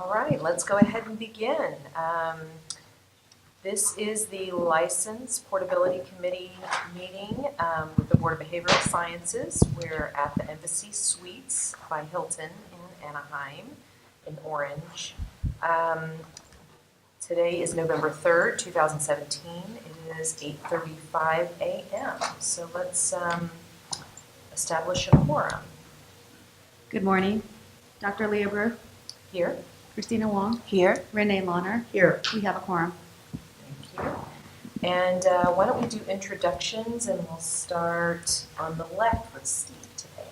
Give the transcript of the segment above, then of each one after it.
All right, let's go ahead and begin. This is the License Portability Committee meeting with the Board of Behavioral Sciences. We're at the Embassy Suites by Hilton in Anaheim, in Orange. Today is November 3rd, 2017. It is 8:35 a.m. So let's establish a quorum. Good morning. Dr. Leah Brew. Here. Christina Wong. Here. Renee Launer. Here. We have a quorum. Thank you. And why don't we do introductions, and we'll start on the left with Steve today.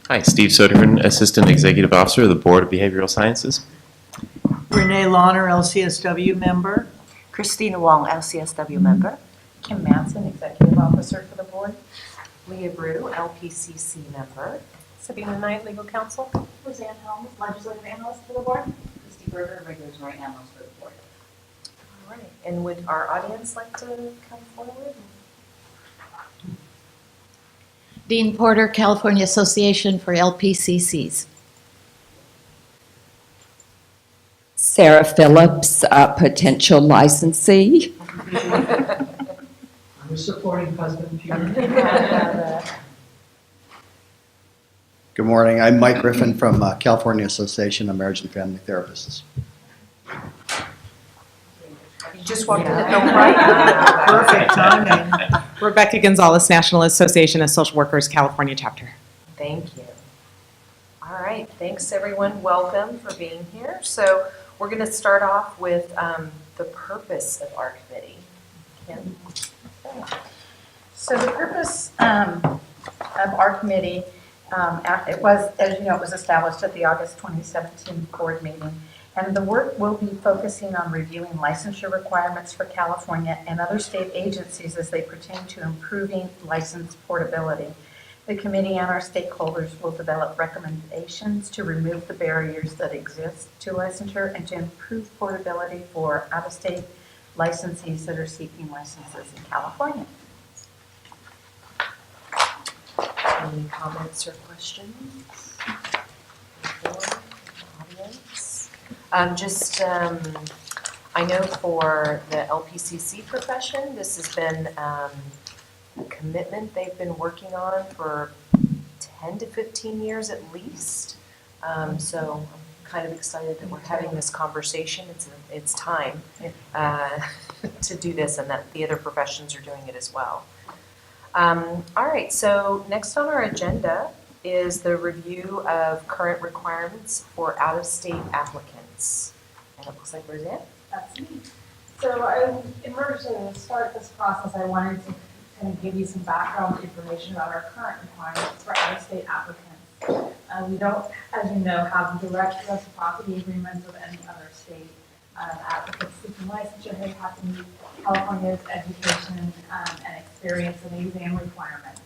Hi, Steve Sodergren, Assistant Executive Officer of the Board of Behavioral Sciences. Renee Launer, LCSW member. Christina Wong, LCSW member. Kim Manson, Executive Officer for the board. Leah Brew, LPCC member. Sabina Knight, Legal Counsel. Roseanne Helms, Legislative Analyst for the Board. Christy Berger, Regulatory Analyst for the Board. All right. And would our audience like to come forward? Dean Porter, California Association for LPCCs. Sarah Phillips, potential licensee. I'm a supporting husband. Good morning. I'm Mike Griffin from California Association of Marriage and Family Therapists. You just walked in the door right. Perfect timing. Rebecca Gonzalez, National Association of Social Workers, California chapter. Thank you. All right. Thanks, everyone. Welcome for being here. So we're going to start off with the purpose of our committee. Kim? So the purpose of our committee, it was, as you know, it was established at the August 2017 board meeting. And the work will be focusing on reviewing licensure requirements for California and other state agencies as they pertain to improving license portability. The committee and our stakeholders will develop recommendations to remove the barriers that exist to licensure and to improve portability for out-of-state licensees that are seeking licenses in California. Any comments or questions? Audience? I know for the LPCC profession, this has been a commitment they've been working on for 10 to 15 years at least. So I'm kind of excited that we're having this conversation. It's time to do this, and that the other professions are doing it as well. All right, so next on our agenda is the review of current requirements for out-of-state applicants. And it looks like Roseanne? That's me. So in order to start this process, I wanted to kind of give you some background information about our current requirements for out-of-state applicants. We don't, as you know, have direct reciprocity agreements with any other state. Applicants seeking licensure may have to meet California's education and experience and exam requirements.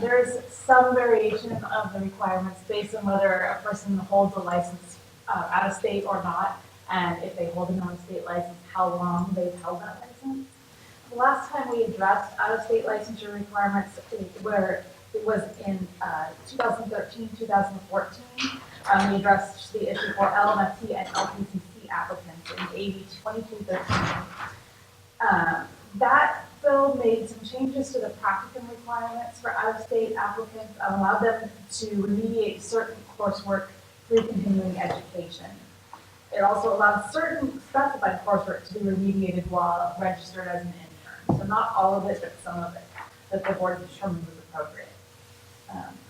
There is some variation of the requirements based on whether a person holds a license out of state or not, and if they hold a non-state license, how long they've held that license. The last time we addressed out-of-state licensure requirements where it was in 2013, 2014. We addressed the issue for LMFT and LPCC applicants in AB 2213. That bill made some changes to the practicum requirements for out-of-state applicants and allowed them to remediate certain coursework through continuing education. It also allowed certain specified coursework to be remediated while registered as an intern. So not all of it, but some of it that the board determined was appropriate.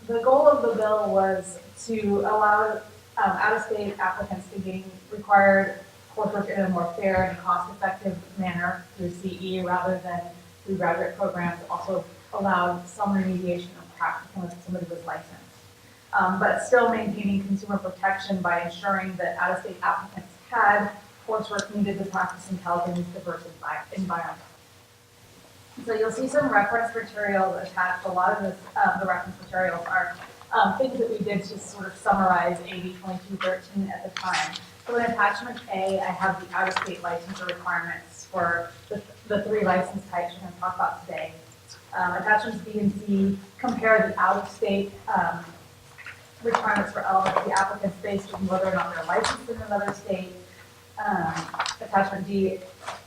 The goal of the bill was to allow out-of-state applicants to gain required coursework in a more fair and cost-effective manner through CE rather than through graduate programs. Also allowed some remediation of practicum if somebody was licensed, but still maintaining consumer protection by ensuring that out-of-state applicants had coursework needed to practice in California's diverse environment. So you'll see some reference materials attached. A lot of this, the reference materials are things that we did to sort of summarize AB 2213 at the time. So in attachment A, I have the out-of-state licensure requirements for the three license types we're going to talk about today. Attachments B and C compare the out-of-state requirements for LMC applicants based on whether or not they're licensed in another state. Attachment D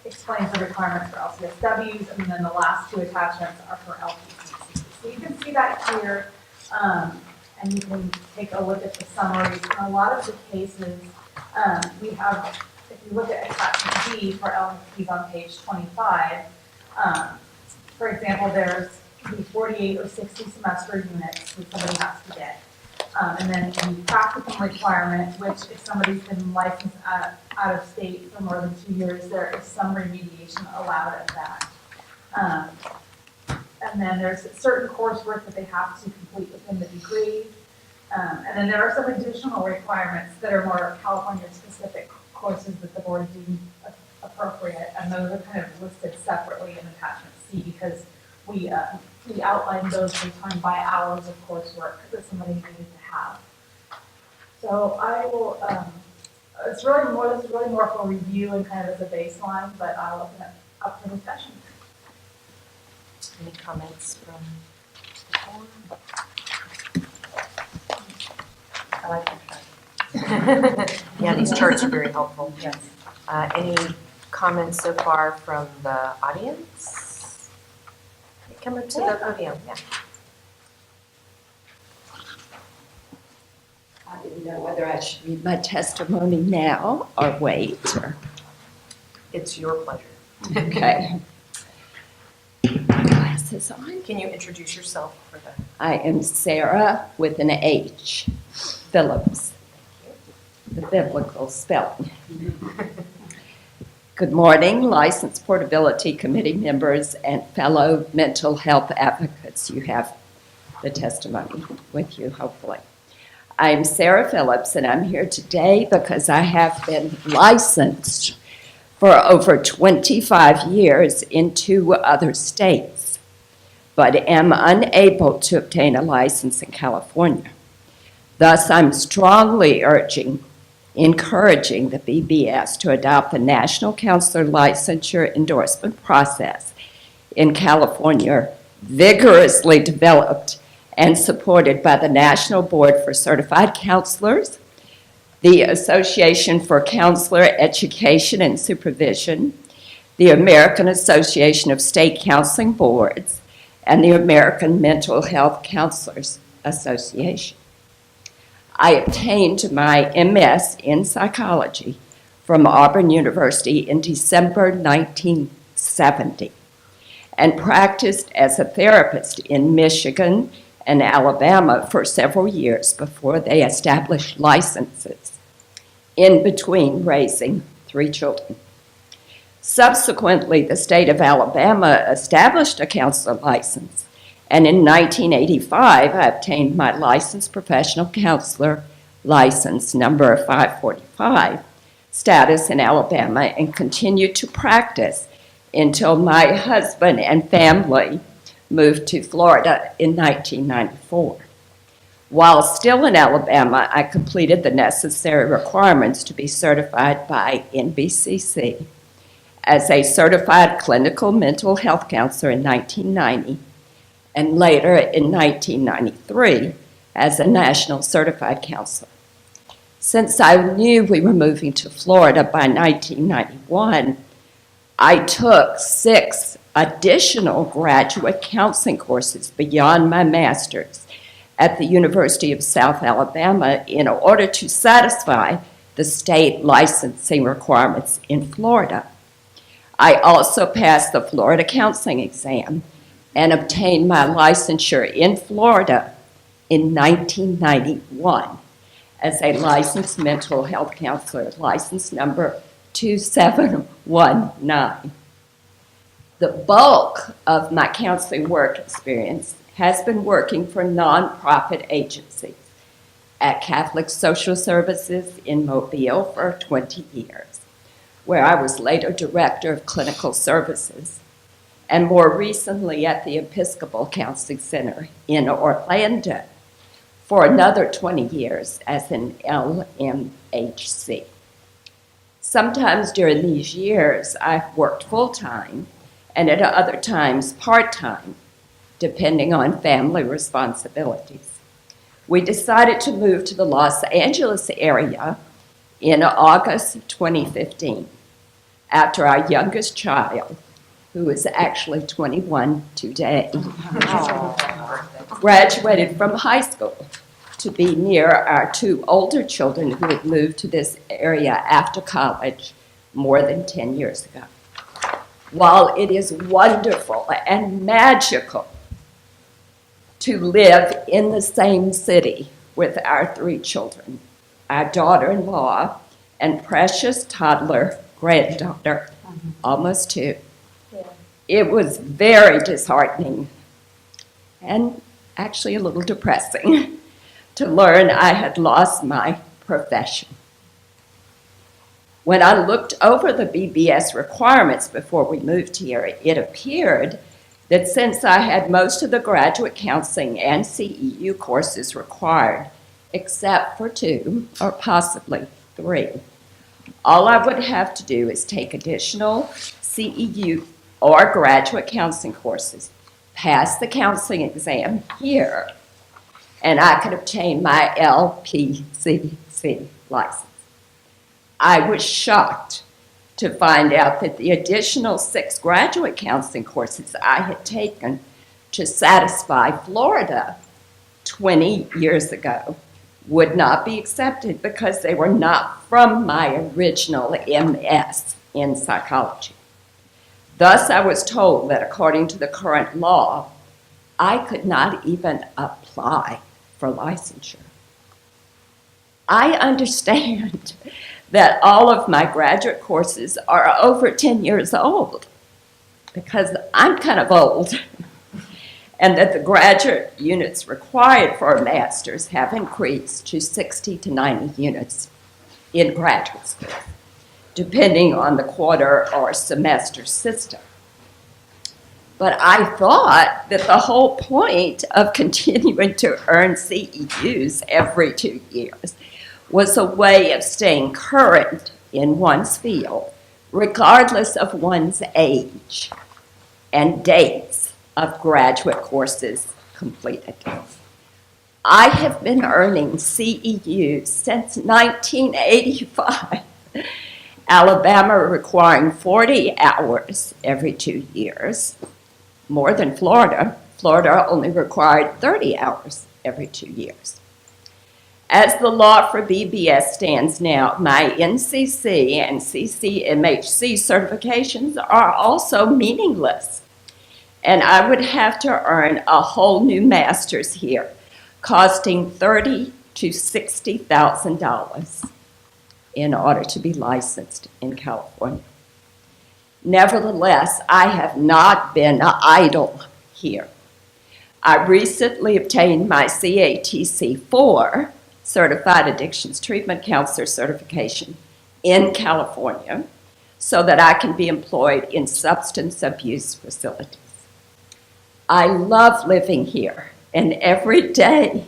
explains the requirements for LCSWs, and then the last two attachments are for LPCC. So you can see that here, and you can take a look at the summaries. In a lot of the cases, we have, if you look at attachment D for LMCs on page 25, for example, there's the 48 or 60 semester units that somebody has to get. And then the practicum requirement, which if somebody's been licensed out of state for more than 2 years, there is some remediation allowed at that. And then there's certain coursework that they have to complete within the degree. And then there are some additional requirements that are more California-specific courses that the board deemed appropriate, and those are kind of listed separately in attachment C because we outlined those in time by hours of coursework that somebody needed to have. So I will, this is really more for review and kind of as a baseline, but I'll open it up for discussion. Any comments from the board? I like that chart. Yeah, these charts are very helpful. Yes. Any comments so far from the audience? Come up to the podium, yeah. I didn't know whether I should read my testimony now or wait. It's your pleasure. Okay. Glasses on. Can you introduce yourself for the? I am Sarah with an H, Phillips, the biblical spelling. Good morning, licensed Portability Committee members and fellow mental health advocates. You have the testimony with you, hopefully. I'm Sarah Phillips, and I'm here today because I have been licensed for over 25 years in 2 other states, but am unable to obtain a license in California. Thus, I'm strongly encouraging the BBS to adopt the National Counselor Licensure Endorsement process in California, vigorously developed and supported by the National Board for Certified Counselors, the Association for Counselor Education and Supervision, the American Association of State Counseling Boards, and the American Mental Health Counselors Association. I obtained my MS in psychology from Auburn University in December 1970 and practiced as a therapist in Michigan and Alabama for several years before they established licenses, in between raising 3 children. Subsequently, the state of Alabama established a counselor license, and in 1985, I obtained my licensed professional counselor license number 545 status in Alabama and continued to practice until my husband and family moved to Florida in 1994. While still in Alabama, I completed the necessary requirements to be certified by NBCC as a certified clinical mental health counselor in 1990, and later in 1993 as a national certified counselor. Since I knew we were moving to Florida by 1991, I took 6 additional graduate counseling courses beyond my master's at the University of South Alabama in order to satisfy the state licensing requirements in Florida. I also passed the Florida counseling exam and obtained my licensure in Florida in 1991 as a licensed mental health counselor, license number 2719. The bulk of my counseling work experience has been working for nonprofit agencies at Catholic Social Services in Mobile for 20 years, where I was later director of clinical services, and more recently at the Episcopal Counseling Center in Orlando for another 20 years as an LMHC. Sometimes during these years, I've worked full-time and at other times part-time, depending on family responsibilities. We decided to move to the Los Angeles area in August 2015 after our youngest child, who is actually 21 today, graduated from high school to be near our two older children who had moved to this area after college more than 10 years ago. While it is wonderful and magical to live in the same city with our three children, our daughter-in-law and precious toddler granddaughter, almost 2, it was very disheartening and actually a little depressing to learn I had lost my profession. When I looked over the BBS requirements before we moved here, it appeared that since I had most of the graduate counseling and CEU courses required, except for 2 or possibly 3, all I would have to do is take additional CEU or graduate counseling courses, pass the counseling exam here, and I could obtain my LPCC license. I was shocked to find out that the additional 6 graduate counseling courses I had taken to satisfy Florida 20 years ago would not be accepted because they were not from my original MS in psychology. Thus, I was told that according to the current law, I could not even apply for licensure. I understand that all of my graduate courses are over 10 years old because I'm kind of old, and that the graduate units required for a master's have increased to 60 to 90 units in graduate school, depending on the quarter or semester system. But I thought that the whole point of continuing to earn CEUs every 2 years was a way of staying current in one's field, regardless of one's age and dates of graduate courses completed. I have been earning CEUs since 1985, Alabama requiring 40 hours every 2 years, more than Florida. Florida only required 30 hours every 2 years. As the law for BBS stands now, my NCC and CCMHC certifications are also meaningless, and I would have to earn a whole new master's here, costing $30,000 to $60,000 in order to be licensed in California. Nevertheless, I have not been idle here. I recently obtained my CATC-4, Certified Addictions Treatment Counselor certification in California, so that I can be employed in substance abuse facilities. I love living here, and every day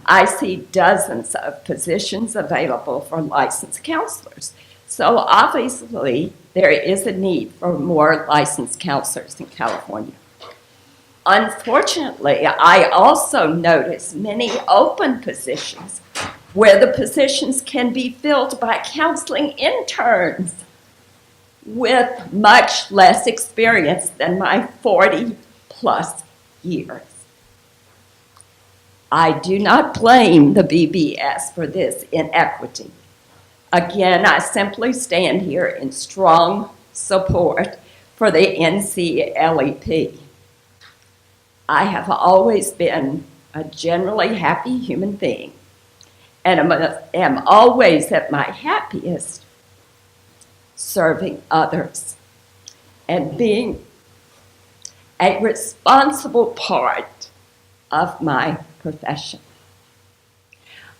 I see dozens of positions available for licensed counselors. So obviously, there is a need for more licensed counselors in California. Unfortunately, I also notice many open positions where the positions can be filled by counseling interns with much less experience than my 40-plus years. I do not blame the BBS for this inequity. Again, I simply stand here in strong support for the NCLEP. I have always been a generally happy human being, and am always at my happiest serving others and being a responsible part of my profession.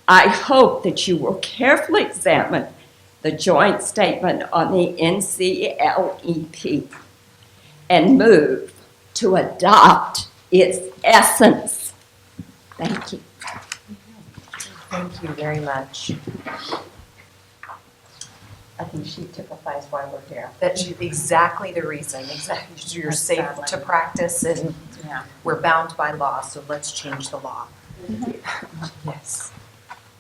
I hope that you will carefully examine the joint statement on the NCLEP and move to adopt its essence. Thank you. Thank you very much. I think she typifies why we're here. That's exactly the reason. Exactly. You're safe to practice, and we're bound by law, so let's change the law. Yes.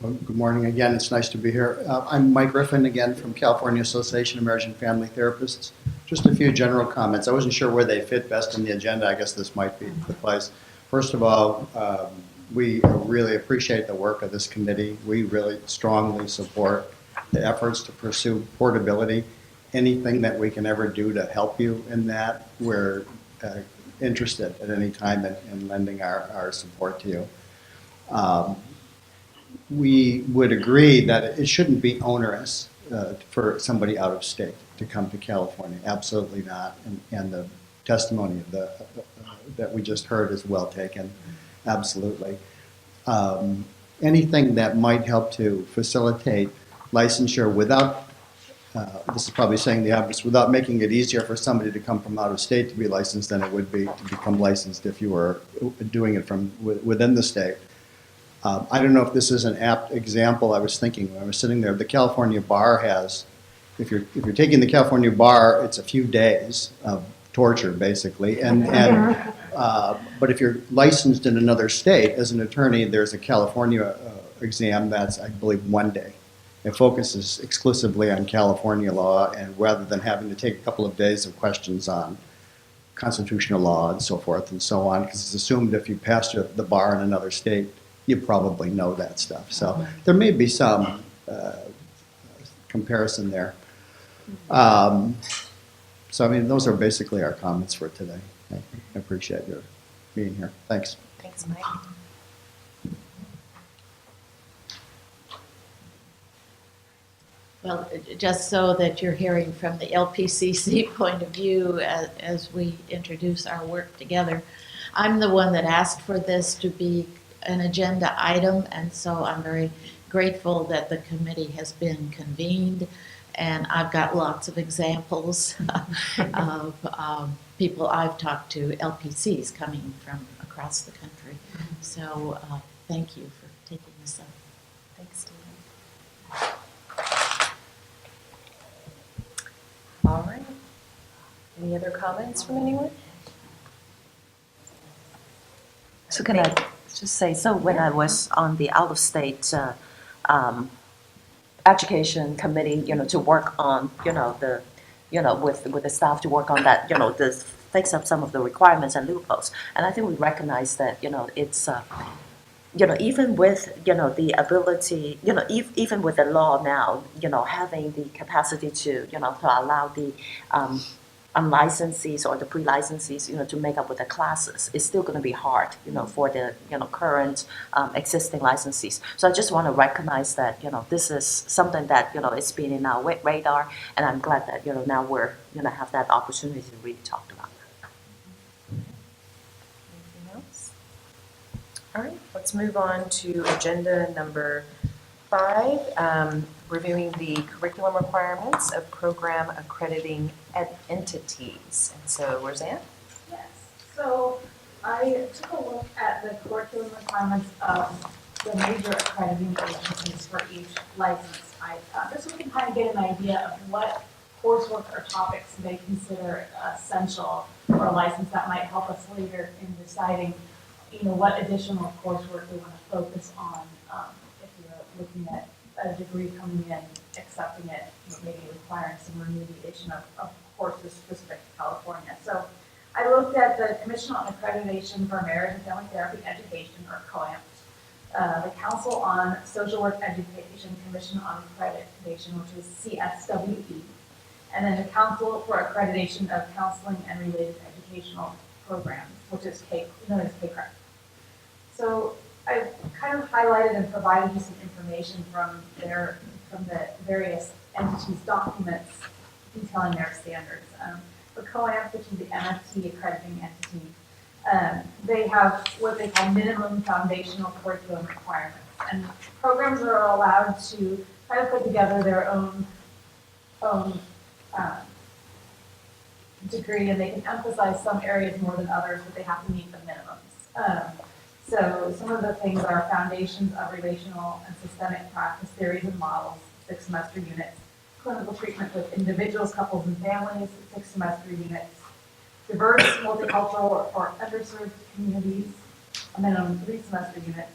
Well, good morning again. It's nice to be here. I'm Mike Griffin again from California Association of Marriage and Family Therapists. Just a few general comments. I wasn't sure where they fit best in the agenda. I guess this might be the place. First of all, we really appreciate the work of this committee. We really strongly support the efforts to pursue portability. Anything that we can ever do to help you in that, we're interested at any time in lending our support to you. We would agree that it shouldn't be onerous for somebody out of state to come to California. Absolutely not. And the testimony of that we just heard is well taken. Absolutely. Anything that might help to facilitate licensure without, this is probably saying the obvious, without making it easier for somebody to come from out of state to be licensed than it would be to become licensed if you were doing it from within the state. I don't know if this is an apt example. I was thinking when I was sitting there, the California bar has, if you're taking the California bar, it's a few days of torture basically, but if you're licensed in another state as an attorney, there's a California exam that's, I believe, 1 day. It focuses exclusively on California law, and rather than having to take a couple of days of questions on constitutional law and so forth and so on, because it's assumed if you passed the bar in another state, you probably know that stuff. So there may be some comparison there. So, I mean, those are basically our comments for today. I appreciate your being here. Thanks. Thanks, Mike. Well, just so that you're hearing from the LPCC point of view as we introduce our work together, I'm the one that asked for this to be an agenda item, and so I'm very grateful that the committee has been convened, and I've got lots of examples of people I've talked to, LPCs coming from across the country. So thank you for taking this up. Thanks, Stephen. All right. Any other comments from anyone? So can I just say, so when I was on the out-of-state education committee, to work on, with the staff to work on that, to fix up some of the requirements and loopholes. And I think we recognize that, it's, even with, the ability, even with the law now, having the capacity to, to allow the unlicensees or the pre-licensees, to make up with the classes, it's still going to be hard, for the, current existing licensees. So I just want to recognize that, this is something that, it's been in our radar, and I'm glad that, now we're going to have that opportunity to really talk about that. Anything else? All right, let's move on to agenda number 5, reviewing the curriculum requirements of program accrediting entities. And so, where's Ann? Yes, so I took a look at the curriculum requirements of the major accrediting agencies for each license. This we can kind of get an idea of what coursework or topics they consider essential for a license that might help us later in deciding, what additional coursework we want to focus on if you're looking at a degree coming in, accepting it, maybe requiring some remediation of courses specific to California. So I looked at the Commission on Accreditation for Marriage and Family Therapy Education, or COAMT, the Council on Social Work Education Commission on Accreditation, which is CSWE, and then the Council for Accreditation of Counseling and Related Educational Programs, which is known as CACREP. So I've kind of highlighted and provided you some information from the various entities' documents detailing their standards. For COAMT, which is the MFT accrediting entity, they have what they call minimum foundational curriculum requirements. And programs are allowed to kind of put together their own degree, and they can emphasize some areas more than others, but they have to meet the minimums. So some of the things are foundations of relational and systemic practice theories and models, 6-semester units, clinical treatment with individuals, couples, and families, 6-semester units, diverse, multicultural, or underserved communities, a minimum of 3 semester units.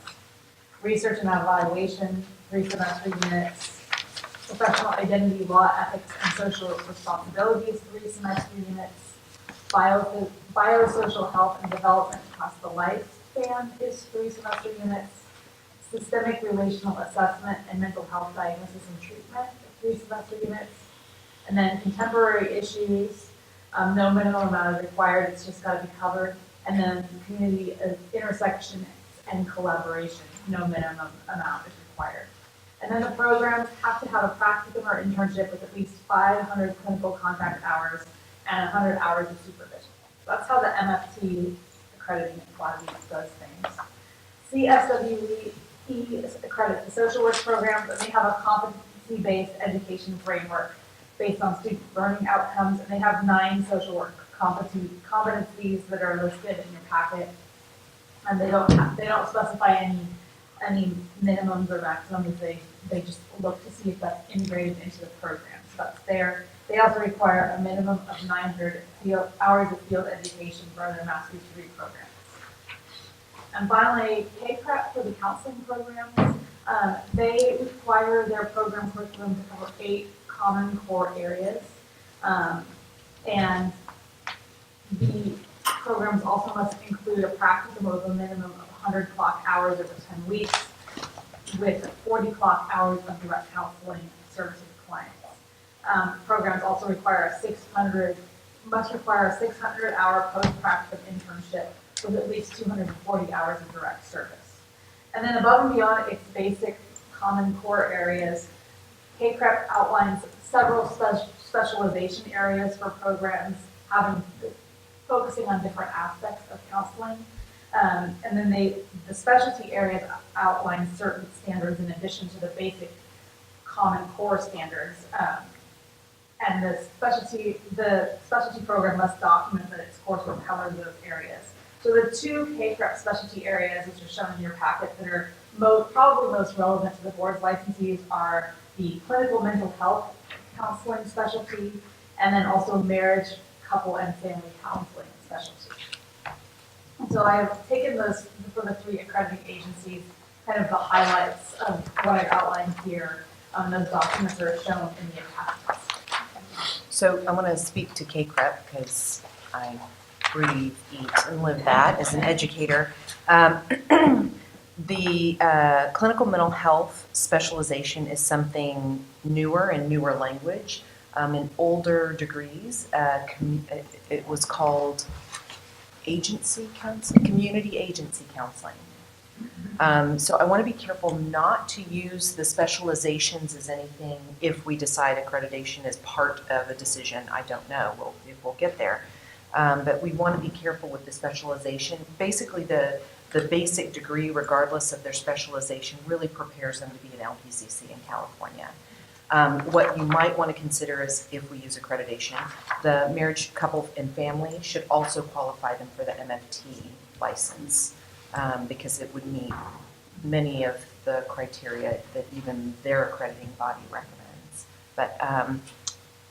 Research and evaluation, 3 semester units. Professional identity, law, ethics, and social responsibilities, 3 semester units. Biosocial health and development across the lifespan is 3 semester units. Systemic relational assessment and mental health diagnosis and treatment, 3 semester units. And then contemporary issues, no minimum amount is required, it's just gotta be covered. And then community intersection and collaboration, no minimum amount is required. And then the programs have to have a practicum or internship with at least 500 clinical contact hours and 100 hours of supervision. That's how the MFT accrediting body does things. CSWE accredits the social work programs, and they have a competency-based education framework based on student learning outcomes, and they have 9 social work competencies that are listed in your packet. And they don't specify any minimums or maximums. They just look to see if that's integrated into the program. So that's there. They also require a minimum of 900 hours of field education for their master's degree programs. And finally, CACREP for the counseling programs. They require their program curriculum to cover 8 common core areas. And the programs also must include a practicum of a minimum of 100 clock hours over 10 weeks with 40 clock hours of direct counseling services to clients. Programs also require must require a 600-hour post-practicum internship with at least 240 hours of direct service. And then above and beyond its basic common core areas, CACREP outlines several specialization areas for programs focusing on different aspects of counseling. And then the specialty areas outline certain standards in addition to the basic common core standards. And the specialty program must document that its coursework covers those areas. So the 2 CACREP specialty areas, which are shown in your packet, that are probably most relevant to the board's licensees are the clinical mental health counseling specialty, and then also marriage, couple, and family counseling specialty. So I have taken those for the 3 accrediting agencies, kind of the highlights of what I've outlined here. Those documents are shown in the attachments. So I want to speak to CACREP because I breathe, eat, and live that as an educator. The clinical mental health specialization is something newer and newer language. In older degrees, it was called agency counseling, community agency counseling. So I want to be careful not to use the specializations as anything if we decide accreditation is part of a decision. I don't know. We'll get there. But we want to be careful with the specialization. Basically, the basic degree, regardless of their specialization, really prepares them to be an LPCC in California. What you might want to consider is if we use accreditation, the marriage, couple, and family should also qualify them for the MFT license because it would meet many of the criteria that even their accrediting body recommends. But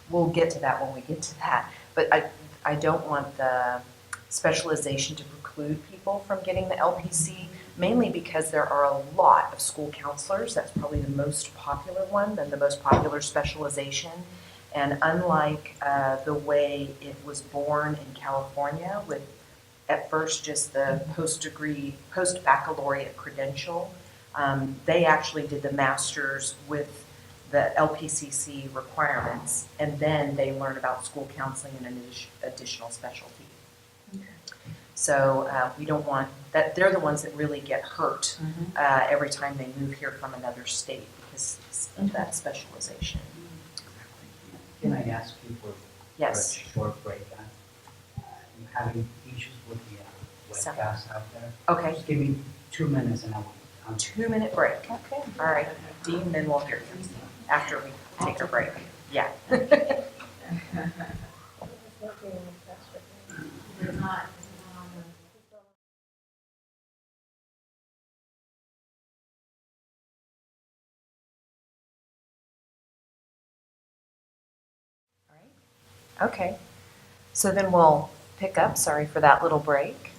we'll get to that when we get to that. But I don't want the specialization to preclude people from getting the LPC, mainly because there are a lot of school counselors. That's probably the most popular one, the most popular specialization. And unlike the way it was born in California with at first just the post-baccalaureate credential, they actually did the master's with the LPCC requirements, and then they learn about school counseling and an additional specialty. So we don't want that. They're the ones that really get hurt every time they move here from another state because of that specialization. Can I ask you for Yes. a short break? I'm having issues with the webcast out there. Okay. Just give me 2 minutes and I will. 2-minute break. Okay. All right. Dean, then we'll hear you after we take a break. Yeah. Okay, so then we'll pick up, sorry for that little break.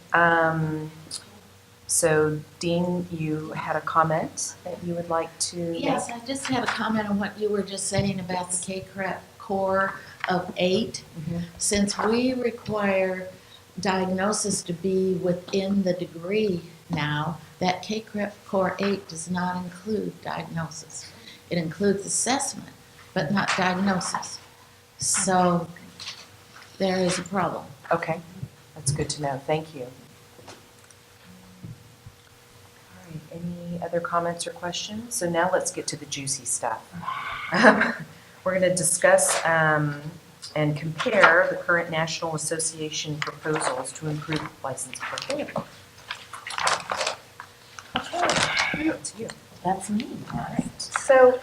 So Dean, you had a comment that you would like to make? Yes, I just had a comment on what you were just saying about the CACREP core of 8. Mhm. Since we require diagnosis to be within the degree now, that CACREP core 8 does not include diagnosis. It includes assessment, but not diagnosis. So there is a problem. Okay, that's good to know. Thank you. All right, any other comments or questions? So now let's get to the juicy stuff. We're going to discuss and compare the current National Association proposals to improve license portability. Okay, it's you. That's me. All right. So,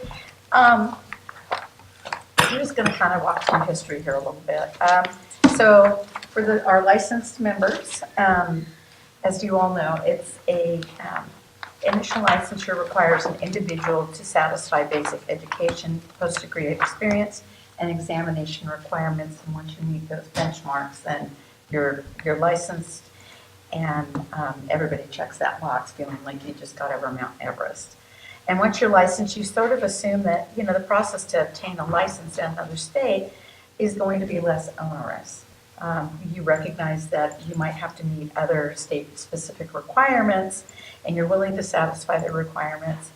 I'm just going to kind of walk through history here a little bit. So, for our licensed members, as you all know, it's initial licensure requires an individual to satisfy basic education, post-degree experience, and examination requirements. And once you meet those benchmarks, then you're licensed, and everybody checks that box, feeling like you just got over Mount Everest. And once you're licensed, you sort of assume that, the process to obtain a license in another state is going to be less onerous. You recognize that you might have to meet other state-specific requirements, and you're willing to satisfy the requirements.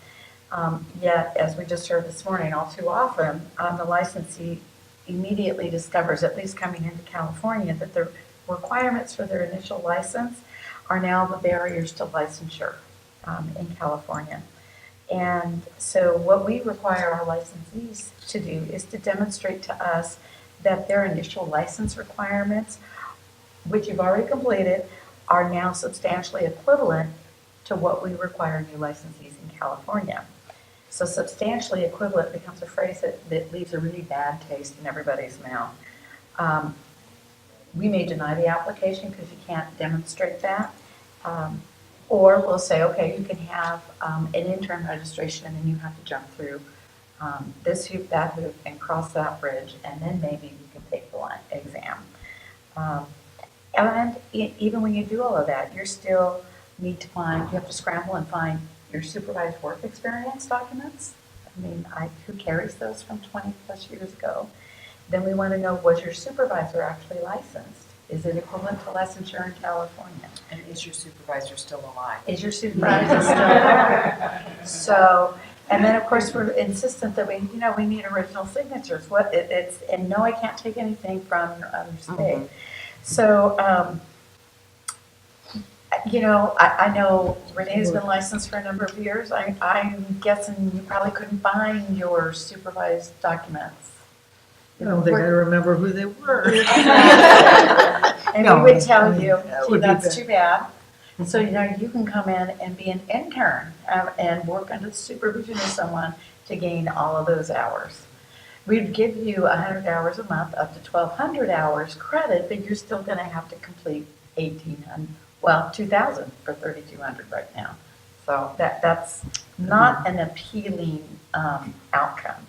Yet, as we just heard this morning, all too often, the licensee immediately discovers, at least coming into California, that the requirements for their initial license are now the barriers to licensure in California. And so what we require our licensees to do is to demonstrate to us that their initial license requirements, which you've already completed, are now substantially equivalent to what we require new licensees in California. So substantially equivalent becomes a phrase that leaves a really bad taste in everybody's mouth. We may deny the application because you can't demonstrate that. Or we'll say, okay, you can have an intern registration and then you have to jump through this hoop, that hoop, and cross that bridge, and then maybe you can take the exam. And even when you do all of that, you still need to you have to scramble and find your supervised work experience documents. I mean, who carries those from 20 plus years ago? Then we want to know, was your supervisor actually licensed? Is it equivalent to licensure in California? And is your supervisor still alive? Is your supervisor still alive? So, and then of course we're insistent that we need original signatures. And no, I can't take anything from your other state. Mhm. So, I know Renee's been licensed for a number of years. I'm guessing you probably couldn't find your supervised documents. No, they gotta remember who they were. And No, we would tell you, that gee, would be that's bad. too bad. So, you can come in and be an intern and work under the supervision of someone to gain all of those hours. We'd give you 100 hours a month, up to 1,200 hours credit, but you're still gonna have to complete 2,000 for 3,200 right now. So that's not an appealing outcome.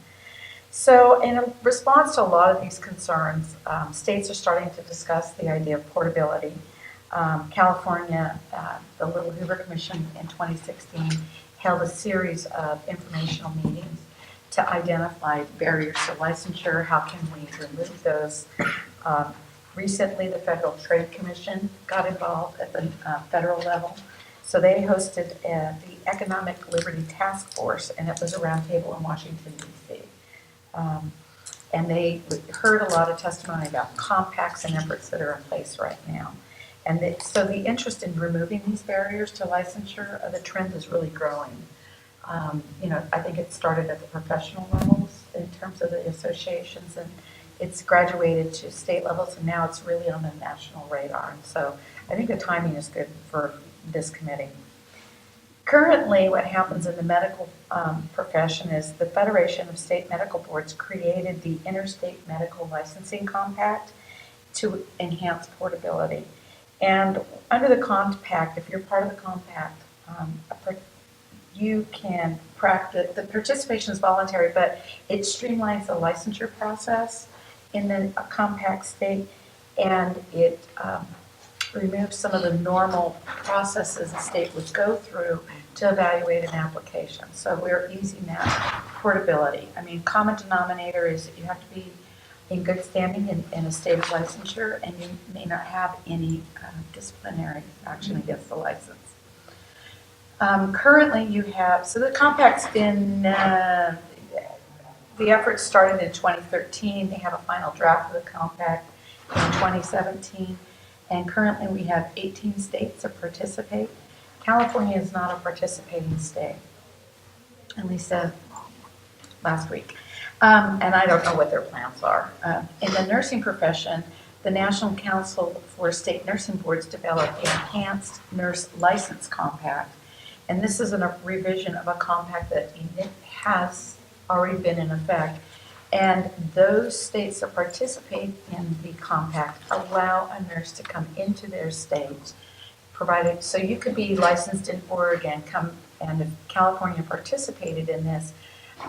So in response to a lot of these concerns, states are starting to discuss the idea of portability. California, the Little Hoover Commission in 2016 held a series of informational meetings to identify barriers to licensure. How can we remove those? Recently, the Federal Trade Commission got involved at the federal level. So they hosted the Economic Liberty Task Force, and it was a roundtable in Washington, D.C. And they heard a lot of testimony about compacts and efforts that are in place right now. And so the interest in removing these barriers to licensure, the trend is really growing. I think it started at the professional levels in terms of the associations, and it's graduated to state levels, and now it's really on the national radar. And so I think the timing is good for this committee. Currently, what happens in the medical profession is the Federation of State Medical Boards created the Interstate Medical Licensing Compact to enhance portability. And under the compact, if you're part of the compact, you can practice, the participation is voluntary, but it streamlines the licensure process in the compact state, and it to remove some of the normal processes the state would go through to evaluate an application. So we're easing that portability. I mean, common denominator is that you have to be in good standing in a state of licensure, and you may not have any disciplinary action against the license. Currently, you have, so the compact's been, the effort started in 2013. They have a final draft of the compact in 2017. And currently, we have 18 states that participate. California is not a participating state, at least last week. And I don't know what their plans are. In the nursing profession, the National Council for State Nursing Boards developed the Enhanced Nurse License Compact. And this is a revision of a compact that has already been in effect. And those states that participate in the compact allow a nurse to come into their state, provided, so you could be licensed in Oregon, and if California participated in this,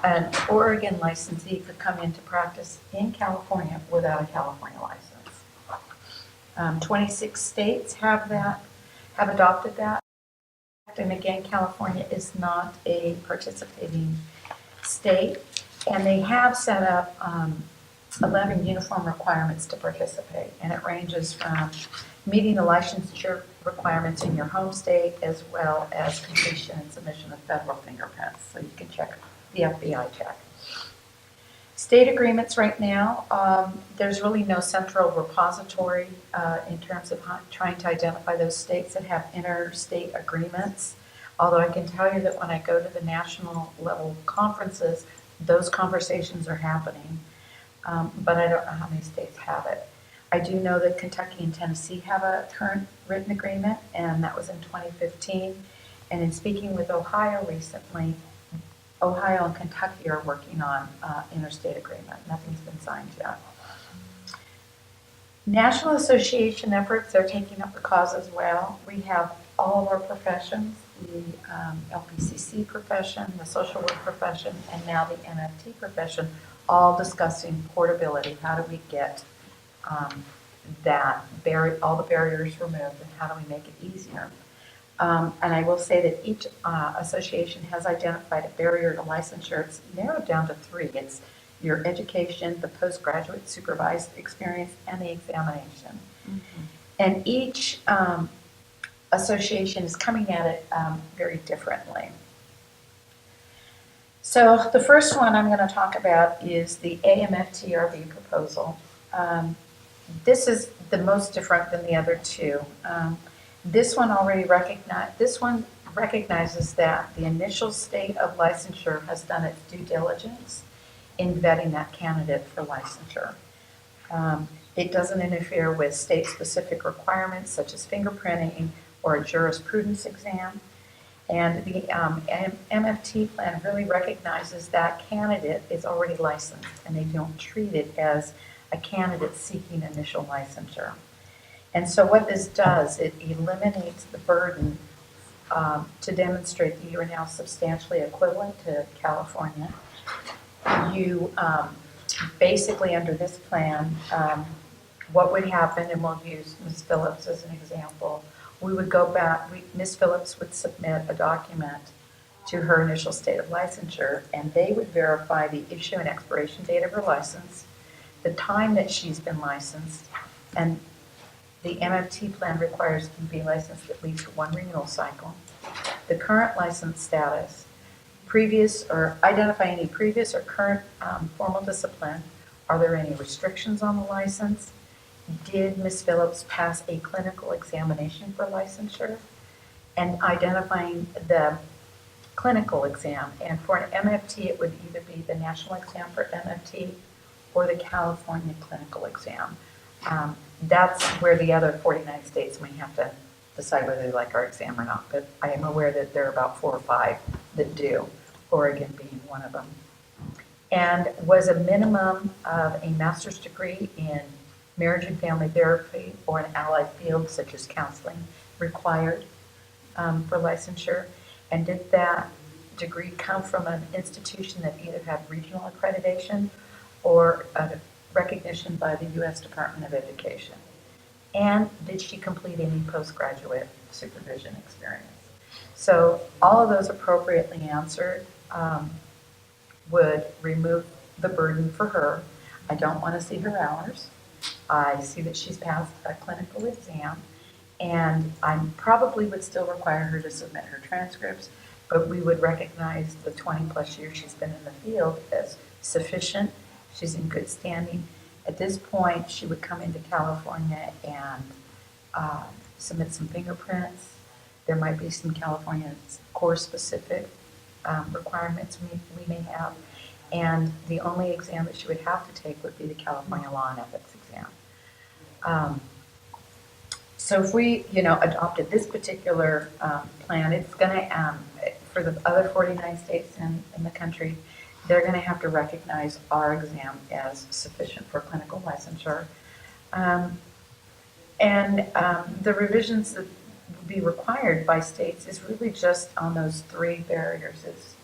an Oregon licensee could come into practice in California without a California license. 26 states have adopted that. And again, California is not a participating state, and they have set up 11 uniform requirements to participate, and it ranges from meeting the licensure requirements in your home state as well as completion and submission of federal fingerprints, so you can check the FBI check. State agreements right now, there's really no central repository in terms of trying to identify those states that have interstate agreements. Although I can tell you that when I go to the national level conferences, those conversations are happening. But I don't know how many states have it. I do know that Kentucky and Tennessee have a current written agreement, and that was in 2015. And in speaking with Ohio recently, Ohio and Kentucky are working on interstate agreement. Nothing's been signed yet. National association efforts are taking up the cause as well. We have all of our professions, the LPCC profession, the social work profession, and now the MFT profession, all discussing portability. How do we get all the barriers removed, and how do we make it easier? And I will say that each association has identified a barrier to licensure. It's narrowed down to 3. It's your education, the postgraduate supervised experience, and the examination. Mm-hmm. And each association is coming at it very differently. So the first one I'm going to talk about is the AMFTRB proposal. This is the most different than the other 2. This one recognizes that the initial state of licensure has done its due diligence in vetting that candidate for licensure. It doesn't interfere with state-specific requirements such as fingerprinting or a jurisprudence exam. And the MFT plan really recognizes that candidate is already licensed, and they don't treat it as a candidate seeking initial licensure. And so what this does, it eliminates the burden to demonstrate that you are now substantially equivalent to California. You basically, under this plan, what would happen, and we'll use Ms. Phillips as an example, we would go back, Ms. Phillips would submit a document to her initial state of licensure, and they would verify the issue and expiration date of her license, the time that she's been licensed, and the MFT plan requires you to be licensed at least 1 renewal cycle, the current license status, identify any previous or current formal discipline. Are there any restrictions on the license? Did Ms. Phillips pass a clinical examination for licensure? And identifying the clinical exam. And for an MFT, it would either be the national exam for MFT or the California clinical exam. That's where the other 49 states may have to decide whether they like our exam or not. But I am aware that there are about 4 or 5 that do, Oregon being one of them. And was a minimum of a master's degree in marriage and family therapy or an allied field such as counseling required for licensure? And did that degree come from an institution that either had regional accreditation or a recognition by the U.S. Department of Education? And did she complete any postgraduate supervision experience? So all of those appropriately answered would remove the burden for her. I don't want to see her hours. I see that she's passed a clinical exam, and I probably would still require her to submit her transcripts, but we would recognize the 20-plus years she's been in the field as sufficient. She's in good standing. At this point, she would come into California and submit some fingerprints. There might be some California course-specific requirements we may have. And the only exam that she would have to take would be the California Law and Ethics exam. So if we, adopted this particular plan, it's going to, for the other 49 states in the country, they're going to have to recognize our exam as sufficient for clinical licensure. The revisions that would be required by states is really just on those three barriers. It's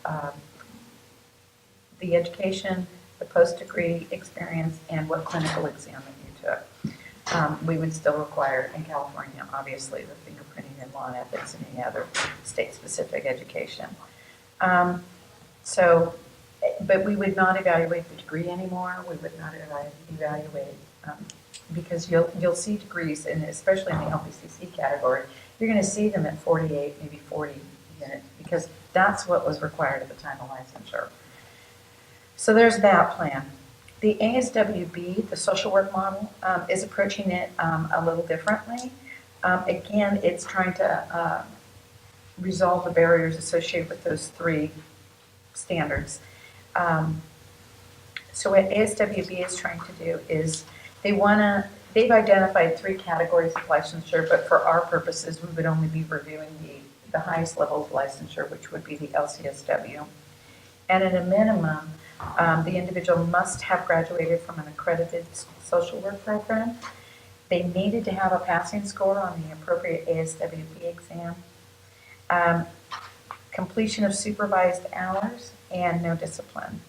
the education, the post-degree experience, and what clinical exam that you took. We would still require in California, obviously, the fingerprinting and law and ethics and any other state-specific education. But we would not evaluate the degree anymore. We would not evaluate, because you'll see degrees, and especially in the LPCC category, you're going to see them at 48, maybe 40 units, because that's what was required at the time of licensure. So there's that plan. The ASWB, the social work model, is approaching it a little differently. Again, it's trying to resolve the barriers associated with those three standards. So what ASWB is trying to do is they've identified three categories of licensure, but for our purposes, we would only be reviewing the highest level of licensure, which would be the LCSW. And at a minimum, the individual must have graduated from an accredited social work program. They needed to have a passing score on the appropriate ASWB exam, completion of supervised hours, and no discipline.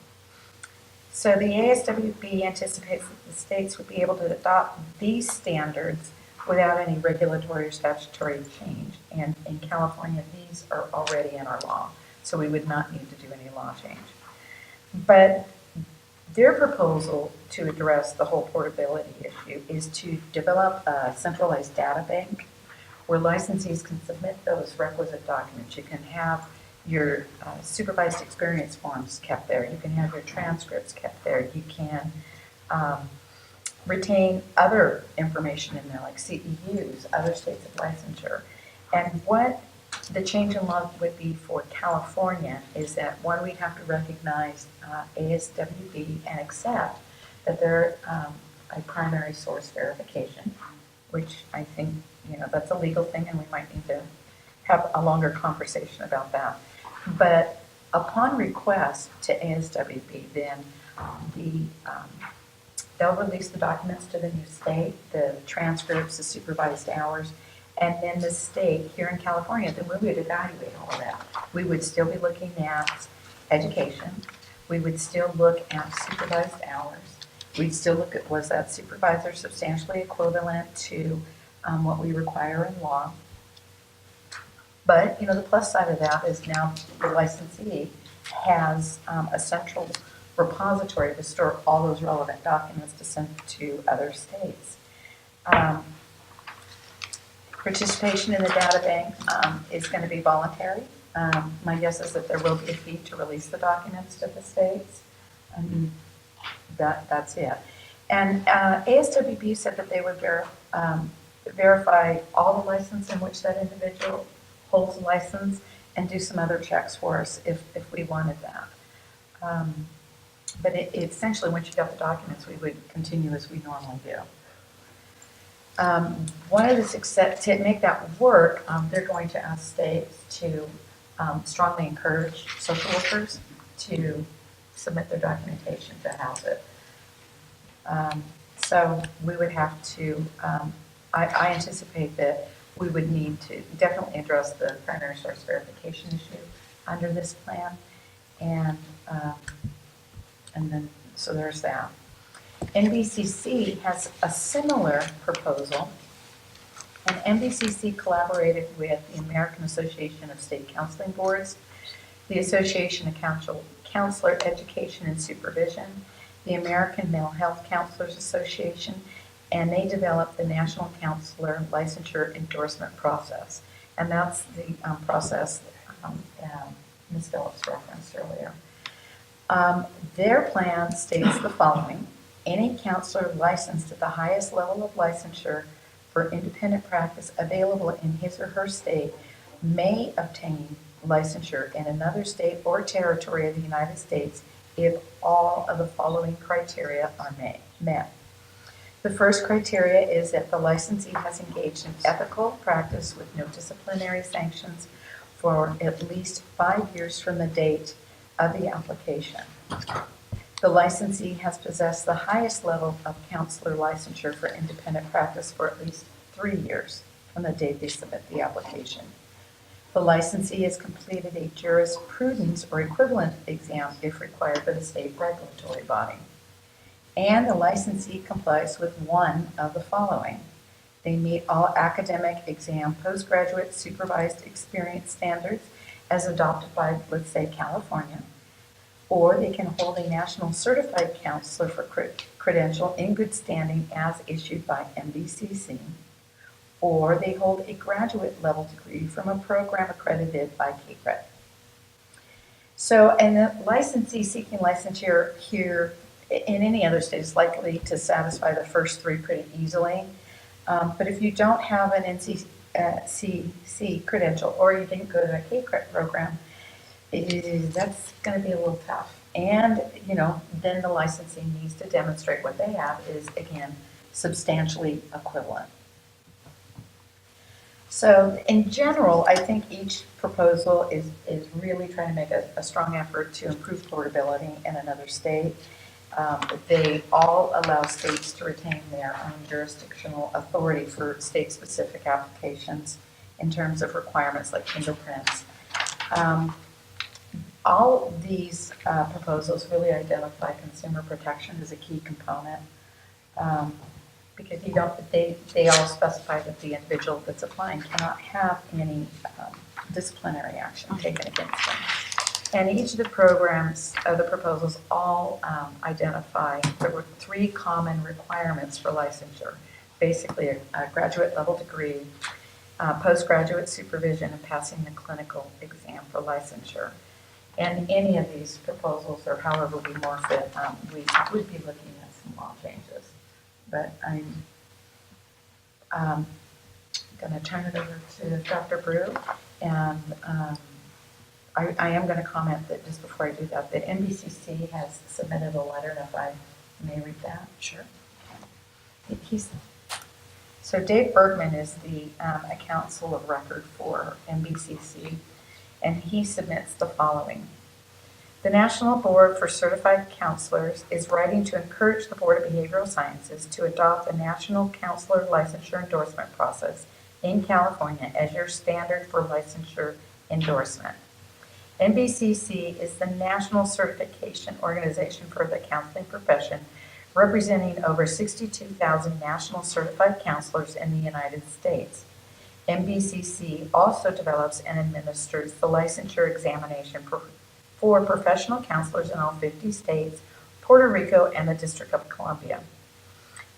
So the ASWB anticipates that the states would be able to adopt these standards without any regulatory or statutory change. And in California, these are already in our law, so we would not need to do any law change. But their proposal to address the whole portability issue is to develop a centralized data bank where licensees can submit those requisite documents. You can have your supervised experience forms kept there. You can have your transcripts kept there. You can retain other information in there, like CEUs, other states of licensure. And what the change in law would be for California is that, one, we'd have to recognize ASWB and accept that they're a primary source verification, which I think, that's a legal thing, and we might need to have a longer conversation about that. But upon request to ASWB, then they'll release the documents to the new state, the transcripts, the supervised hours, and then the state here in California, then we would evaluate all of that. We would still be looking at education. We would still look at supervised hours. We'd still look at, was that supervisor substantially equivalent to what we require in law? But, the plus side of that is now the licensee has a central repository to store all those relevant documents to send to other states. Participation in the data bank is going to be voluntary. My guess is that there will be a fee to release the documents to the states. That's it. And ASWB said that they would verify all the license in which that individual holds a license and do some other checks for us if we wanted that. But essentially, once you got the documents, we would continue as we normally do. One of the success, to make that work, they're going to ask states to strongly encourage social workers to submit their documentation to house it. So we would have to, I anticipate that we would need to definitely address the primary source verification issue under this plan. And then, so there's that. NBCC has a similar proposal And NBCC collaborated with the American Association of State Counseling Boards, the Association of Counselor Education and Supervision, the American Mental Health Counselors Association, and they developed the National Counselor Licensure Endorsement Process. And that's the process Ms. Phillips referenced earlier. Their plan states the following: any counselor licensed at the highest level of licensure for independent practice available in his or her state may obtain licensure in another state or territory of the United States if all of the following criteria are met. The first criteria is that the licensee has engaged in ethical practice with no disciplinary sanctions for at least 5 years from the date of the application. The licensee has possessed the highest level of counselor licensure for independent practice for at least 3 years from the date they submit the application. The licensee has completed a jurisprudence or equivalent exam if required by the state regulatory body. And the licensee complies with one of the following: they meet all academic exam postgraduate supervised experience standards as adopted by, let's say, California, or they can hold a national certified counselor for credential in good standing as issued by MVCC, or they hold a graduate level degree from a program accredited by CACREP. So, and the licensee seeking licensure here in any other state is likely to satisfy the first three pretty easily. But if you don't have an NBCC credential or you didn't go to a CACREP program, that's going to be a little tough. And, then the licensee needs to demonstrate what they have is, again, substantially equivalent. So in general, I think each proposal is really trying to make a strong effort to improve portability in another state. They all allow states to retain their own jurisdictional authority for state-specific applications in terms of requirements like fingerprints. All these proposals really identify consumer protection as a key component because they all specify that the individual that's applying cannot have any disciplinary action taken against them. And each of the proposals all identify there were 3 common requirements for licensure. Basically, a graduate level degree, postgraduate supervision, and passing the clinical exam for licensure. And any of these proposals, or however we morph it, we would be looking at some law changes. But I'm going to turn it over to Dr. Brew, and I am going to comment that just before I do that NBCC has submitted a letter, and if I may read that. Sure. So Dave Bergman is the a counsel of record for NBCC, and he submits the following. The National Board for Certified Counselors is writing to encourage the Board of Behavioral Sciences to adopt the National Counselor Licensure Endorsement Process in California as your standard for licensure endorsement. NBCC is the national certification organization for the counseling profession, representing over 62,000 national certified counselors in the United States. NBCC also develops and administers the licensure examination for professional counselors in all 50 states, Puerto Rico, and the District of Columbia.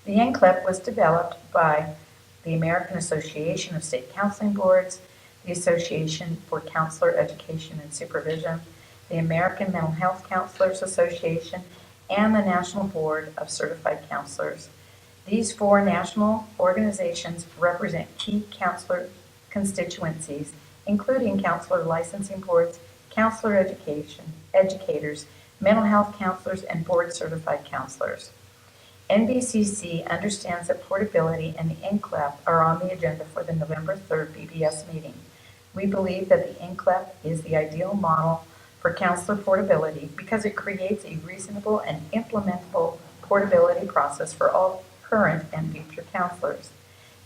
The NCLEP was developed by the American Association of State Counseling Boards, the Association for Counselor Education and Supervision, the American Mental Health Counselors Association, and the National Board of Certified Counselors. These 4 national organizations represent key counselor constituencies, including counselor licensing boards, counselor educators, mental health counselors, and board-certified counselors. NBCC understands that portability and the NCLEP are on the agenda for the November 3rd BBS meeting. We believe that the NCLEP is the ideal model for counselor portability because it creates a reasonable and implementable portability process for all current and future counselors.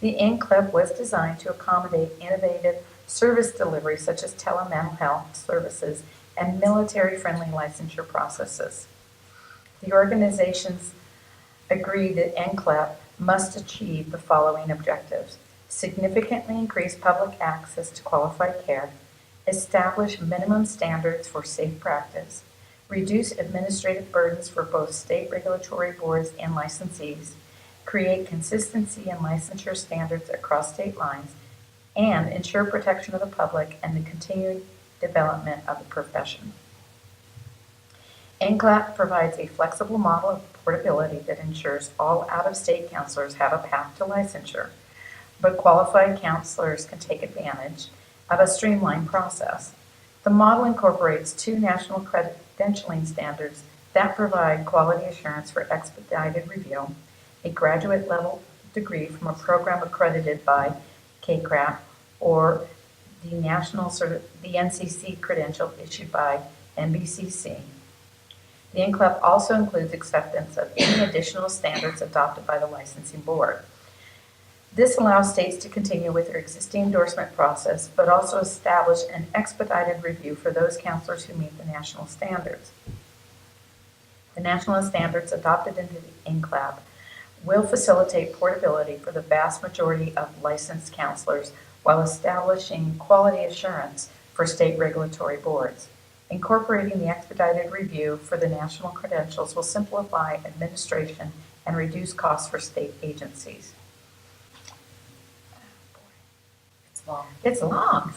The NCLEP was designed to accommodate innovative service delivery such as telemental health services and military-friendly licensure processes. The organizations agree that NCLEP must achieve the following objectives: significantly increase public access to qualified care, establish minimum standards for safe practice, reduce administrative burdens for both state regulatory boards and licensees, create consistency in licensure standards across state lines, and ensure protection of the public and the continued development of the profession. NCLAP provides a flexible model of portability that ensures all out-of-state counselors have a path to licensure, but qualified counselors can take advantage of a streamlined process. The model incorporates 2 national credentialing standards that provide quality assurance for expedited review, a graduate level degree from a program accredited by CACREP, or the NCC credential issued by NBCC. The NCLEP also includes acceptance of any additional standards adopted by the licensing board. This allows states to continue with their existing endorsement process, but also establish an expedited review for those counselors who meet the national standards. The national standards adopted into the NCLAP will facilitate portability for the vast majority of licensed counselors while establishing quality assurance for state regulatory boards. Incorporating the expedited review for the national credentials will simplify administration and reduce costs for state agencies. It's long. It's long.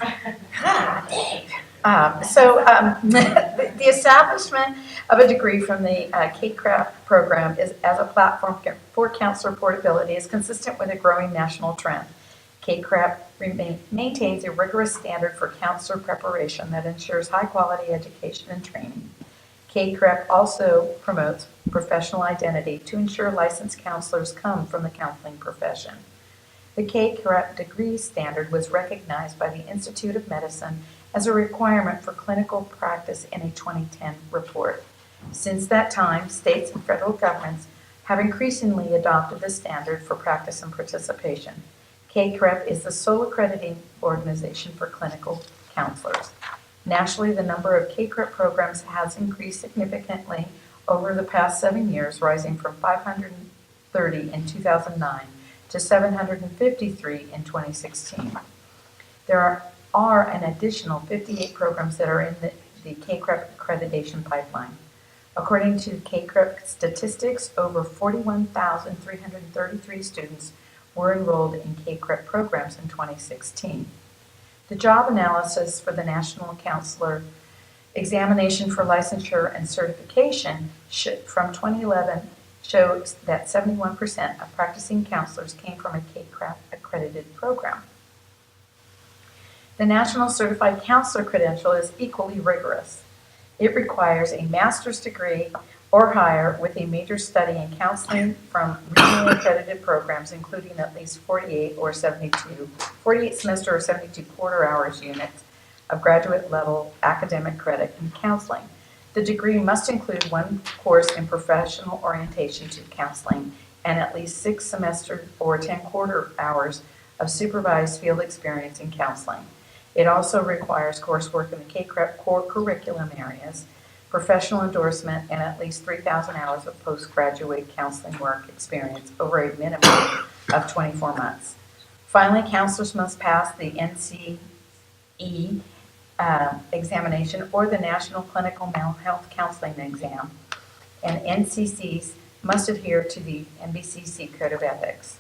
God, Dave. The establishment of a degree from the CACREP program is as a platform for counselor portability is consistent with a growing national trend. CACREP maintains a rigorous standard for counselor preparation that ensures high-quality education and training. CACREP also promotes professional identity to ensure licensed counselors come from the counseling profession. The CACREP degree standard was recognized by the Institute of Medicine as a requirement for clinical practice in a 2010 report. Since that time, states and federal governments have increasingly adopted the standard for practice and participation. CACREP is the sole accrediting organization for clinical counselors. Nationally, the number of CACREP programs has increased significantly over the past 7 years, rising from 530 in 2009 to 753 in 2016. There are an additional 58 programs that are in the CACREP accreditation pipeline. According to CACREP statistics, over 41,333 students were enrolled in CACREP programs in 2016. The job analysis for the National Counselor Examination for Licensure and Certification from 2011 shows that 71% of practicing counselors came from a CACREP accredited program. The National Certified Counselor credential is equally rigorous. It requires a master's degree or higher with a major study in counseling from regionally accredited programs, including at least 48 semester or 72 quarter hours units of graduate level academic credit in counseling. The degree must include 1 course in professional orientation to counseling and at least 6 semester or 10 quarter hours of supervised field experience in counseling. It also requires coursework in the CACREP core curriculum areas, professional endorsement, and at least 3,000 hours of postgraduate counseling work experience over a minimum of 24 months. Finally, counselors must pass the NCE examination or the National Clinical Mental Health Counseling Exam, and NCCs must adhere to the MVCC Code of Ethics.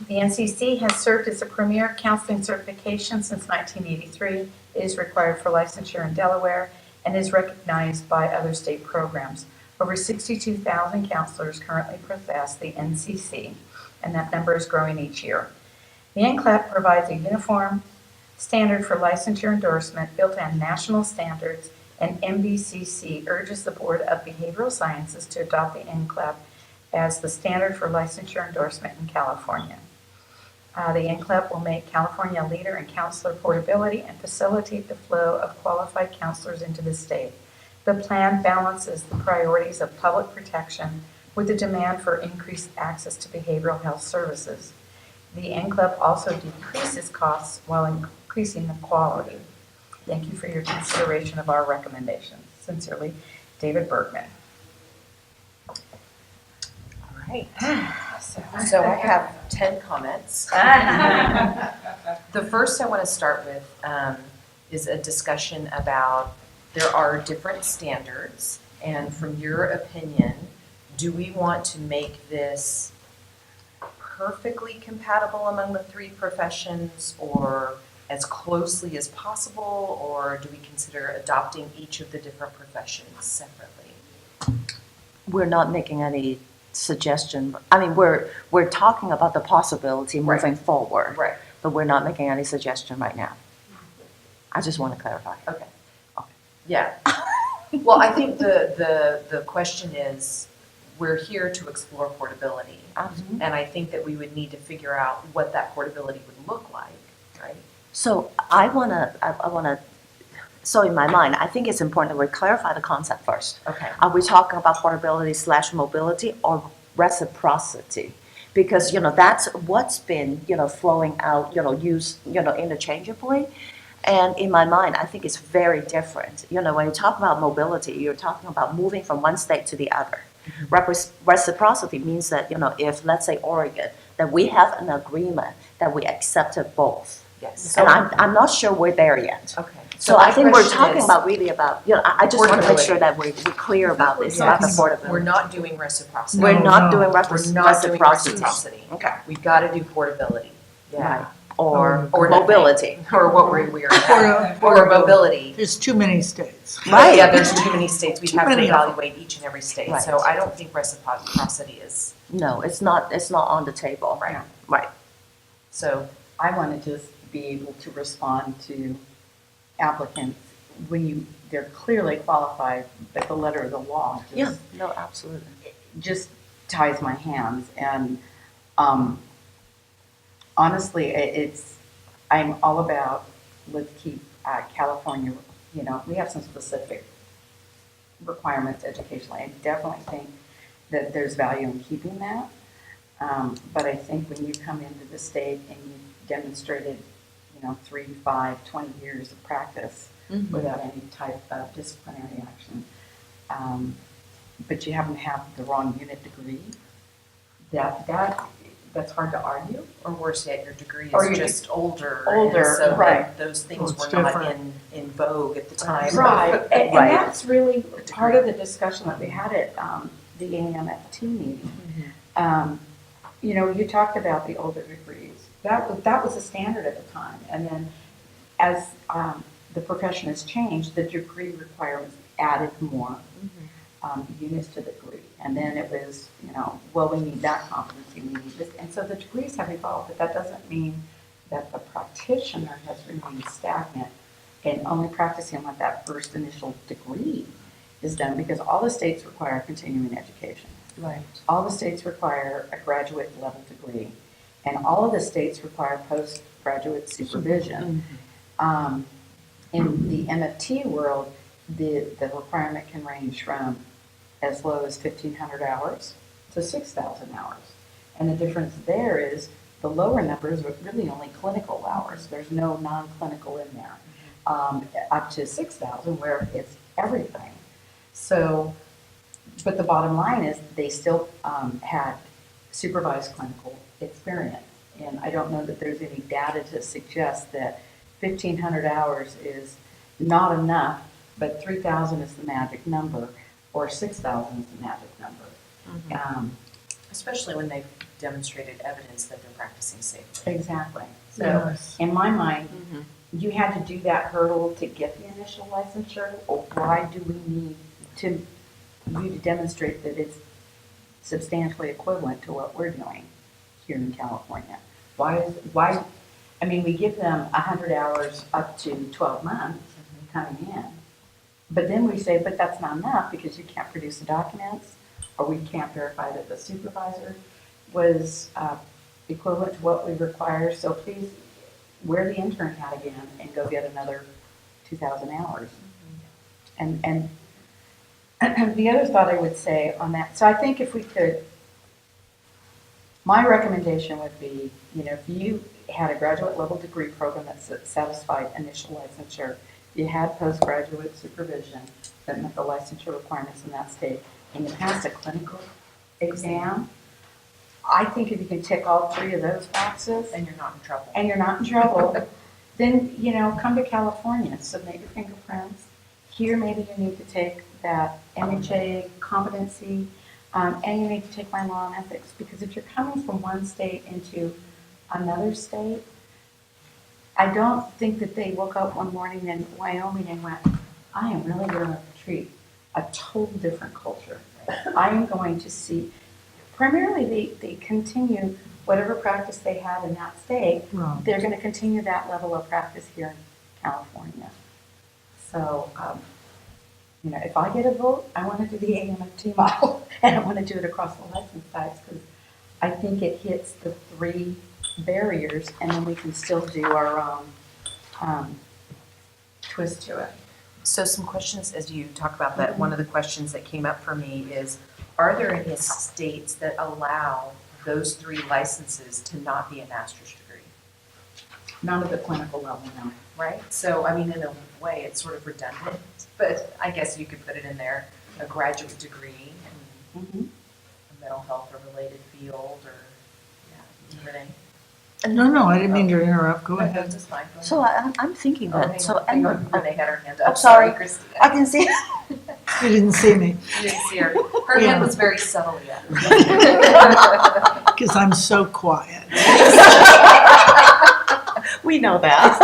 The NCC has served as a premier counseling certification since 1983. It is required for licensure in Delaware and is recognized by other state programs. Over 62,000 counselors currently possess the NCC, and that number is growing each year. The NCLAP provides a uniform standard for licensure endorsement built on national standards, and MVCC urges the Board of Behavioral Sciences to adopt the NCLAP as the standard for licensure endorsement in California. The NCLAP will make California a leader in counselor portability and facilitate the flow of qualified counselors into the state. The plan balances the priorities of public protection with the demand for increased access to behavioral health services. The NCLAP also decreases costs while increasing the quality. Thank you for your consideration of our recommendations. Sincerely, David Bergman. Great. So I have 10 comments. The first I want to start with is a discussion about there are different standards, and from your opinion, do we want to make this perfectly compatible among the three professions, or as closely as possible, or do we consider adopting each of the different professions separately? We're not making any suggestion. I mean, we're talking about the possibility moving forward, Right. but we're not making any suggestion right now. I just want to clarify. Okay. Yeah. Well, I think the question is, we're here to explore portability. Absolutely. And I think that we would need to figure out what that portability would look like, right? So I wanna. So in my mind, I think it's important that we clarify the concept first. Okay. Are we talking about portability / mobility or reciprocity? Because, that's what's been, flowing out, used, interchangeably. And in my mind, I think it's very different. When you talk about mobility, you're talking about moving from one state to the other. Reciprocity means that, if, let's say, Oregon, that we have an agreement that we accepted both. Yes. And I'm not sure we're there yet. Okay. So my I think we're question talking is- about really about, I just want to make sure that we're clear about this, about the portability. We're not doing reciprocity. We're not doing We're not doing reciprocity. reciprocity. Okay. We've got to do portability. Right. Or nothing. mobility. Or what we are. Or mobility. There's too many states. Right. Yeah, there's too many states. We Too have to many of them. evaluate each and every state. Right. So I don't think reciprocity is, No, it's not on the table. right. Right. So, I want to just be able to respond to applicants when they're clearly qualified, but the letter of the law Yeah, no, absolutely. just ties my hands. And honestly, I'm all about, let's keep California, we have some specific requirements educationally. I definitely think that there's value in keeping that. But I think when you come into the state and you've demonstrated, 3, 5, 20 years of practice without any type of disciplinary action, but you happen to have the wrong unit degree, that's hard to argue. or worse yet, your degree Or is your just older. older, and so right. those things Well, were it's not different. in vogue at the time. Right, and Right. that's really part of the discussion that we had at the AMFT meeting. You talked about the older degrees. That was the standard at the time. And then as the profession has changed, the degree requirements added more units to the degree. And then it was, well, we need that competency, we need this. And so the degrees have evolved, but that doesn't mean that the practitioner has remained stagnant and only practicing what that first initial degree is done, because all the states require continuing education. Right. All the states require a graduate level degree, and all of the states require postgraduate supervision. In the MFT world, the requirement can range from as low as 1,500 hours to 6,000 hours. And the difference there is the lower numbers are really only clinical hours. There's no non-clinical in there. Up to 6,000 where it's everything. So, but the bottom line is they still had supervised clinical experience. And I don't know that there's any data to suggest that 1,500 hours is not enough, but 3,000 is the magic number, or 6,000 is the magic number. Especially when they've demonstrated evidence that they're practicing safely. Exactly. So Yes. in my mind, you had to do that hurdle to get the initial licensure, or why do we need you to demonstrate that it's substantially equivalent to what we're doing here in California? Why, I mean, we give them 100 hours up to 12 months coming in, but then we say, but that's not enough because you can't produce the documents, or we can't verify that the supervisor was equivalent to what we require, so please wear the intern hat again and go get another 2,000 hours. And the other thought I would say on that, so I think if we could, my recommendation would be, if you had a graduate level degree program that satisfied initial licensure, you had postgraduate supervision that met the licensure requirements in that state, and you passed a clinical exam, I think if you can tick all three of those boxes And you're not in trouble. and you're not in trouble, then, you know, come to California, submit your fingerprints. Here, maybe you need to take that MHA competency, and you need to take my law and ethics, because if you're coming from one state into another state, I don't think that they woke up one morning in Wyoming and went, I am really going to treat a total different culture. I am going to see, primarily they continue whatever practice they had in that state, Right. they're going to continue that level of practice here in California. So, you know, if I get a vote, I want to do the AMFT model, and I want to do it across the license types, because I think it hits the three barriers, and then we can still do our own twist to it. So some questions as you talk about that. One of the questions that came up for me is, are there any states that allow those three licenses to not be a master's degree? None of the clinical level, no. Right? So, I mean, in a way, it's sort of redundant, but I guess you could put it in there, a graduate degree in a mental health or related field, or, yeah, Renee? No, I didn't mean to interrupt. Go No, ahead. that's fine. Go ahead. So I'm thinking Oh, that, hang so, on, hang on. Renee had her hand up. I'm sorry. Christina. I can see. You didn't see me, You didn't see her. Her Yeah. hand was very subtly up. because I'm so quiet. We know that.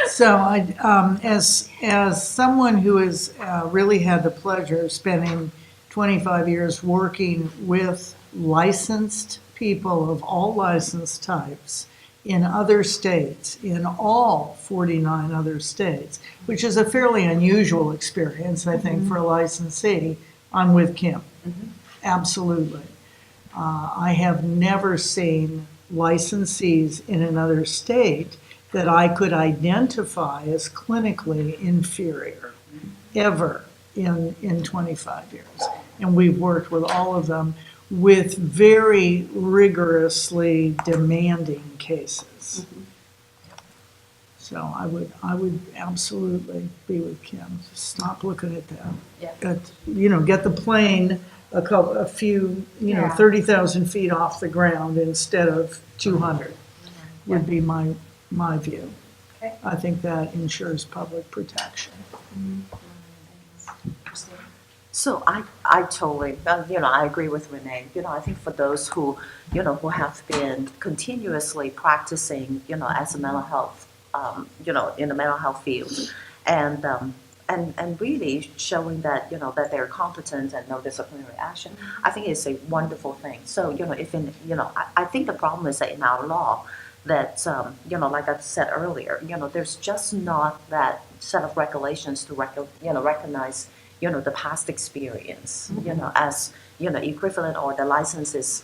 So as someone who has really had the pleasure of spending 25 years working with licensed people of all license types in other states, in all 49 other states, which is a fairly unusual experience, I think, for a licensee, I'm with Kim. Absolutely. I have never seen licensees in another state that I could identify as clinically inferior, ever, in 25 years. And we've worked with all of them with very rigorously demanding cases. So I would absolutely be with Kim. Stop looking at that. Yeah. Get the plane a few, Yeah. 30,000 feet off the ground instead of 200 would be my view. Okay. I think that ensures public protection. So I totally, I agree with Renee. I think for those who have been continuously practicing, as a mental health, in the mental health field, and really showing that, that they're competent and no disciplinary action, I think it's a wonderful thing. So, I think the problem is that in our law, that, like I said earlier, there's just not that set of regulations to recognize, the past experience, as, equivalent, or the license is,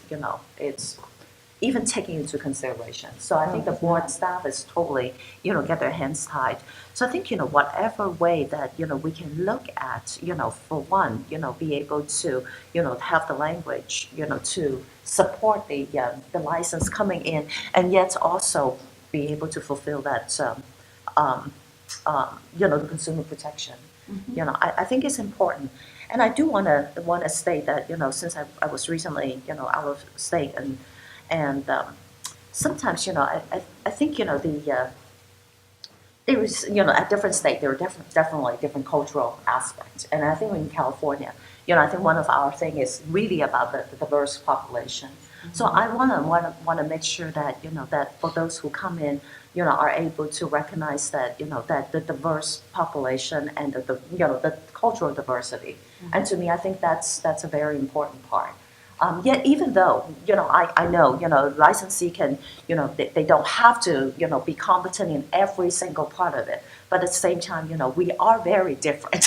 it's even taking into consideration. So I think the board staff is totally, get their hands tied. So I think, whatever way that, we can look at, for one, be able to, have the language, to support the license coming in, and yet also be able to fulfill that, the consumer protection. I think it's important. And I do want to state that, since I was recently, out of state, and sometimes, I think, there is, at different states, there are definitely different cultural aspects. And I think in California, I think one of our thing is really about the diverse population. So I want to make sure that, that for those who come in, are able to recognize that, that the diverse population and the cultural diversity. And to me, I think that's a very important part. Yet even though, I know, licensee can, they don't have to, be competent in every single part of it. But at the same time, we are very different.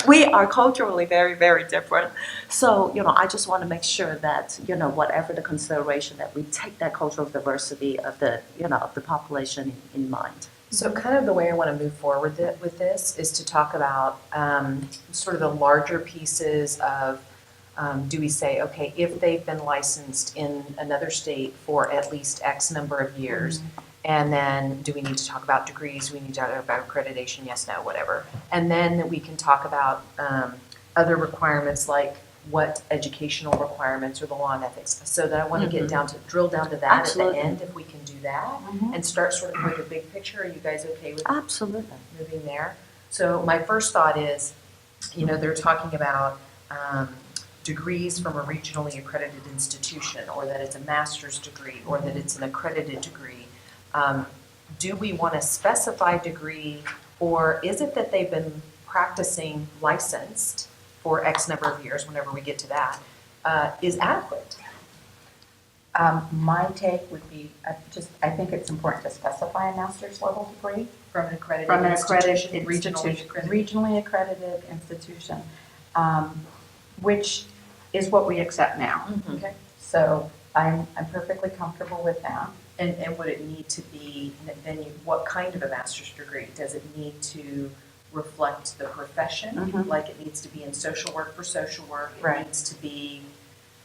We are culturally very, very different. So, I just want to make sure that, whatever the consideration, that we take that cultural diversity of the, of the population in mind. So kind of the way I want to move forward with this is to talk about sort of the larger pieces of, do we say, okay, if they've been licensed in another state for at least X number of years, and then do we need to talk about degrees, do we need to talk about accreditation, yes, no, whatever. And then we can talk about other requirements like what educational requirements or the law and ethics. So that I want to get down to, drill down to that Absolutely. at the end, if we can do that, and start sort of with the big picture. Are you guys okay with Absolutely. moving there? So my first thought is, they're talking about degrees from a regionally accredited institution, or that it's a master's degree, or that it's an accredited degree. Do we want to specify degree, or is it that they've been practicing licensed for X number of years, whenever we get to that, is adequate? My take would be, I think it's important to specify a master's level degree. From an accredited From an institution, accredited regionally institution, accredited? regionally accredited institution, which is what we accept now. Okay. So I'm perfectly comfortable with that. And would it need to be, what kind of a master's degree? Does it need to reflect the profession? Like it needs to be in social work for social work? It Right. needs to be,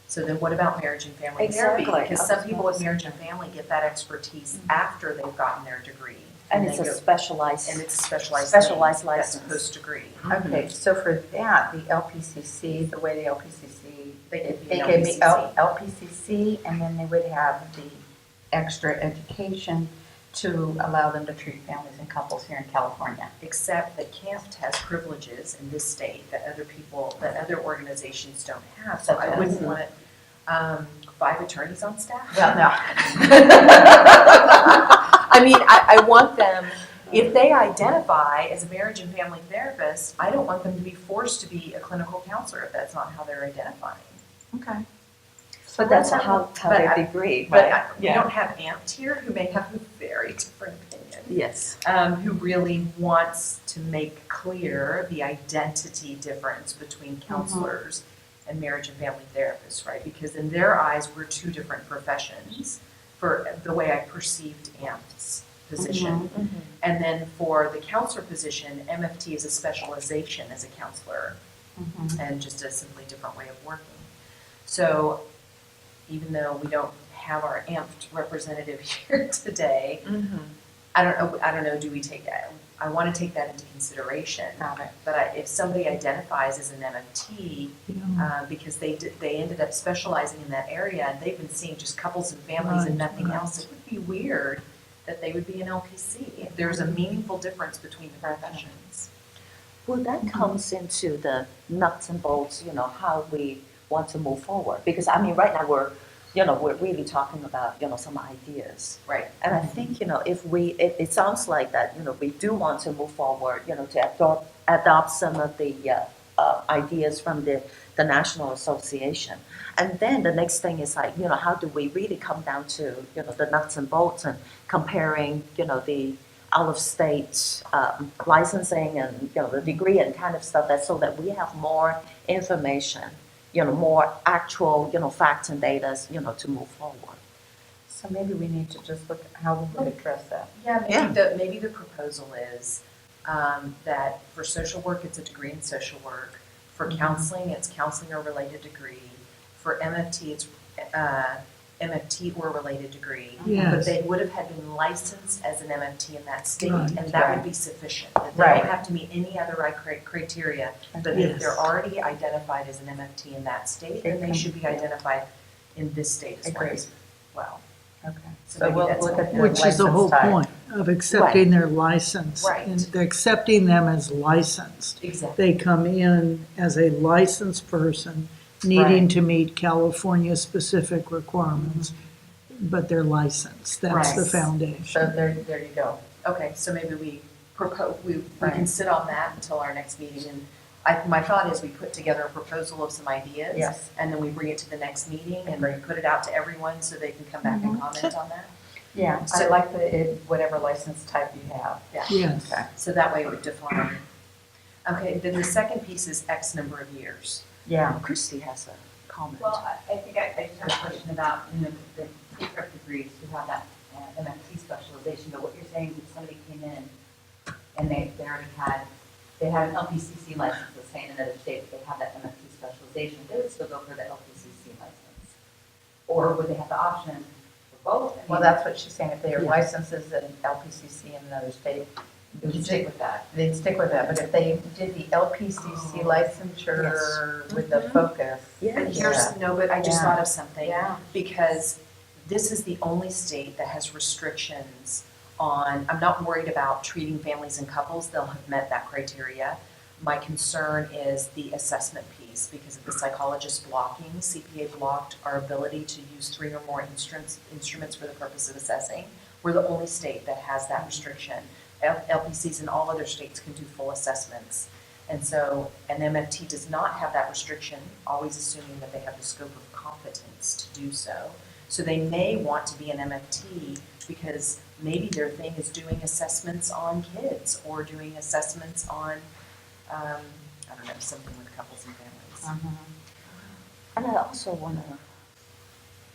so then what about marriage and family therapy? Exactly. Because some people with marriage and family get that expertise after they've gotten their degree. And it's they a go- specialized. And it's a specialized Specialized thing. That's license. post-degree. Okay, so for that, the LPCC, the way the LPCC, They could be they an could be LPCC. LPCC, and then they would have the extra education to allow them to treat families and couples here in California. Except that CAMP has privileges in this state that other organizations don't have. So I wouldn't want it, 5 attorneys on staff? Well, no. I mean, I want them, if they identify as a marriage and family therapist, I don't want them to be forced to be a clinical counselor if that's not how they're identifying. Okay. But that's how their degree, right? We don't have amped here, who may have a very different opinion. Yes. Who really wants to make clear the identity difference between counselors and marriage and family therapists, right? Because in their eyes, we're two different professions for the way I perceived AMP's position. And then for the counselor position, MFT is a specialization as a counselor and just a simply different way of working. So even though we don't have our amped representative here today, I don't know, do we take that? I want to take that into consideration. But if somebody identifies as an MFT, because they ended up specializing in that area, and they've been seeing just couples and families and nothing else, it would be weird that they would be an LPC if there's a meaningful difference between the professions. Well, that comes into the nuts and bolts, how we want to move forward. Because, I mean, right now we're really talking about, some ideas. Right. And I think, if it sounds like that, we do want to move forward, to adopt some of the ideas from the National Association. And then the next thing is like, how do we really come down to, the nuts and bolts and comparing, the out-of-state licensing and, the degree and kind of stuff, so that we have more information, more actual, facts and data, to move forward. So maybe we need to just look at how we would address that. Yeah, maybe the proposal is that for social work, it's a degree in social work. For counseling, it's counseling or related degree. For MFT, it's MFT or related degree. Yes. But they would have had been licensed as an MFT in that state, Right. and that would be sufficient. That they Right. don't have to meet any other criteria. But Yes. if they're already identified as an MFT in that state, then they should be identified in this state as Agreed. well. Okay. So So maybe we'll that's look at the Which is the whole license type. point of accepting their license. Right. And they're accepting them as licensed. Exactly. They come in as a licensed person needing Right. to meet California-specific requirements, but they're licensed. That's the Right. foundation. So there you go. Okay, so maybe we propose, we Right. can sit on that until our next meeting, and my thought is we put together a proposal of some ideas. Yes. And then we bring it to the next meeting and we put it out to everyone so they can come back and comment on that. Yeah, I So- like whatever license type you have. Yes. Okay. So that way it would define. Okay, then the second piece is X number of years. Yeah. Christy has a comment. Well, I think I just have a question about, the CACREP degrees who have that MFT specialization, but what you're saying is if somebody came in and they already they had an LPCC license, let's say in another state, but they have that MFT specialization, they would still go for the LPCC license? Or would they have the option for both? I Well, mean, that's what she's saying, if they are Yeah. licenses in LPCC in another state, You'd stick with that. They'd stick with that, but if they did the LPCC licensure with the focus. But here's, no, but I just Yeah. thought of something. Yeah. Because this is the only state that has restrictions on, I'm not worried about treating families and couples, they'll have met that criteria. My concern is the assessment piece, because of the psychologist blocking, CPA blocked our ability to use 3 or more instruments for the purpose of assessing. We're the only state that has that restriction. LPCs in all other states can do full assessments. And so an MFT does not have that restriction, always assuming that they have the scope of competence to do so. So they may want to be an MFT because maybe their thing is doing assessments on kids or doing assessments on, I don't know, something with couples and families. And I also want to.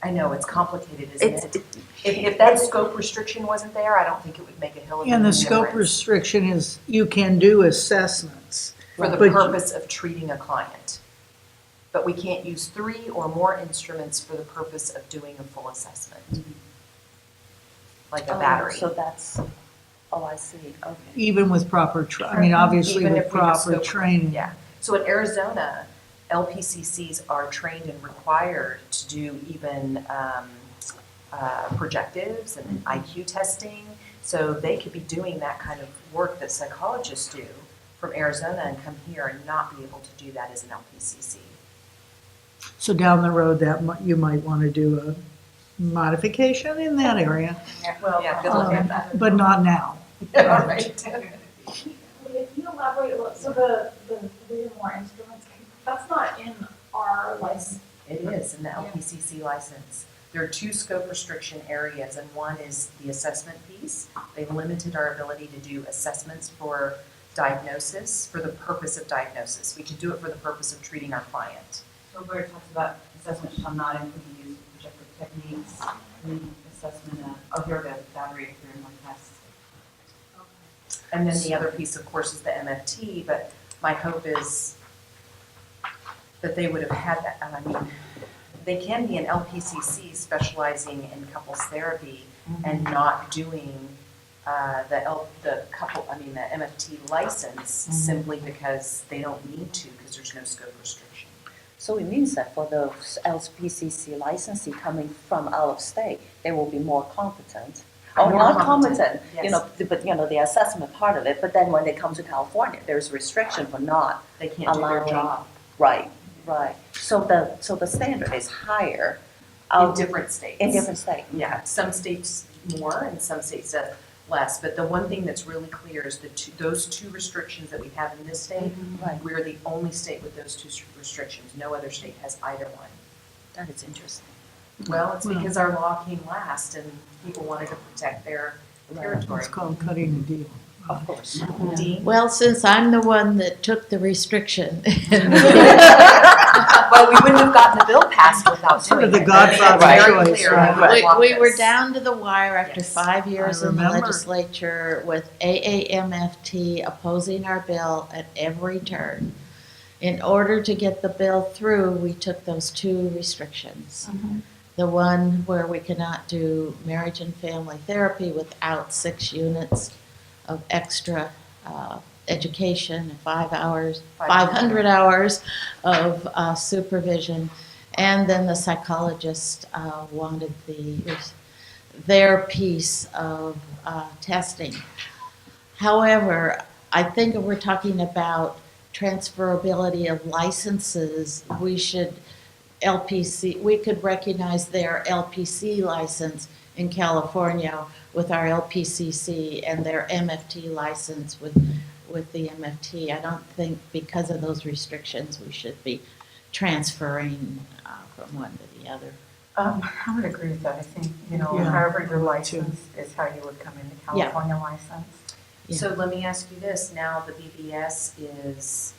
I know, it's complicated, isn't it? If that scope restriction wasn't there, I don't think it would make a hill of And the difference. scope restriction is you can do assessments. For the but- purpose of treating a client. But we can't use 3 or more instruments for the purpose of doing a full assessment. Like a battery. So that's, oh, I see, okay. Even with proper, I mean, obviously Even with if we have proper scope- training. Yeah. So in Arizona, LPCCs are trained and required to do even projectives and IQ testing. So they could be doing that kind of work that psychologists do from Arizona and come here and not be able to do that as an LPCC. So down the road, you might want to do a modification in that area, Well, Yeah, good luck. but not now. Right. Can you elaborate a little, so the 3 or more instruments, that's not in our license. It is in the LPCC license. There are 2 scope restriction areas, and one is the assessment piece. They've limited our ability to do assessments for diagnosis, for the purpose of diagnosis. We can do it for the purpose of treating our client. So where it talks about assessment shall not include the use of projective techniques, assessment of, here the battery of 3 or more tests. And then the other piece, of course, is the MFT, but my hope is that they would have had that, I mean, they can be an LPCC specializing in couples therapy and not doing the MFT license simply because they don't need to, because there's no scope restriction. So it means that for the LPCC licensee coming from out of state, they will be more competent. Or More not competent, competent, yes. but the assessment part of it, but then when they come to California, there's restriction for not They can't do their allowing. job Right. So the standard is higher. in different states. In different states. Yeah, some states more and some states less, but the one thing that's really clear is those 2 restrictions that we have in this state, Right. we're the only state with those 2 restrictions. No other state has either one. That is interesting. Well, it's because our law came last and people wanted to protect their territory. It's called cutting a deal. Of course. Dean? Well, since I'm the one that took the restriction, Well, we wouldn't have gotten the bill passed without Sort doing of the it. Godfather It's very choice, clear right. who would block we were this. down to the wire after Yes. 5 years I in the remember. legislature with AAMFT opposing our bill at every turn. In order to get the bill through, we took those 2 restrictions. The one where we cannot do marriage and family therapy without 6 units of extra education, 500 hours of supervision. And then the psychologist wanted their piece of testing. However, I think if we're talking about transferability of licenses, we could recognize their LPC license in California with our LPCC and their MFT license with the MFT. I don't think because of those restrictions, we should be transferring from one to the other. I would agree with that. I think, Yeah. however your license is how you would come into California license. Yeah. So let me ask you this, now the BBS is,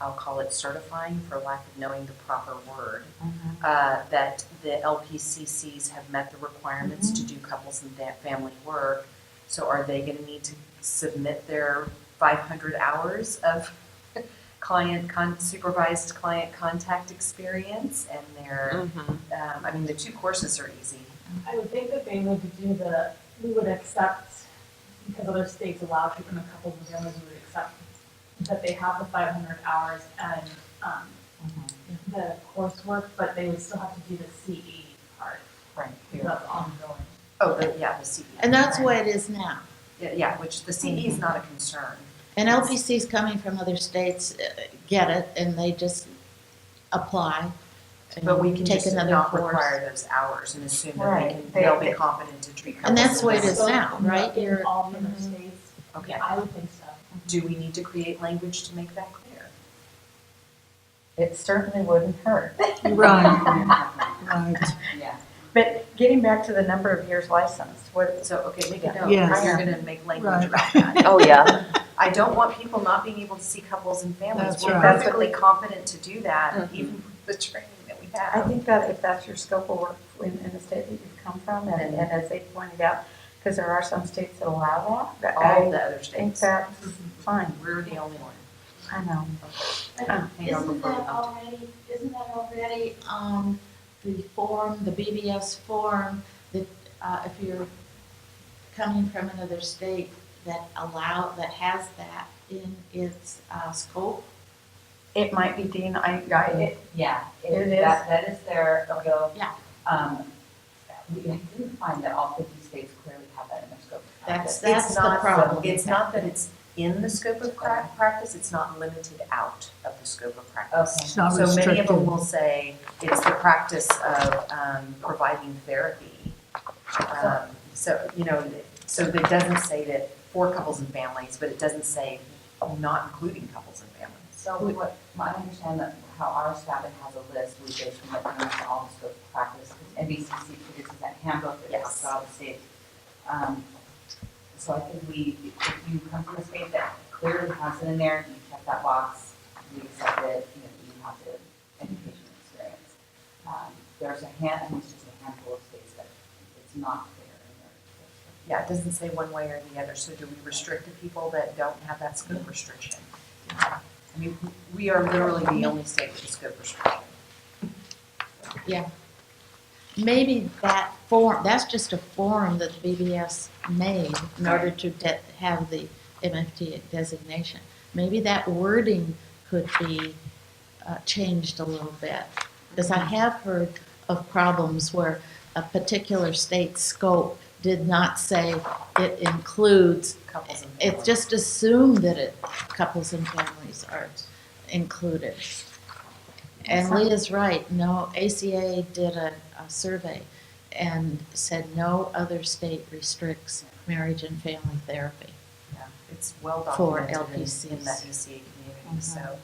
I'll call it certifying for lack of knowing the proper word, that the LPCCs have met the requirements to do couples and family work. So are they going to need to submit their 500 hours of supervised client contact experience and their, the 2 courses are easy. I would think that they would we would accept because other states allow treatment of couples and families, we would accept that they have the 500 hours and the coursework, but they would still have to do the CE part. Right. Because that's ongoing. Oh, the CE. And that's the way it is now. Yeah, which the CE is not a concern. And LPCs coming from other states get it, and they just apply. and But we can take just another not course. require those hours and assume that Right. they'll be competent to treat couples. And that's the way it is So, now, right? In You're, all the other states, Okay. I would think so. Do we need to create language to make that clear? It certainly wouldn't hurt. Right. Yeah. But getting back to the number of years licensed, what, So, okay, make a note, Yes. you're gonna make language Right. about that. Oh, yeah. I don't want people not being able to see couples and families. That's We're right. perfectly competent to do that, even with the training that we I have. think that if that's your scope of work in the state that you've come from, and as they pointed out, because there are some states that allow that, All the other I think states, that's fine. we're the only one. I know. Hang on isn't before we that already on the form, the BBS form, that if you're coming from another state that has that in its scope? It might be, Dean, Yeah, It is. that is there, although. Yeah. We didn't find that all 50 states clearly have that in their scope. of That's practice. It's the not- problem. It's not that it's in the scope of practice, it's not limited out of the scope of practice. It's not So many of restricted. them will say it's the practice of providing therapy. So, so it doesn't say that for couples and families, but it doesn't say not including couples and families. So what, I understand that how our staff has a list, we basically let them know all the scope of practice, because NBCC produces that handbook that talks about all the states. So I think if you come from a state that clearly has it in there, you check that box, you accept it, you have the education experience. There's it's just a handful of states that it's not clear in there. Yeah, it doesn't say one way or the other, so do we restrict the people that don't have that scope restriction? I mean, we are literally the only state with a scope restriction. Yeah. Maybe that form, that's just a form that the BBS made in order to have the MFT designation. Maybe that wording could be changed a little bit. Because I have heard of problems where a particular state scope did not say it includes, Couples and it families. just assumed that couples and families are included. And Leah's right, no, ACA did a survey and said no other state restricts marriage and family therapy. Yeah, it's well For documented in LPCs. that ACA community, so.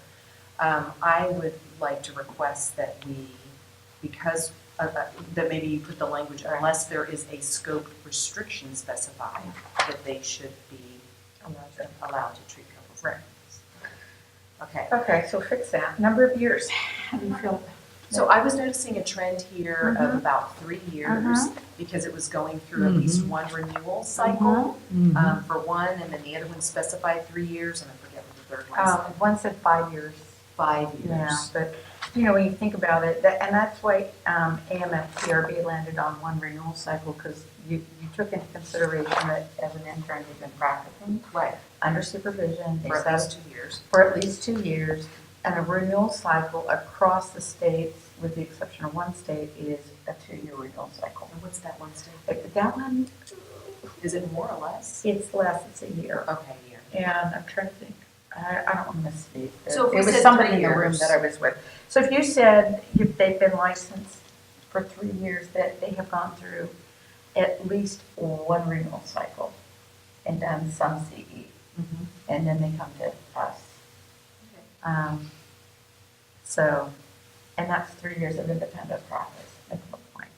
I would like to request that we, because, that maybe you put the language, unless there is a scope restriction specified, that they should be allowed to treat couples. Right. Okay, Okay, so fix that. Number of years. How do you feel? so I was noticing a trend here of about 3 years, because it was going through at least one renewal cycle for one, and then the other one specified 3 years, and I forget what the third one is. One said 5 years. 5 Yeah, years. but, when you think about it, and that's why AMFTRB landed on one renewal cycle, because you took into consideration that as an intern, you've been practicing Right, under supervision for at least 2 years. for at least 2 years, and a renewal cycle across the states, with the exception of one state, is a 2-year renewal cycle. And what's that one state? That one, Is it more or less? it's less, it's a year. Okay, year. And I'm trying to think, I don't want to misspeak. So if we It was said somebody 3 in the room years. that I was with. So if you said if they've been licensed for 3 years, that they have gone through at least one renewal cycle and done some CE, and then they come to us. So, and that's 3 years of independent practice, that's the point.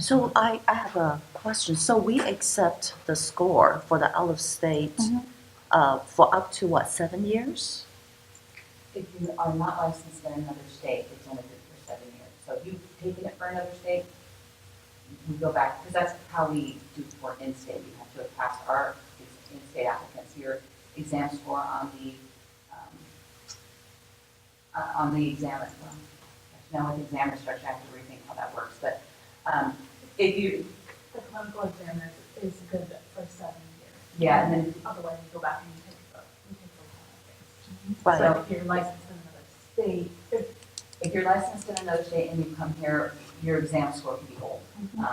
So I have a question. So we accept the score for the out-of-state for up to what, 7 years? If you are not licensed in another state, it's only good for 7 years. So if you've taken it for another state, we go back, because that's how we do for in-state. We have to have passed our in-state applicants. Your exam score on the exam, well, now with exam structure, I have to rethink how that works. But if you, The clinical examiners, is good for 7 years. Yeah, and then, Otherwise, you go back and you take the Right. So if you're licensed in another state, if you're licensed in another state and you come here, your exam score can be old,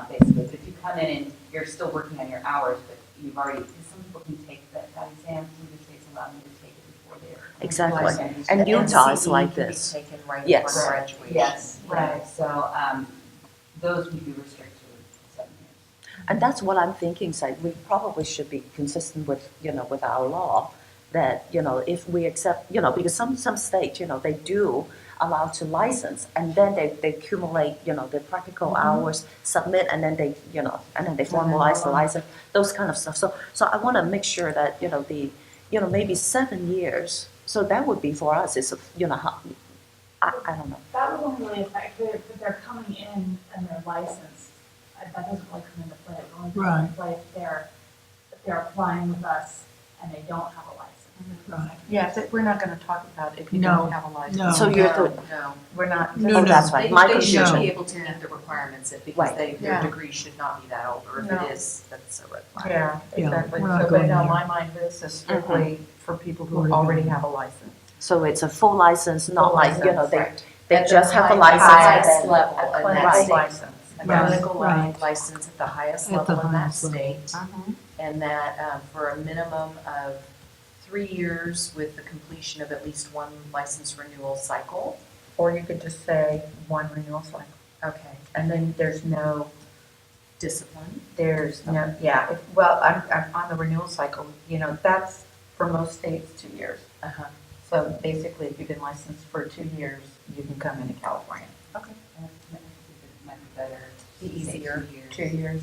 basically. But if you come in and you're still working on your hours, but you've already, because some people can take that exam, some of the states allow them to take it before they're. Exactly. licensed. And Utah is NCE like can be this. taken right Yes. upon graduation. Yes, Right. right. So, those we do restrict to 7 years. And that's what I'm thinking, say, we probably should be consistent with, with our law, that, if we accept, because some states, they do allow to license, and then they accumulate, the practical hours, submit, and then they, and then they formalize the license, those kind of stuff. So I want to make sure that, maybe 7 years, so that would be for us, is, I don't know. that would only really affect, if they're coming in and they're licensed, that doesn't really come into play. It only comes into play if they're applying with us and they don't have a license. Right. Yeah, we're not gonna talk about if you No, don't have a license. no. So you're No, the- no. We're not. No, Oh, that's no. right, They, my they should confusion. be able to meet the requirements because Right. their Yeah. degree should not be that old, or if No. it is, that's a red flag. Yeah, Yeah, exactly. we're not So, but going in there. my mind, this is strictly for people who Already already going. have a license. So it's a full license, not Full like, license, they, right. they At the just have a highest license. highest and then- level, A and clinical that's Right. license. a Right, clinical right. license at the highest At the level in that highest level. state. And that for a minimum of 3 years with the completion of at least one license renewal cycle. Or you could just say one renewal cycle. Okay. And then there's no, Discipline. yeah, well, I'm on the renewal cycle, that's for most states 2 years. Uh-huh. So basically, if you've been licensed for 2 years, you can come into California. Okay. And I think it might be better. Be to say easier. 2 years. 2 years.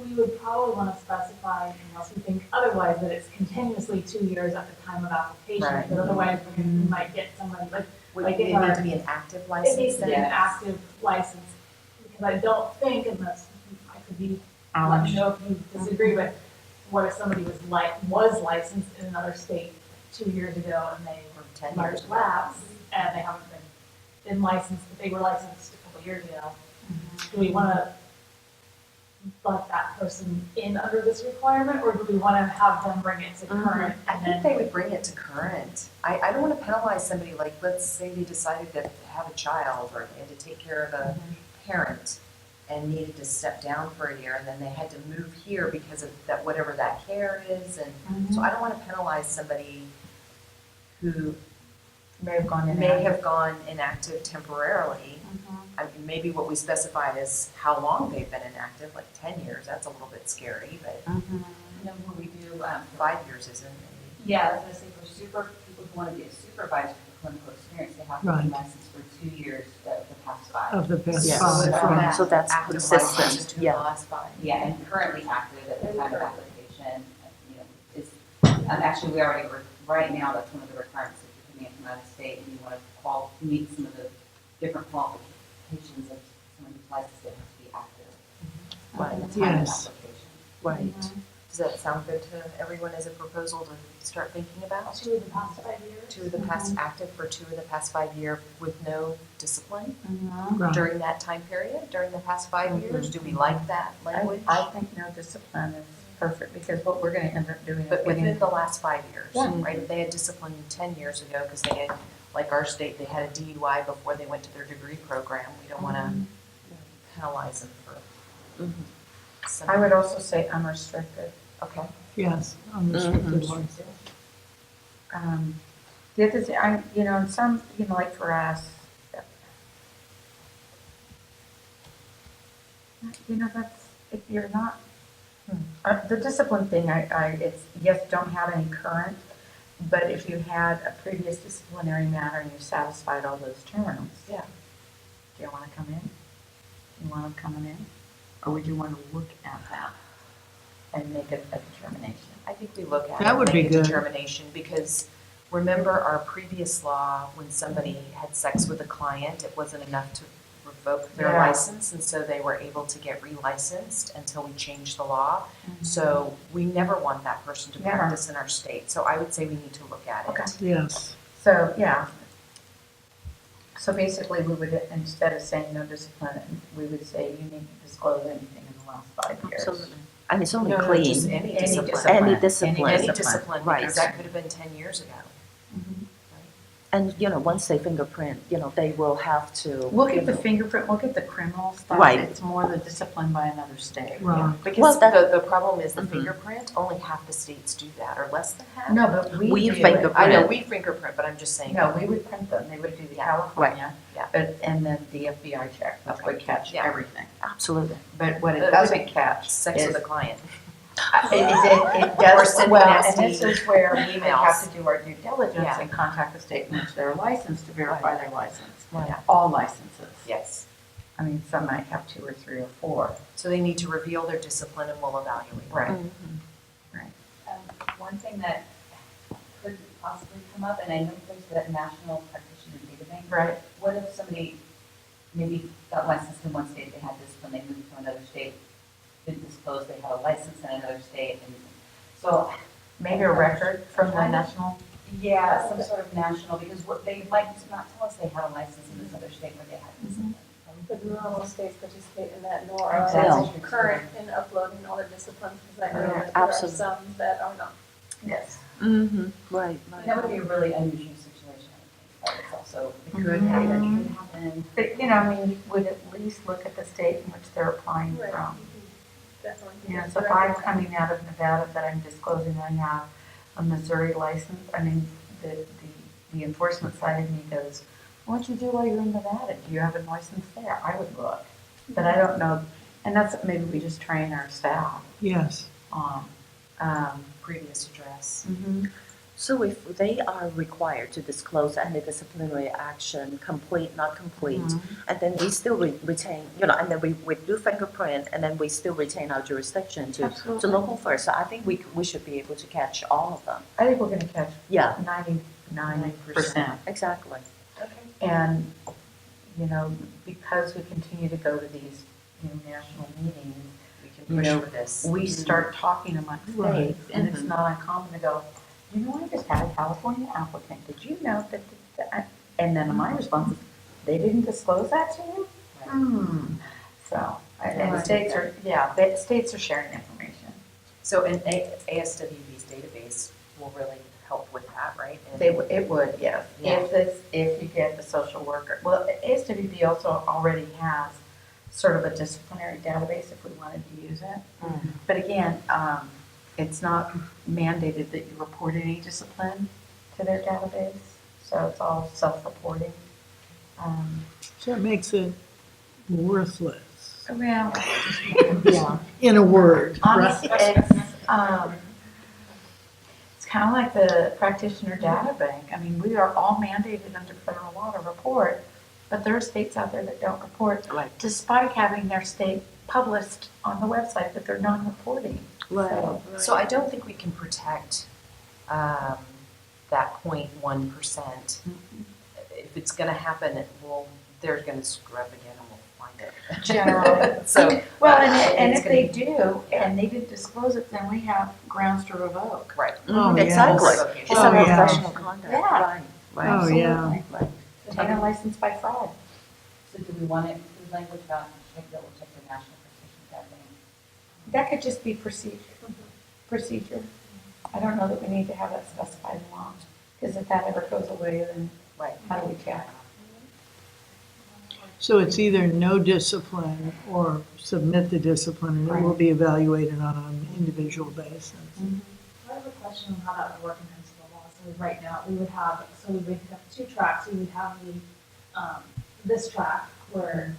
We would probably want to specify, unless we think otherwise, that it's continuously 2 years at the time of application. Right. But otherwise, we might get somebody, Would Like it if need our- to be an active it license needs to then? be an Yes. active license. Because I don't think, unless I could be, let me know if you disagree, but what if somebody was licensed in another state 2 years ago and they Or 10 might years? lapse and they haven't been licensed, but they were licensed a couple years ago? Do we want to let that person in under this requirement, or do we want to have them bring it to current? I and think then- they would bring it to current. I don't want to penalize somebody, like, let's say they decided to have a child or they had to take care of a parent and needed to step down for a year, and then they had to move here because of that, whatever that care is, and so I don't want to penalize somebody who May have gone in. may have gone inactive temporarily. I mean, maybe what we specified is how long they've been inactive, like 10 years, that's a little bit scary, but What we do, 5 years isn't maybe. yeah, I was gonna say for people who want to be a supervisor for clinical experience, they have to Right. be licensed for 2 years of the past 5. Of the past Yes. five, So right. So that's Active consistent, license to the yeah. last 5. Yeah, and currently active at the time of application, is, actually, we already, right now, that's one of the requirements if you're coming in from out of state and you want to meet some of the different qualifications of someone who's licensed, they have to be active. Right. At the time of Yes. application. Right. Does that sound good to everyone as a proposal to start thinking about? 2 of the past 5 years? 2 of the past, active for 2 of the past 5 years with no discipline Right. during that time period, during the past 5 years? Do we like that language? I think no discipline is perfect, because what we're gonna end up doing is But within getting, the last 5 years, Yeah. right? If they had discipline 10 years ago because they had, like our state, they had a DUI before they went to their degree program, we don't want to penalize them for. some- I would also say unrestricted. Okay. Yes, unrestricted license. The other thing, in some, like for us, that's, if you're not, the discipline thing, it's, yes, don't have any current, but if you had a previous disciplinary matter and you satisfied all those terms. Yeah. Do you want to come in? You want them coming in? Or would you want to look at that and make a determination? I think we look at That it, would be make a good. determination, because remember our previous law, when somebody had sex with a client, it wasn't enough to revoke their Yeah. license, and so they were able to get relicensed until we changed the law. So we never want that person to Never. practice in our state, so I would say we need to look at it. Okay. Yes, So, yeah. So basically, we would, instead of saying no discipline, we would say you need to disclose anything in the last 5 years. Absolutely. And it's only No, no, clean. just any discipline. Any discipline. Any discipline, Right. because that could have been 10 years ago. And, once they fingerprint, they will have to. We'll get the fingerprint, we'll get the criminal stuff. Right. It's more the discipline by another state. Right. Because Well, the problem is the Mhm. fingerprint, only half the states do that, or less than half. No, but We we do fingerprint. it. I know, we fingerprint, but I'm just saying. No, we would print them, they would do the California, Yeah. but, and then the FBI check, which would catch Yeah. everything. Absolutely. But what But it doesn't catch Sex is, with a client. it Or does, sending well, nasty and this is where we would emails. have to do our due diligence Yeah. and contact the state in which they're licensed to verify their license. Right. All licenses. Yes. I mean, some might have 2 or 3 or 4. So they need to reveal their discipline and we'll evaluate. Right. One thing that could possibly come up, and I know there's that national practitioner data bank. Right. What if somebody maybe got licensed in one state, they had this, when they moved to another state, didn't disclose they had a license in another state, and so. Maybe a record from the national. Yeah, some sort of national, because what they might not tell us they had a license in this other state where they had discipline. But not all states participate in that, nor are Exactly. they current in uploading all their disciplines, because I know that there are Absolutely. some that are not. Yes. Mm-hmm. Right, That would be a really unusual situation, I think, but it's also. It could happen. It could happen. But, I mean, you would at least look at the state in which they're applying Right. from. Definitely. So if I'm coming out of Nevada, but I'm disclosing I have a Missouri license, I mean, the enforcement side of me goes, what'd you do while you were in Nevada? Do you have a license there? I would look, but I don't know, and that's, maybe we just train our staff Yes. on. Previous address. So if they are required to disclose any disciplinary action, complete, not complete, and then we still retain, and then we do fingerprint, and then we still retain our jurisdiction to Absolutely. local first. So I think we should be able to catch all of them. I think we're gonna catch Yeah, 99%. exactly. And, because we continue to go to these, national meetings, We can push for this. we start talking amongst Right. states, and it's not uncommon to go, I just had a California applicant, did you know that, and then my response is, they didn't disclose that to you? So, and states are sharing information. So an ASWB's database will really help with that, right? And- It would, yes, Yeah. if you get the social worker. Well, ASWB also already has sort of a disciplinary database if we wanted to use it. But again, it's not mandated that you report any discipline to their database, so it's all self-reporting. So it makes it worthless, Well, in a word, honestly, right? it's kind of like the practitioner data bank. I mean, we are all mandated under federal law to report, but there are states out there that don't report, Right. despite having their state published on the website, but they're non-reporting. So I don't think we can protect that 0.1%. If it's gonna happen, they're gonna scrub again and we'll find it. Generally. So. Well, and it's if gonna they be- do, and they didn't disclose it, then we have grounds to revoke. Right. Oh, yeah. Exactly. Revocation. It's Oh, a yeah. professional conduct. Yeah. Right, right. Oh, yeah. Absolutely. Right. Take a license by fraud. So do we want to include language about, check the national practitioner data bank? That could just be procedure. I don't know that we need to have that specified in law, because if that ever goes away, then Right. how do we check? So it's either no discipline or submit the discipline, and it will be evaluated on an individual basis. I have a question on how that would work in principal law. So right now, we would have 2 tracks. We would have this track where,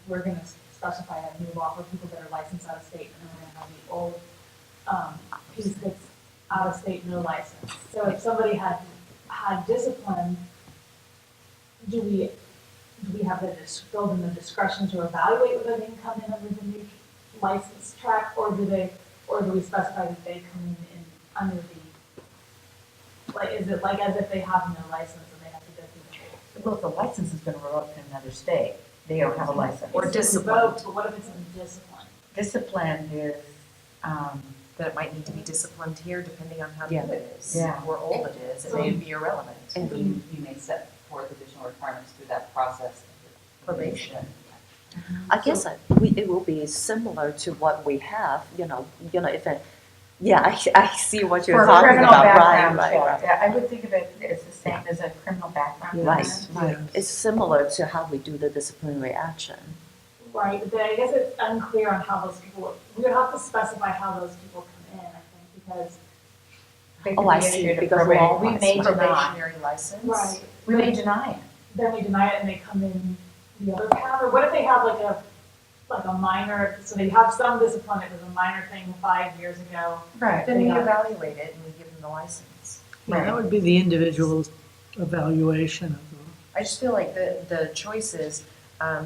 we're gonna specify a new law for people that are licensed out of state, and then we're gonna have the old piece that's out of state, no license. So if somebody had discipline, do we have build in the discretion to evaluate whether they can come in under the new license track, or do we specify that they come in under the, is it like as if they have no license and they have to go through the whole? Well, if the license has been revoked in another state, they don't have a license. Or It's discipline. revoked, but what if it's in discipline? Discipline is, That it might need to be disciplined here depending on how Yeah. new it is. Yeah. Or old it is, it may be irrelevant. And you may set forth additional requirements through that process. probation. I guess it will be similar to what we have, if it, yeah, I see what you're For a talking criminal about, right, background right, check, right. yeah, I would think of it as the same as a criminal background. Right, Yes, right. yes. It's similar to how we do the disciplinary action. Right, but then I guess it's unclear on how those people, we would have to specify how those people come in, I think, because. They Oh, could I be see, issued a because probation. law We wise. may deny, Probationary license. Right. we may deny it. Then we deny it and they come in the other path, or what if they have like a minor, so they have some discipline, it was a minor thing 5 years ago. Right. Then we Yeah. evaluate it and we give them the license. Yeah, that would be the individual evaluation of them. I just feel like the choice is,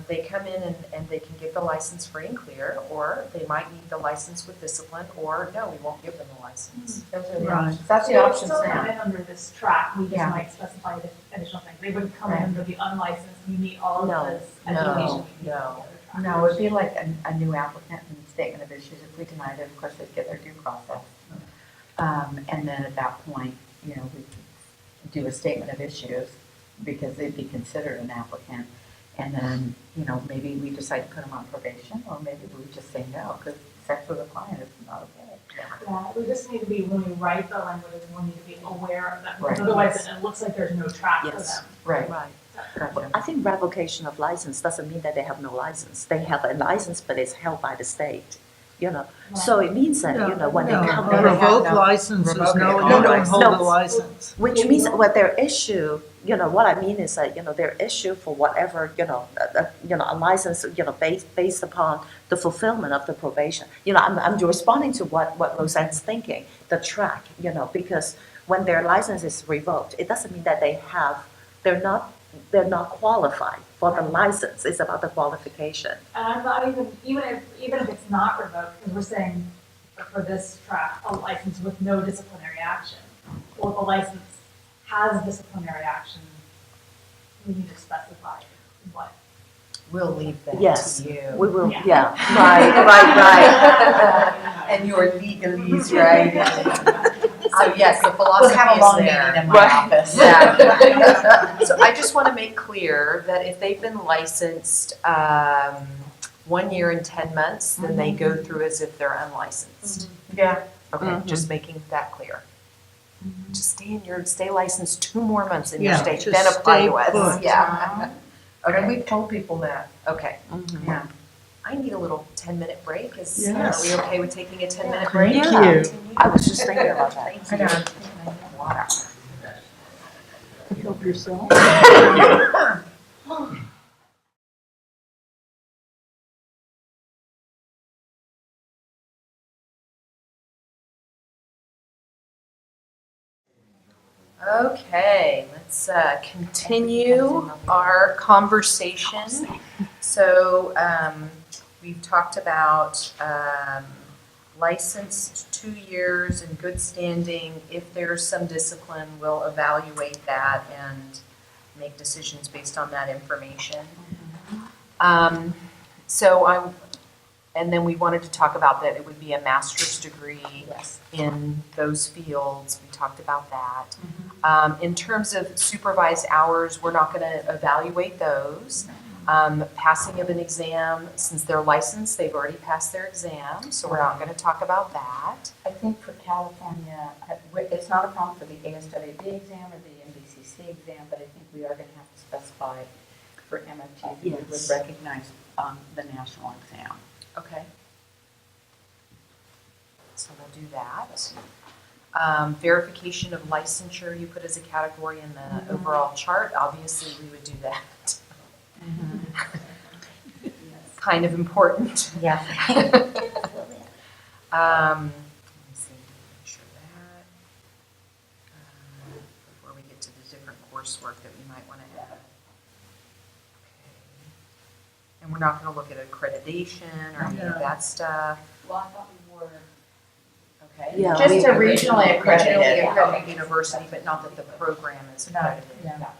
they come in and they can get the license free and clear, or they might need the license with discipline, or no, we won't give them the license. Those are the Right. options. That's the They would options still come now. in under this track, we just Yeah. might specify the additional things. They wouldn't come in Right. under the unlicensed, you meet all of No, this no, education. no. No, it'd be like a new applicant and statement of issues. If we denied it, of course, they'd get their due process. And then at that point, we could do a statement of issues because they'd be considered an applicant. And then, maybe we decide to put them on probation, or maybe we just say no, because sex with a client is not okay. Yeah, we just need to be, when we write the language, we need to be aware of that, because Right. otherwise it looks like there's no track for Yes. them. Right, Right. gotcha. I think revocation of license doesn't mean that they have no license. They have a license, but it's held by the state, So it means that, when they come A in, revoked license is Revoke it. no, you No, don't hold no. the license. which means what their issue, what I mean is that, their issue for whatever, a license, based upon the fulfillment of the probation. I'm responding to what Roseanne's thinking, the track, because when their license is revoked, it doesn't mean that they're not qualified for the license. It's about the qualification. And I'm not even if it's not revoked, because we're saying for this track, a license with no disciplinary action, or the license has disciplinary action, we need to specify what. We'll leave that Yes, to you. we will, Yeah. right. And your legalese, right? So yes, the We'll philosophy have a long is meeting there. in my office. Yeah. So I just want to make clear that if they've been licensed 1 year and 10 months, then they go through as if they're unlicensed. Yeah. Okay, just making that clear. Just stay licensed 2 more months in your Yeah, state, just then apply stay to us. put. Yeah. And Okay, we've told people that. okay. Yeah. I need a little 10-minute break. Are Yes. we okay with taking a 10-minute break? Thank Yeah. you. I was just thinking about that. I know. Water. Help yourself. Okay, let's continue our conversation. So we've talked about licensed 2 years in good standing. If there's some discipline, we'll evaluate that and make decisions based on that information. And then we wanted to talk about that it would be a master's degree in those fields. We talked about that. In terms of supervised hours, we're not going to evaluate those. Passing of an exam, since they're licensed, they've already passed their exam, so we're not going to talk about that. I think for California, it's not a problem for the ASWB exam or the MVCC exam, but I think we are going to have to specify for MFT, we would Yes. recognize the national exam. Okay. So we'll do that. Verification of licensure, you put as a category in the overall chart. Obviously, we would do that. Kind of important. Yeah. Let me see, make sure that. Before we get to the different coursework that we might want to add. Okay. And we're not going to look at accreditation or any of that stuff. Well, I thought we were. Okay. Yeah, Just a regionally accredited. Regionally accredited university, but not that the program is accredited. Yeah.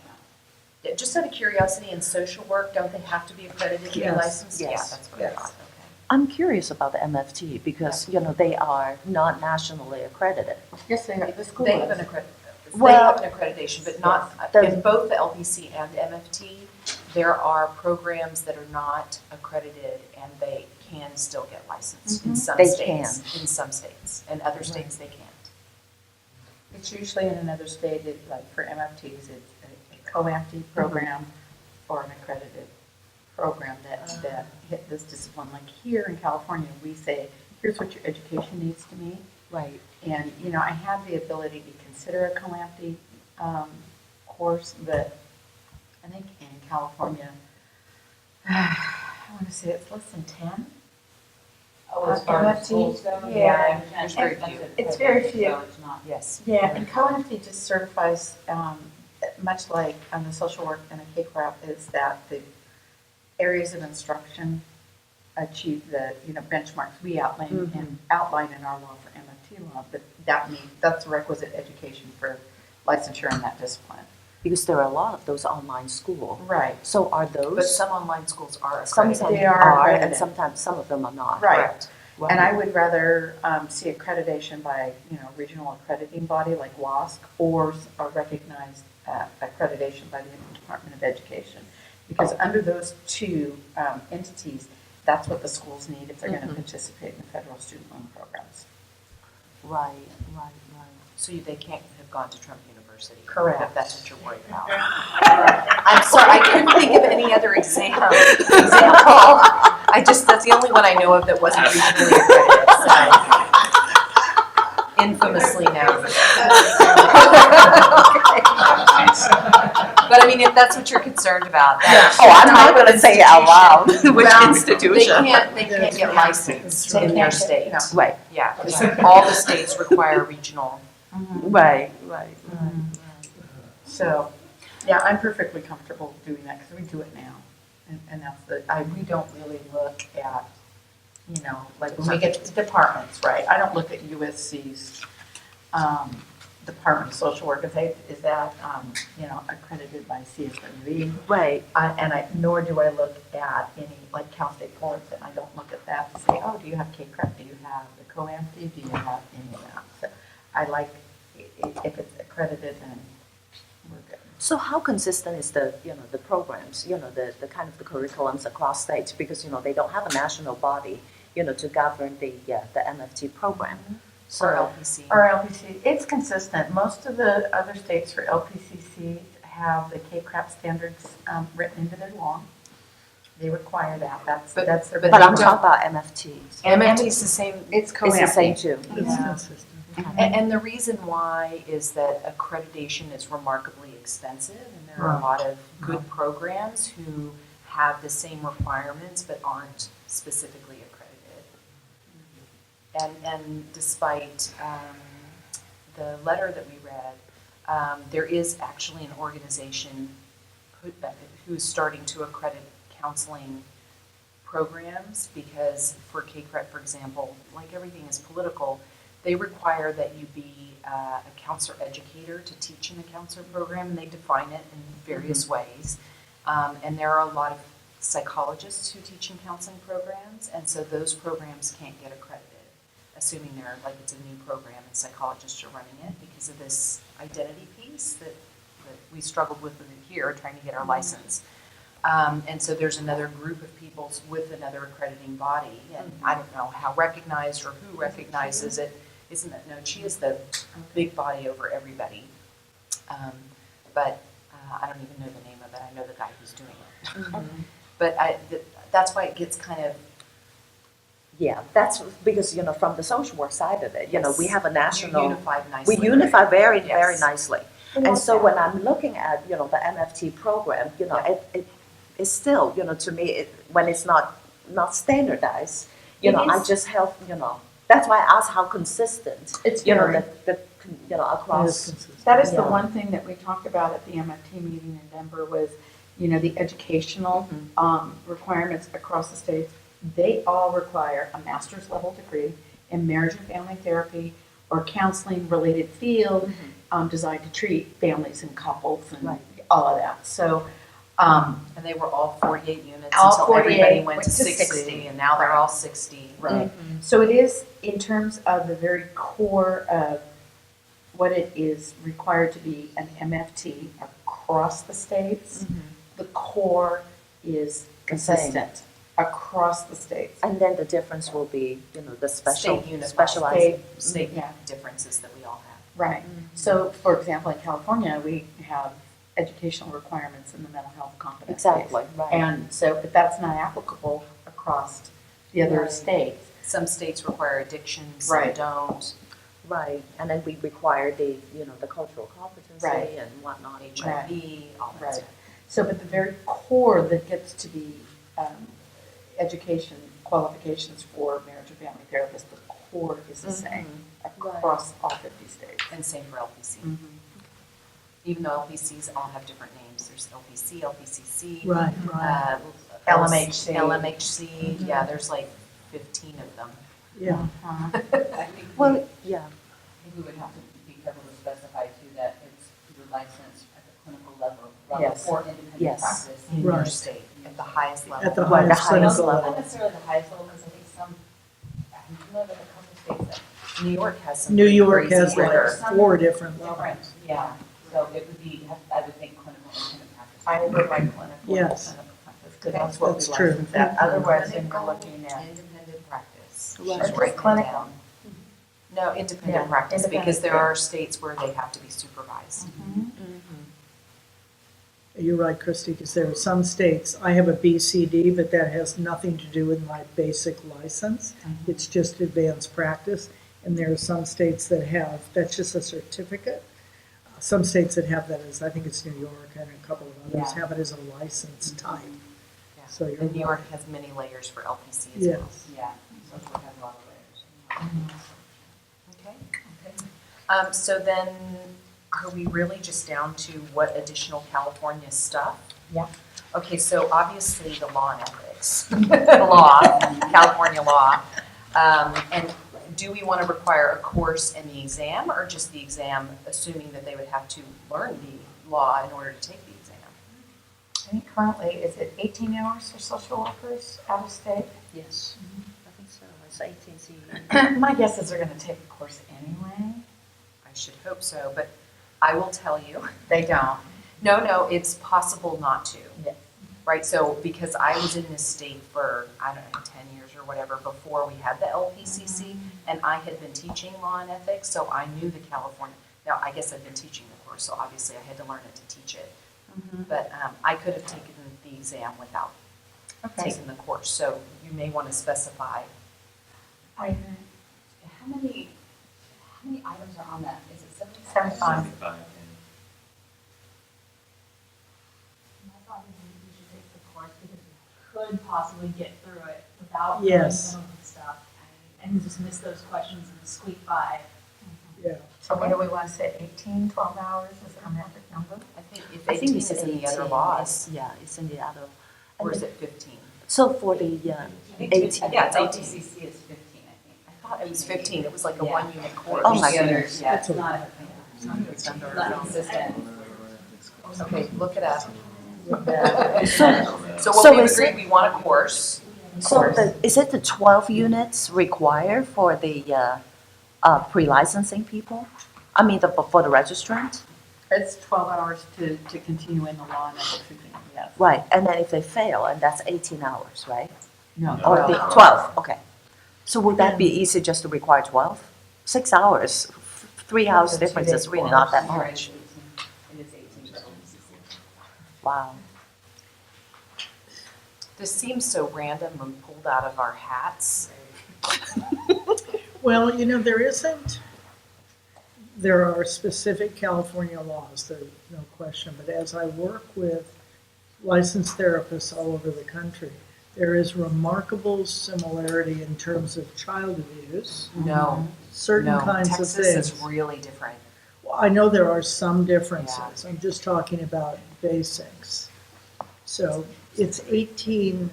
Yeah, just out of curiosity, in social work, don't they have to be accredited to be Yes. licensed? Yeah, Yes. that's what I thought, okay. I'm curious about the MFT because, they are not nationally accredited. Yes, they have, the school They have is. an accredited, They Well, have an accreditation, but not, Does- in both the LPC and MFT, there are programs that are not accredited and they can still get licensed in some They states. In some states, and other states they can't. It's usually in another state, like for MFTs, it's a co-MFT program or an accredited program that hit this discipline. Like here in California, we say, here's what your education needs to meet. Right. And, I have the ability to consider a co-MFT course, but I think in California, I want to say it's less than 10. Oh, as far as schools go? Yeah. There's very few. It's very few. So it's not. Yes. Yeah, and co-MFT just certifies, much like the social work and a CACREP, is that the areas of instruction achieve the, benchmarks we outline in our law for MFT law, but that's requisite education for licensure in that discipline. Because there are a lot of those online schools. Right. So are those? But some online schools are Some accredited. They are are, and accredited. sometimes some of them are not. Right. Correct. And I would rather see accreditation by, regional accrediting body like WASC or a recognized accreditation by the Department of Education. Because under those two entities, that's what the schools need if they're going to participate in the federal student loan programs. Right. So they can't have gone to Trump University. Correct. If that's what you're worried about. I'm sorry, I couldn't think of any other example. That's the only one I know of that wasn't regionally accredited, so. Infamously known. But I mean, if that's what you're concerned about. I'm not going to say it out loud. Which institution? They can't get licensed in their state. Right. Yeah, because all the states require regional. Right. So, yeah, I'm perfectly comfortable doing that because we do it now. And that's we don't really look at, like when we get to departments, right? I don't look at USC's Department of Social Work and say, is that, accredited by CSWE? Right. Nor do I look at any, like Cal State Fullerton, I don't look at that to say, oh, do you have CACREP? Do you have the COAMFD? Do you have any of that? So I like, if it's accredited, then we're good. So how consistent is the programs, the kind of the curriculums across states? Because, they don't have a national body, to govern the MFT program. So, Or LPC. Or LPC, it's consistent. Most of the other states for LPCC have the CACREP standards written into their law. They require that. That's their. but I'm talking about MFTs. MFT is the same. It's It's the same too. It's Yeah. consistent. And the reason why is that accreditation is remarkably expensive, and there are a lot of good programs who have the same requirements but aren't specifically accredited. And despite the letter that we read, there is actually an organization who's starting to accredit counseling programs, because for CACREP, for example, like everything is political, they require that you be a counselor educator to teach in the counselor program, and they define it in various ways. And there are a lot of psychologists who teach in counseling programs, and so those programs can't get accredited, assuming it's a new program and psychologists are running it, because of this identity piece that we struggled with here, trying to get our license. And so there's another group of people with another accrediting body, and I don't know how recognized or who recognizes it. Isn't that, no, she is the big body over everybody. But I don't even know the name of it. I know the guy who's doing it. But that's why it gets kind of. Yeah, that's because, from the social work side of it, we have a national. Unified nicely. We unify very, Yes. very nicely. And so when I'm looking at, the MFT program, it's still, to me, when it's not standardized, I just help, that's why I asked how consistent, It's across. That is the one thing that we talked about at the MFT meeting in Denver was, the educational requirements across the states. They all require a master's level degree in marriage and family therapy or counseling related field designed to treat families and couples and all of that. So, and they were all 48 units all until 48 everybody went to went to 60, 60. and now they're all 60. Right. So it is, in terms of the very core of what it is required to be an MFT across the states. The core is The same. consistent across the states. And then the difference will be, the State unified. specialized. State Yeah. differences that we all have. Right. So, for example, in California, we have educational requirements in the mental health competence space. Exactly, right. And so, but that's not applicable across the other Right. states. Some states require addiction, some Right. don't. Right, and then we require the cultural competency Right. and whatnot. HIV, all that Right. stuff. So, but the very core that gets to be education qualifications for marriage and family therapists, the core is the same across all 50 states. And same for LPC. Even though LPCs all have different names. There's LPC, LPCC. Right, right. LMHC. LMHC, yeah, there's like 15 of them. Yeah. I think Well, yeah. I think we would have to be careful to specify too that it's your license at the clinical level Yes. for independent Yes. practice. In your Right. state, at the highest level. At the Right, the highest highest clinical level. Not level. necessarily the highest level, because I think I'm familiar with a couple states New York has some. New pretty York crazy has rigor. like 4 different that levels. different, yeah. So it would be, I would think clinical independent practice. I would like clinical Yes. independent practice, because that's what we That's true. license at. Otherwise, then we're looking at. Independent practice. Right. She's Or just writing it clinical. down. No, independent Yeah, practice, because independent, there yeah. are states where they have to be supervised. You're right, Christy, because there are some states, I have a BCD, but that has nothing to do with my basic license. It's just advanced practice. And there are some states that have, that's just a certificate. Some states that have that as, I think it's New York and a couple of others Yeah. have it as a license type. Yeah. So you're And New York right. has many layers for LPC as well. Yes. Yeah, so we have a lot of layers. Okay. So then, are we really just down to what additional California stuff? Yeah. Okay, so obviously the law and ethics, law, California law. And do we want to require a course and the exam, or just the exam, assuming that they would have to learn the law in order to take the exam? I think currently, is it 18 hours for social workers out of state? Yes, I think so. It's 18C. My guess is they're going to take the course anyway. I should hope so, but I will tell you. They don't. No, it's possible not to. Yes. Right, so because I was in this state for, I don't know, 10 years or whatever before we had the LPCC, and I had been teaching law and ethics, so I knew the California, now I guess I've been teaching the course, so obviously I had to learn it to teach it. But I could have taken the exam without taking the course, so you may want to specify. How many items are on that? Is it 75? 75? My thought is we should take the course because we could possibly get through it without knowing Yes. some of the stuff and just miss those questions and squeak by. Yeah. So what do we want to say, 18, 12 hours is our magic number? I think if I 18 think is it's in the other 18. laws, Yeah, it's in the other. or is it 15? So for the 18. Yeah, it's 18. LPCC is 15, I think. I thought it was 15, it was like a Yeah. 1 unit course. Oh my The others, goodness. yeah, it's not consistent. Okay, look it up. So So what So we've is agreed, we want a course. is it the 12 units required for the pre-licensing people? I mean, for the registrant? It's 12 hours to continue in the law and ethics exam, yes. Right, and then if they fail, and that's 18 hours, right? No. Or the 12, okay. So would that be easy just to require 12? 6 hours, 3 hours It's a difference is 2-day really not that You're right, much. it is 18 for LPCC. Wow. This seems so random and pulled out of our hats. Well, there isn't, there are specific California laws, there's no question, but as I work with licensed therapists all over the country, there is remarkable similarity in terms of child abuse, No, certain no, kinds of Texas things. is really different. Well, I know there are some differences, I'm just talking about basics. So it's 18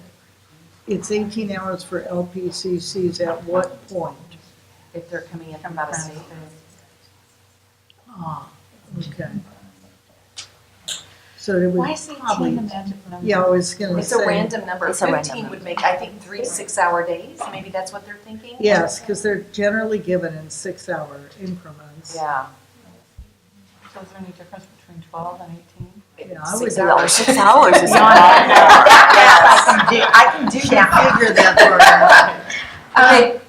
hours for LPCCs at what point? If they're coming in from out of state. Ah, okay. So it would Why is 18 probably, the magic number? yeah, I was gonna It's a say, random number. It's a random 15 number. would make, I think, 3 6-hour days, maybe that's what they're thinking? yes, because they're generally given in 6-hour increments. Yeah, So is there any difference between 12 and 18? Yeah, I would 6 do hours. 6 hours is Beyond that. I can do that. Figure that Okay,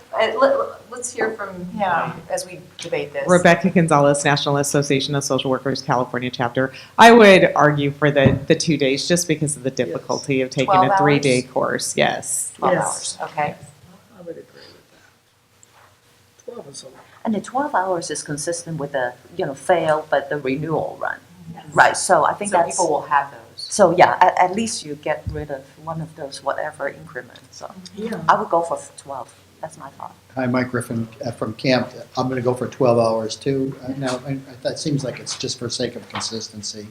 let's hear from, Yeah. as we debate this. Rebecca Gonzalez, National Association of Social Workers, California chapter. I would argue for the 2 days just because of the difficulty of taking 12 a hours? 3-day course. Yes. 12 Yes. hours, okay. I would agree with that. 12 is a lot. And the 12 hours is consistent with the, fail, but the renewal run. Right, so I think So that's. people will have those. So yeah, at least you get rid of one of those whatever increments. So Yeah. I would go for 12. That's my thought. Hi, Mike Griffin from camp. I'm going to go for 12 hours too. Now, that seems like it's just for sake of consistency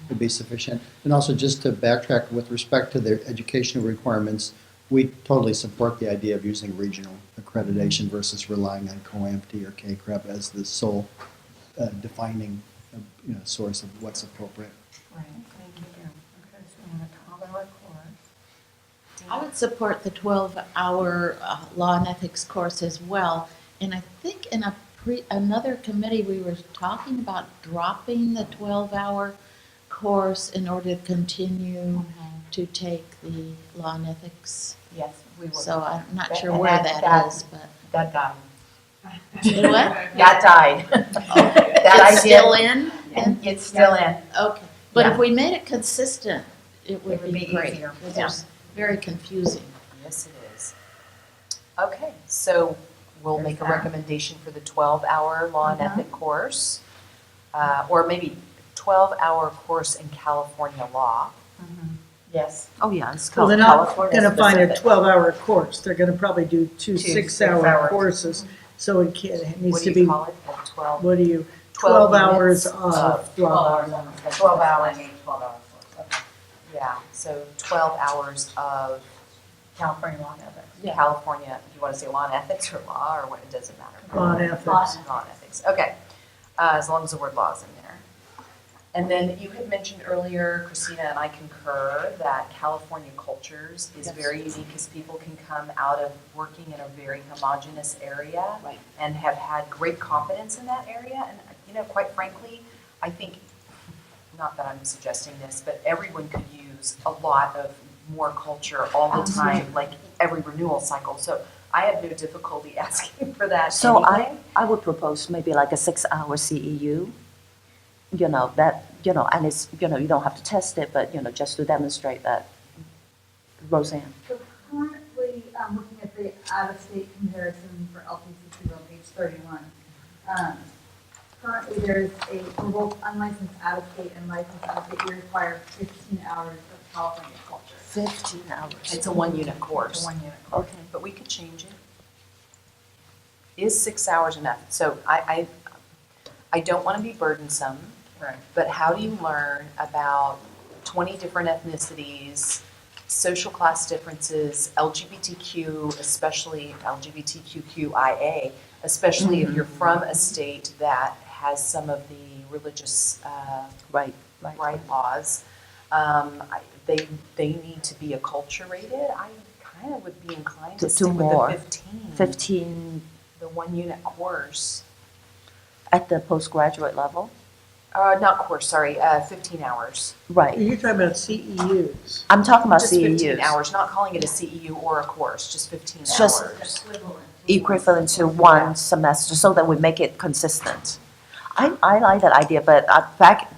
would be sufficient. And also just to backtrack with respect to the educational requirements, we totally support the idea of using regional accreditation versus relying on COAMT or CACREP as the sole defining source of what's appropriate. Right, thank you. Okay, so we have a 12-hour course. I would support the 12-hour law and ethics course as well. And I think in another committee, we were talking about dropping the 12-hour course in order to continue to take the law and ethics. Yes, we would. So I'm not sure And where that- that is, but. That died. What? That died. That It's idea- still in? And it's still in. Okay, but if Yeah. we made it consistent, it would would be be great. easier, Because yeah. it's very confusing. Yes, it is. Okay, so we'll make a There's that. recommendation for the 12-hour law and Mhm. ethic course, or maybe 12-hour course in California law. Yes. Oh yeah, it's Well, they're California not going to find a specific. 12-hour course. They're going to probably do two 6-hour 6-hour courses. So it needs What to do you be, call it? A 12? what do you, 12 12 hours units of 12 law. hours on the 12 hours. 12 hours. Okay. Yeah, so 12 hours of California law and ethics. California, you want to say law and ethics or law, or what, it doesn't matter. Law and ethics. Law and ethics, okay. As long as the word law is in there. And then you had mentioned earlier, Christina, and I concur, that California cultures is very unique because people can come out of working in a very homogeneous area Right. and have had great confidence in that area. And, quite frankly, I think, not that I'm suggesting this, but everyone could use a lot of more culture all the time, like every renewal cycle. So I have no difficulty asking for that So anyway. I would propose maybe like a 6-hour CEU. And it's, you don't have to test it, but, just to demonstrate that. Roseanne. So currently, looking at the out-of-state comparison for LPCC on page 31, currently there's for both unlicensed out-of-state and licensed out-of-state, we require 15 hours of California culture. 15 hours. It's a one-unit course. One unit. Okay. But we could change it. Is 6 hours enough? So I don't want to be burdensome, Right. but how do you learn about 20 different ethnicities, social class differences, LGBTQ, especially LGBTQIA, especially if you're from a state that has some of the religious Right. right laws? They need to be acculturated. I kind of would be inclined to To stick do with more. the 15. 15 The one-unit course, at the postgraduate level. not course, sorry, 15 hours. Right. You're talking about CEUs. I'm talking about Just 15 CEUs. hours, not calling it a CEU or a course, just 15 It's just- hours. Equivalent to one semester so that we make it consistent. I like that idea, but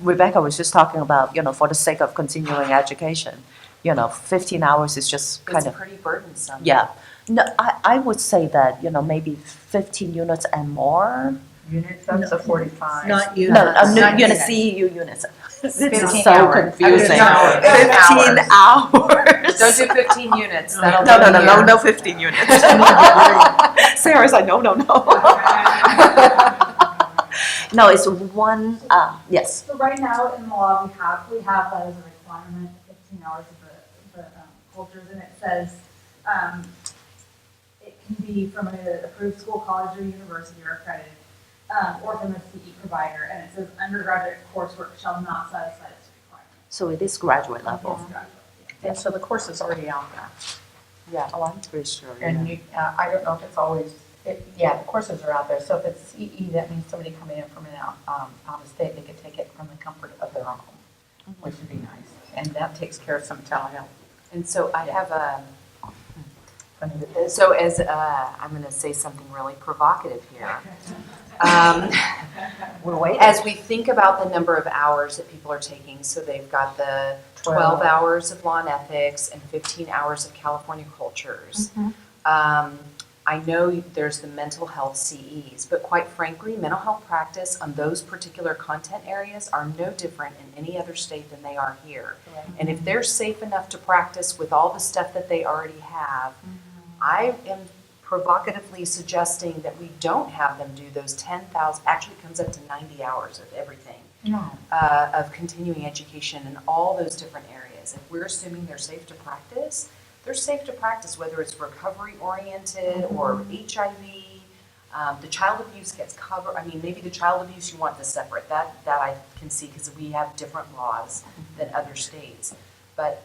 Rebecca was just talking about, for the sake of continuing education, 15 hours is just kind It's of, pretty burdensome. yeah. No, I would say that, maybe 15 units and more. Units up to 45. Not No, units. Not units. CEU units. This is 15 so hours. confusing. 15 hours. Don't do 15 units, that'll No, take a year. no 15 units. Sarah's like, no. No, it's one, yes. So right now in the law, we have that as a requirement, 15 hours of the cultures, and it says it can be from an approved school, college, or university or accredited, or from a CE provider, and it says undergraduate coursework shall not satisfy this requirement. So it is graduate level. It's graduate, And so the course is already out there. Yeah. Oh, I'm pretty sure. And you, I don't know if it's always, Yeah, the courses are out there, so if it's CE, that means somebody coming in from out of state, they could take it from the comfort of their own home, which would be nice, and that takes care of some telehealth. And so I have a, Funny with this. so as, I'm going to say something really provocative here. We're waiting. As we think about the number of hours that people are taking, so they've got the 12 hours of law and ethics and 15 hours of California cultures. I know there's the mental health CEs, but quite frankly, mental health practice on those particular content areas are no different in any other state than they are here. And if they're safe enough to practice with all the stuff that they already have, I am provocatively suggesting that we don't have them do those 10,000, actually it comes up to 90 hours of everything, of continuing education in all those different areas. If we're assuming they're safe to practice, they're safe to practice whether it's recovery oriented or HIV. The child abuse gets covered. I mean, maybe the child abuse you want to separate. That I can see because we have different laws than other states. But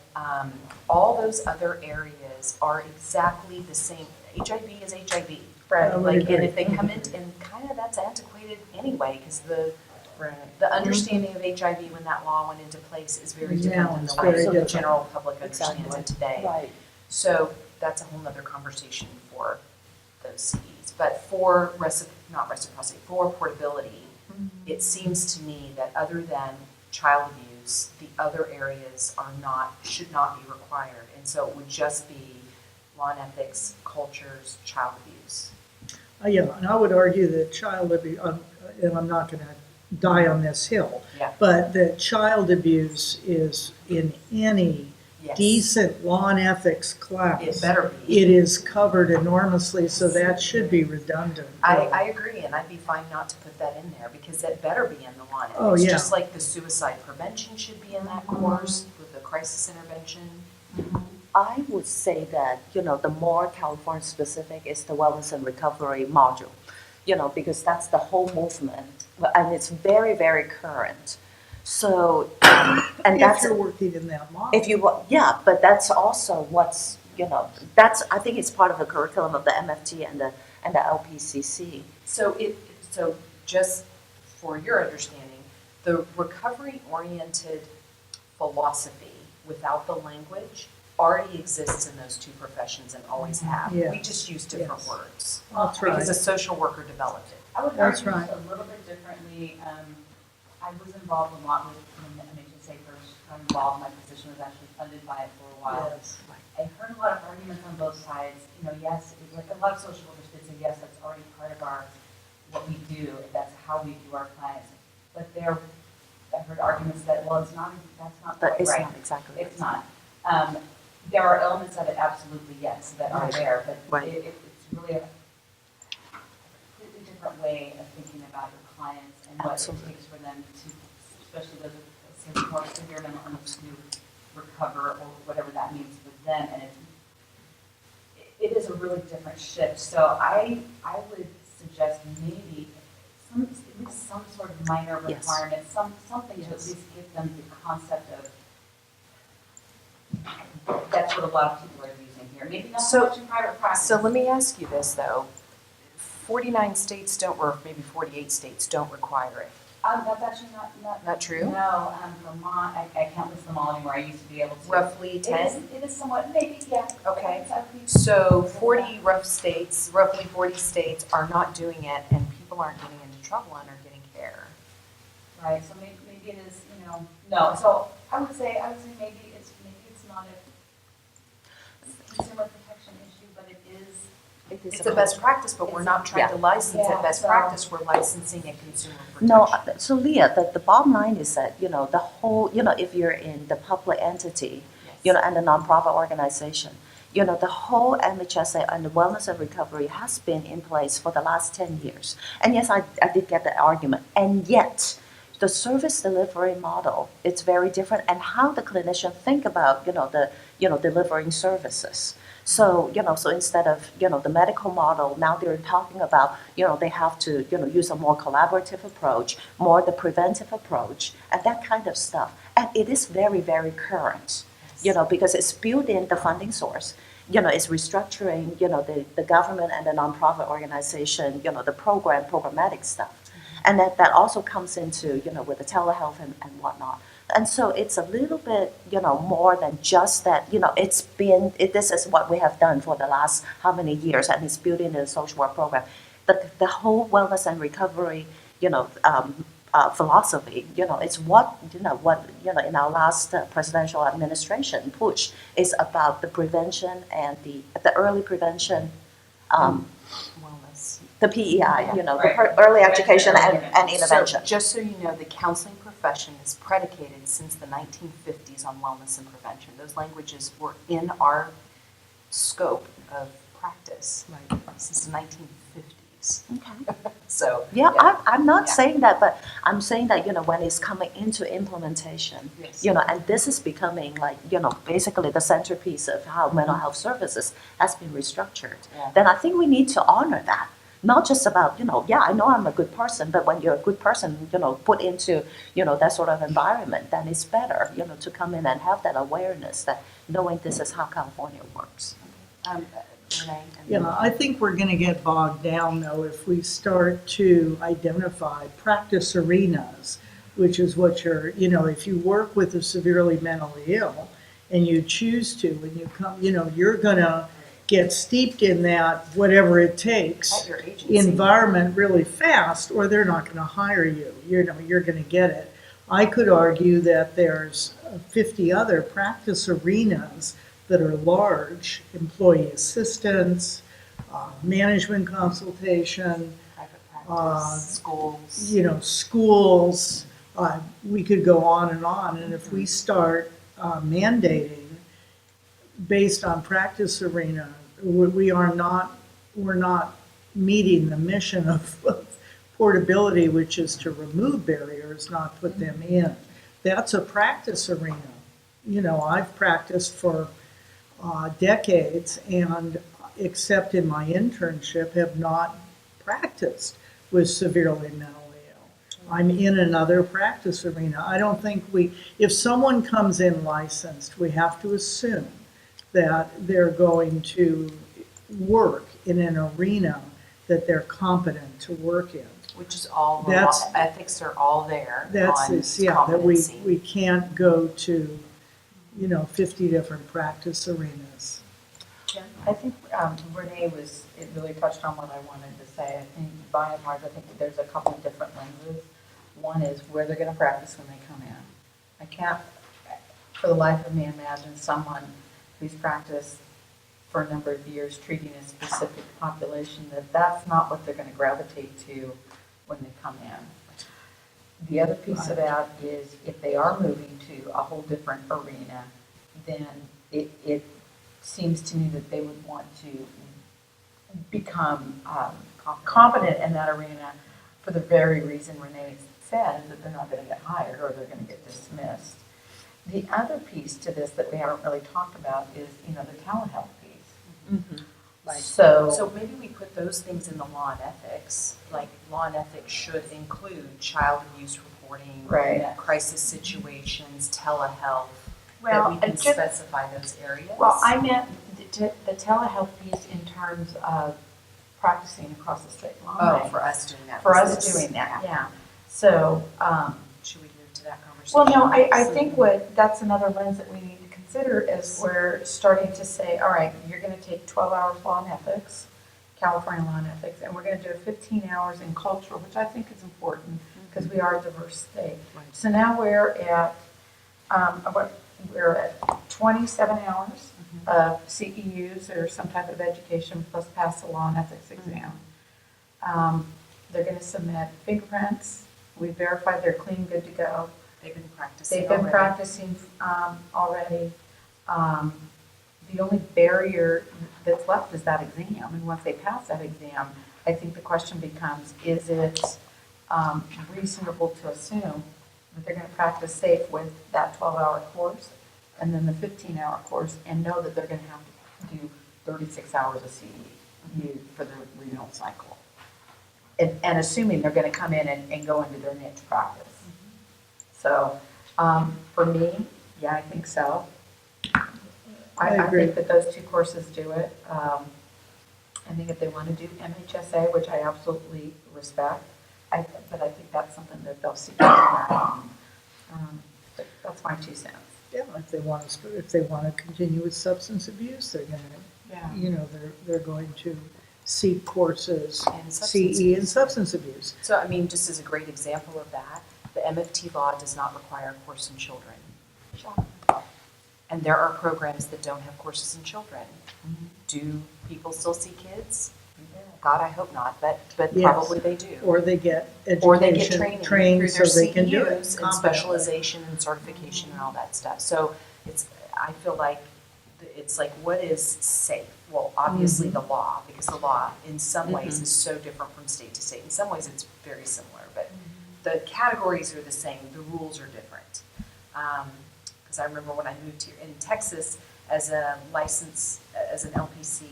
all those other areas are exactly the same. HIV is HIV. Right. Like, and if they come in, and kind of that's antiquated anyway, because the understanding of HIV when that law went into place is very different than the way the general public understands it today. Right. So that's a whole nother conversation for those CEs. But for not reciprocity, for portability, it seems to me that other than child abuse, the other areas should not be required. And so it would just be law and ethics, cultures, child abuse. Yeah, and I would argue that child abuse, and I'm not going to die on this hill, Yeah. but that child abuse is in any Yes. decent law and ethics class. It better be. It is covered enormously, so that should be redundant. I agree, and I'd be fine not to put that in there because it better be in the law and ethics. Oh, yeah. Just like the suicide prevention should be in that course with the crisis intervention. I would say that, the more California specific is the wellness and recovery module, because that's the whole movement, and it's very, very current. So, and If you're working in that model. But that's also what's, I think it's part of the curriculum of the MFT and the LPCC. So just for your understanding, the recovery-oriented philosophy without the language already exists in those two professions and always have. Yes. We just use different Yes. words. That's right. Because a social worker developed it. I would That's argue right. just a little bit differently. I was involved a lot with, when the MHSA first got involved, my position was actually funded by it for a while. I heard a lot of arguments on both sides. Yes, like a lot of social workers did say, yes, that's already part of what we do. That's how we do our clients. But I heard arguments that, well, that's not But quite it's right. not exactly. It's not. There are elements of it, absolutely, yes, that are there, but Right. it's really a completely different way of thinking about your clients and what it takes for them to, especially those with more severe mental illness, to recover or whatever that means with them. And it is a really different shift. So I would suggest maybe at least some sort of minor Yes. requirement, something to at least give them the concept of. That's what a lot of people are using here. Maybe not so much in private practice. So let me ask you this, though. 49 states don't, or maybe 48 states don't require it. That's actually not. Not true? No, Vermont, I can't list them all anymore. I used to be able to. Roughly 10? It is somewhat, maybe, yeah. Okay. I think- So roughly 40 states are not doing it, and people aren't getting into trouble and are getting care. Right, so maybe it is, no, so I would say maybe it's not a consumer protection issue, but it is. It's a best practice, but we're not trying to license it. Best practice, we're licensing a consumer protection. No, so Leah, the bottom line is that, the whole, if you're in the public entity, and the nonprofit organization, the whole MHSA and the wellness and recovery has been in place for the last 10 years. And yes, I did get the argument. And yet, the service delivery model, it's very different, and how the clinician think about, delivering services. So, so instead of, the medical model, now they're talking about, they have to, use a more collaborative approach, more the preventive approach, and that kind of stuff. And it is very, very current. because it's built in the funding source. It's restructuring, the government and the nonprofit organization, the programmatic stuff. And that also comes into, with the telehealth and whatnot. And so it's a little bit, more than just that, this is what we have done for the last how many years, and it's built into the social work program. But the whole wellness and recovery, philosophy, it's what in our last presidential administration push is about the prevention and the early prevention, Wellness. the PEI, Right. early education and intervention. So, just so you know, the counseling profession is predicated since the 1950s on wellness and prevention. Those languages were in our scope of practice since the 1950s. Okay. So. I'm not saying that, but I'm saying that, when it's coming into implementation, Yes. and this is becoming like, basically the centerpiece of how mental health services has been restructured, Yeah. then I think we need to honor that. Not just about, I know I'm a good person, but when you're a good person, put into, that sort of environment, then it's better, to come in and have that awareness that knowing this is how California works. Renee, and Yeah, then- I think we're going to get bogged down, though, if we start to identify practice arenas, which is what if you work with a severely mentally ill and you choose to, and you come, you're going to get steeped in that, whatever it takes, At your agency. environment really fast, or they're not going to hire you. You're going to get it. I could argue that there's 50 other practice arenas that are large: employee assistance, management consultation, private practice, schools. schools. We could go on, and if we start mandating based on practice arena, we're not meeting the mission of portability, which is to remove barriers, not put them in. That's a practice arena. I've practiced for decades, and except in my internship, have not practiced with severely mentally ill. I'm in another practice arena. I don't think if someone comes in licensed, we have to assume that they're going to work in an arena that they're competent to work in. Which is all, That's- ethics are all there That's, on that competency. we can't go to, 50 different practice arenas. I think Renee it really touched on what I wanted to say. I think by and large, I think that there's a couple of different lenses. One is where they're going to practice when they come in. I can't, for the life of me, imagine someone who's practiced for a number of years treating a specific population, that's not what they're going to gravitate to when they come in. The other piece of that is if they are moving to a whole different arena, then it seems to me that they would want to become competent in that arena for the very reason Renee said, that they're not going to get hired or they're going to get dismissed. The other piece to this that we haven't really talked about is, the telehealth piece. So maybe we put those things in the law and ethics, like law and ethics should include child abuse reporting, Right. crisis situations, telehealth, Well, that we can just- specify those areas. Well, I meant the telehealth piece in terms of practicing across the state line. Oh, for us doing that. For us business. doing that, yeah. So, Should we move to that conversation? well, no, I think that's another lens that we need to consider as we're starting to say, all right, you're gonna take 12 hours law and ethics, California law and ethics, and we're gonna do 15 hours in cultural, which I think is important, because we are a diverse state. So now we're at 27 hours of CEUs or some type of education plus pass the law and ethics exam. They're gonna submit fingerprints. We verified they're clean, good to go. They've been practicing They've been already. practicing already. The only barrier that's left is that exam, and once they pass that exam, I think the question becomes, is it reasonable to assume that they're gonna practice safe with that 12-hour course and then the 15-hour course, and know that they're gonna have to do 36 hours of CEU for the renal cycle? And assuming they're gonna come in and go into their niche practice. So, for me, yeah, I think so. I I agree. think that those two courses do it. I think if they want to do MHSA, which I absolutely respect, but I think that's something that they'll see. But that's my 2 cents. Yeah, if they want to continue with substance abuse, they're going Yeah. to, they're going to seek courses, And substance CE and abuse. substance abuse. So, I mean, just as a great example of that, the MFT law does not require a course in children. And there are programs that don't have courses in children. Do people still see kids? God, I hope not, but Yes. probably they do. Or they get Or they get education, training trained through so their they can do it. CEUs and specialization and certification and all that stuff. So I feel like it's like, what is safe? Well, obviously the law, because the law in some ways is so different from state to state. In some ways it's very similar, but the categories are the same, the rules are different. Because I remember when I moved here in Texas as a license, as an LPC,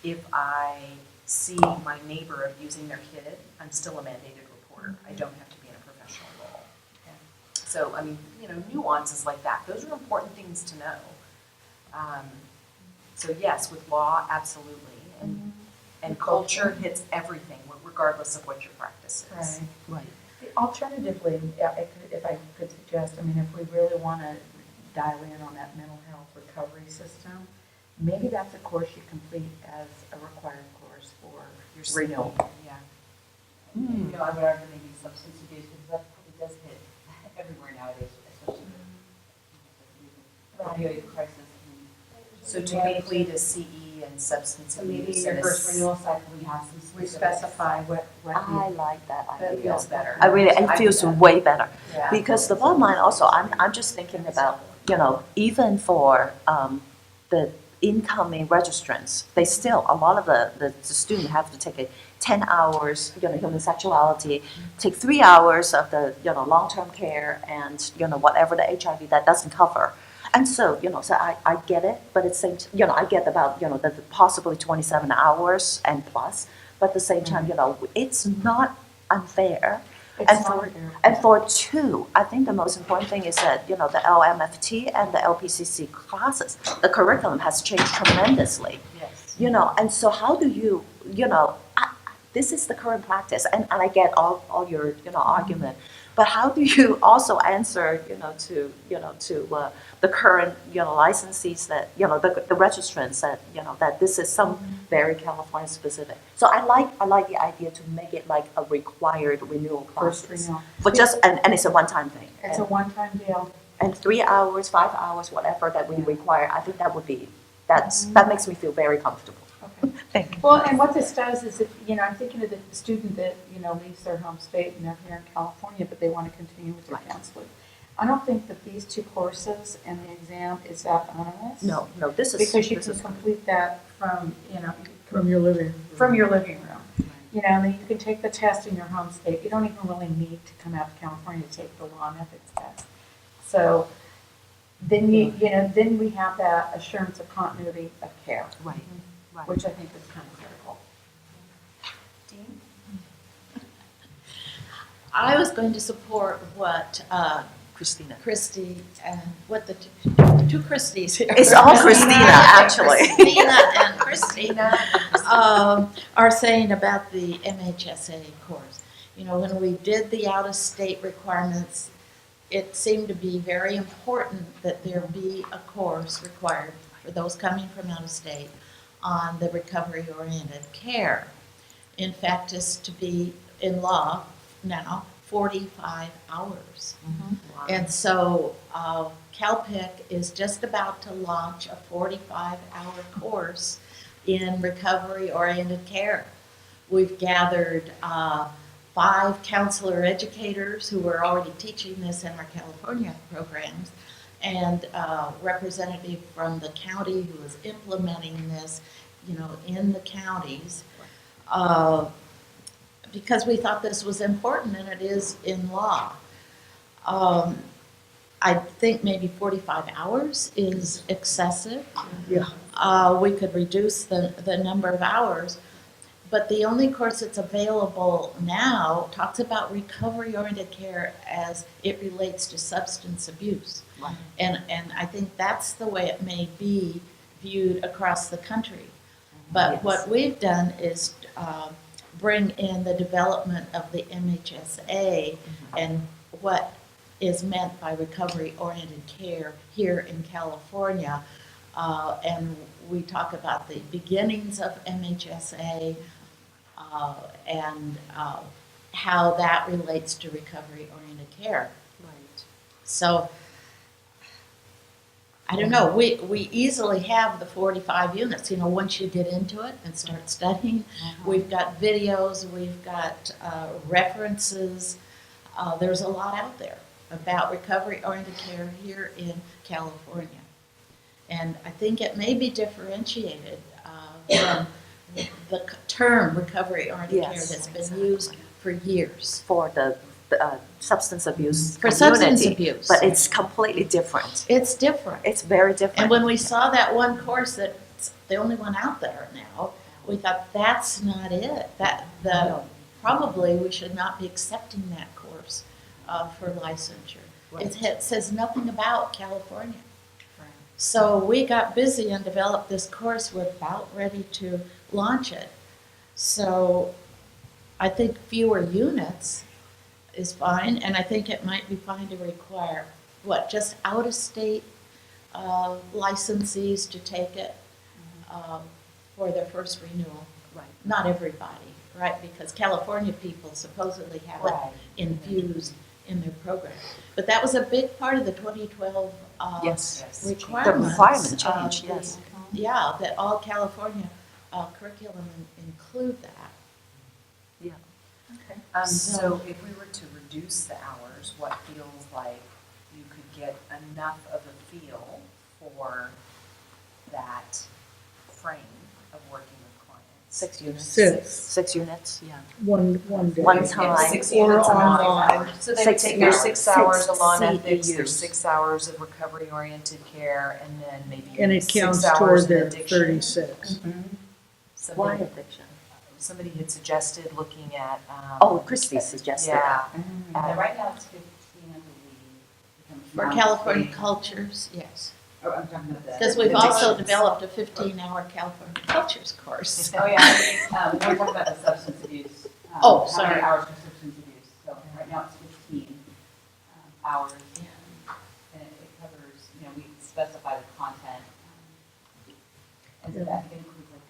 if I see my neighbor abusing their kid, I'm still a mandated reporter. I don't have to be in a professional role. So, I mean, nuances like that, those are important things to know. So yes, with law, absolutely. And culture hits everything, regardless of what your practice is. Right. Alternatively, if I could suggest, I mean, if we really want to dial in on that mental health recovery system, maybe that's a course you complete as a required course for Your renewal. Yeah. I would argue maybe substance abuse, because that probably does hit everywhere nowadays, especially with opioid crisis. So to complete a CE and substance So maybe abuse your and first renewal cycle, we have some We specifics. specify what I like that that idea. feels better. It feels way better. Yeah. Because the bottom line also, I'm just thinking about, even for the incoming registrants, they still, a lot of the student have to take 10 hours, human sexuality, take 3 hours of the, long-term care and, whatever the HIV that doesn't cover. And so, so I get it, but it's same, I get about, the possibly 27 hours and plus, but at the same time, it's not unfair. And for two, I think the most important thing is that, the LMFT and the LPCC classes, the curriculum has changed tremendously. Yes. And so how do you, this is the current practice, and I get all your, argument, but how do you also answer, to the current, licensees that, the registrants that, that this is some very California specific. So I like the idea to make it like a required renewal First classes. renewal. But and it's a one-time thing. It's a one-time deal. And 3 hours, 5 hours, whatever that we require, I think that would be, that makes me feel very comfortable. Okay. Thank you. Well, and what this does is, I'm thinking of the student that, leaves their home state and they're here in California, but they want to continue with their counseling. I don't think that these two courses and the exam is that onerous. No, this is. Because you this can is- complete that from, From your living room. from your living room. And then you can take the test in your home state. You don't even really need to come out to California to take the law and ethics test. So then then we have that assurance of continuity of care. Right. Right. Which I think is kind of critical. Dean? I was going to support what Christina. Christy and what the two Christies here. It's all Christina, actually. Christina and Christina are saying about the MHSA course. When we did the out-of-state requirements, it seemed to be very important that there be a course required for those coming from out of state on the recovery-oriented care. In fact, it's to be in law now 45 hours. And so CalPIC is just about to launch a 45-hour course in recovery-oriented care. We've gathered 5 counselor educators who are already teaching this in our California programs, and representative from the county who is implementing this, in the counties, because we thought this was important, and it is in law. I think maybe 45 hours is excessive. Yeah. We could reduce the number of hours, but the only course that's available now talks about recovery-oriented care as it relates to substance abuse. Right. And I think that's the way it may be viewed across the country. But what we've done is bring in the development of the MHSA and what is meant by recovery-oriented care here in California. And we talk about the beginnings of MHSA and how that relates to recovery-oriented care. Right. So, I don't know, we easily have the 45 units, you know, once you get into it and start studying. We've got videos, we've got references. There's a lot out there about recovery-oriented care here in California. And I think it may be differentiated from the term recovery-oriented care Yes, that's been exactly. used for years. For the substance abuse For substance community, abuse. but it's completely different. It's different. It's very different. And when we saw that one course that's the only one out there now, we thought that's not it. Probably we should not be accepting that course for licensure. It says nothing about California. So we got busy and developed this course. We're about ready to launch it. So I think fewer units is fine, and I think it might be fine to require, just out-of-state licensees to take it for their first renewal. Right. Not everybody, right? Because California people supposedly have it infused in their program. But that was a big part of the 2012 Yes. requirements. The requirement change, yes. Yeah, that all California curriculum include that. Yeah. Okay. So if we were to reduce the hours, what feels like you could get enough of a feel for that frame of working with clients? 6 units. Six. 6 units, yeah. One day. One time. 6 Or units online. So they would 6 take their hours. 6 hours of lawn Six ethics, their CEUs. 6 hours of recovery-oriented care, and then maybe And it 6 counts hours toward in their addiction. 36. Why Somebody, addiction? somebody had suggested looking at. Oh, Christie suggested Yeah. Yeah, right now it's 15, I believe. For California cultures, yes. Oh, I'm talking about the. Because we've also developed a 15-hour California cultures course. Oh, yeah, we're talking about the substance abuse. Oh, How sorry. many hours for substance abuse? So right now it's 15 hours, and it covers, you know, we specify the content. And so that includes like.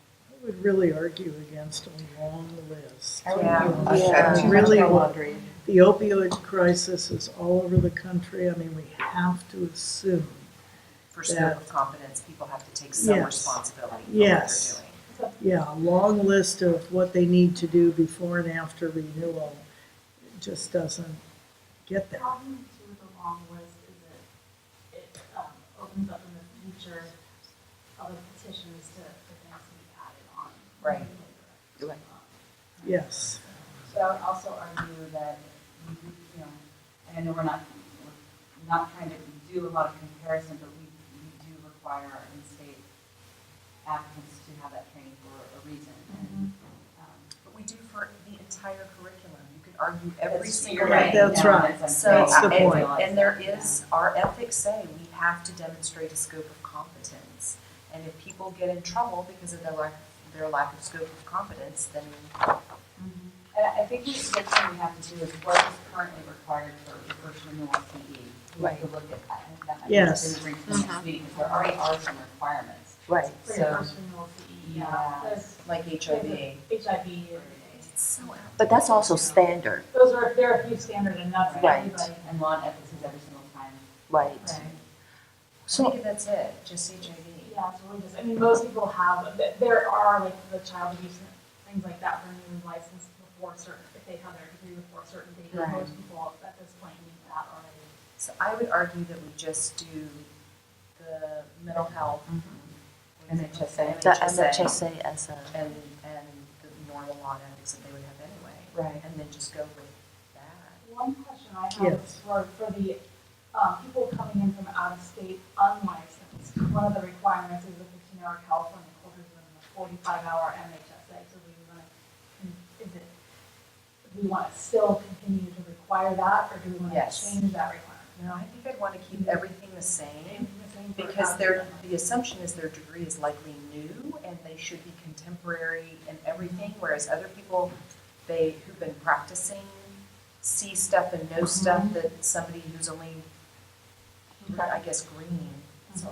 I would really argue against a long list. Yeah. Yeah. Really, Too much what- laundry. the opioid crisis is all over the country. I mean, we have to assume. For scope that- of competence, people have to take some Yes. responsibility for Yes. what they're doing. Yeah, a long list of what they need to do before and after renewal just doesn't get there. Problem too with the long list is that it opens up in the future other petitions to, for things to be added on. Right. Right. Yes. So I would also argue that, you know, and I know we're not trying to do a lot of comparison, but we do require our in-state applicants to have that training for a reason. And, But we do for the entire curriculum. You could argue every That's- single you're day. right. That's Yeah, right. that's- So, That's the and- point. and there is, our ethics say we have to demonstrate a scope of competence. And if people get in trouble because of their lack of scope of competence, then And I think the big thing we have to do is what is currently required for the first renewal CE. We have to look at that. And that might be Yes. something to bring to the next meeting, because there already are some requirements. Right. For your So, first renewal CE, yeah. There's like HIV. HIV, It's so out. But that's also standard. there are a few standard enough for Right. everybody. and law and ethics is every single time. Right. So maybe that's it, just HIV. Yeah, so we just, I mean, most people have, there are like the child abuse and things like that for new license before certain, if they have their degree before a certain date. Right. Most people at this point need that already. So I would argue that we just do the mental health. MHSA. The MHSA as a, And the normal law ethics that they would have anyway. Right. And then just go with that. One question I have Yes. is for the people coming in from out of state unlicensed, one of the requirements is the 15-hour California cultures and the 45-hour MHSA. So do we want to still continue to require that, or do we want to Yes. change that requirement? No, I think I'd want to keep everything the same. training? for Because outdoor? the assumption is their degree is likely new and they should be contemporary in everything, whereas other people, who've been practicing, see stuff and know stuff that somebody who's only, I guess, green. So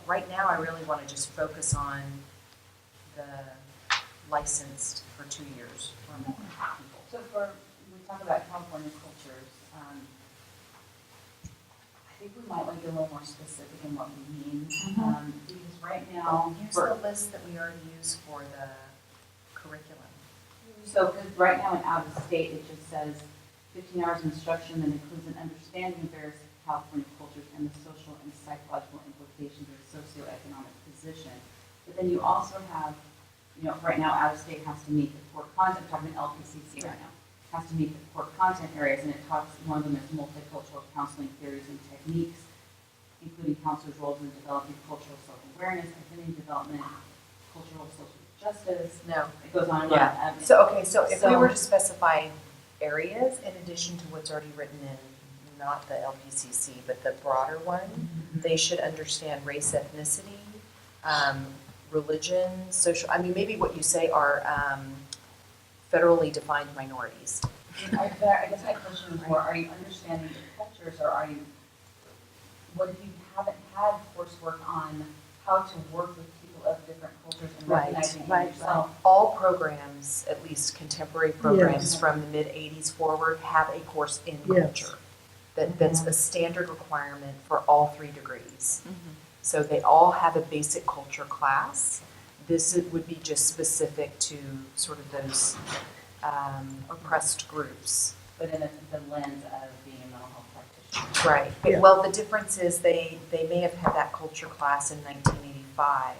right now, I really want to just focus on the licensed for 2 years or more people. So when we talk about California cultures, I think we might want to get a little more specific in what we mean. Because right now, Here's the list that we already use for the curriculum. so 'cause right now in out of state, it just says 15 hours of instruction that includes an understanding of various California cultures and the social and psychological implications of socioeconomic position. But then you also have, right now out of state has to meet the core content, I'm talking LPCC right now, has to meet the core content areas, and it talks, one of them is multicultural counseling theories and techniques, including counselors' roles in developing cultural self-awareness, identity development, cultural social justice. No. It goes on and Yeah. on. So if we were to specify areas in addition to what's already written in, not the LPCC, but the broader one, they should understand race, ethnicity, religion, social, maybe what you say are federally defined minorities. I guess my question is more, are you understanding the cultures, or what if you haven't had coursework on how to work with people of different cultures and recognizing it yourself? All programs, at least contemporary programs from the mid-'80s forward, have a course in culture. That's a standard requirement for all 3 degrees. So they all have a basic culture class. This would be just specific to sort of those oppressed groups. But in the lens of being a mental health practitioner. Right. Yeah. Well, the difference is they may have had that culture class in 1985,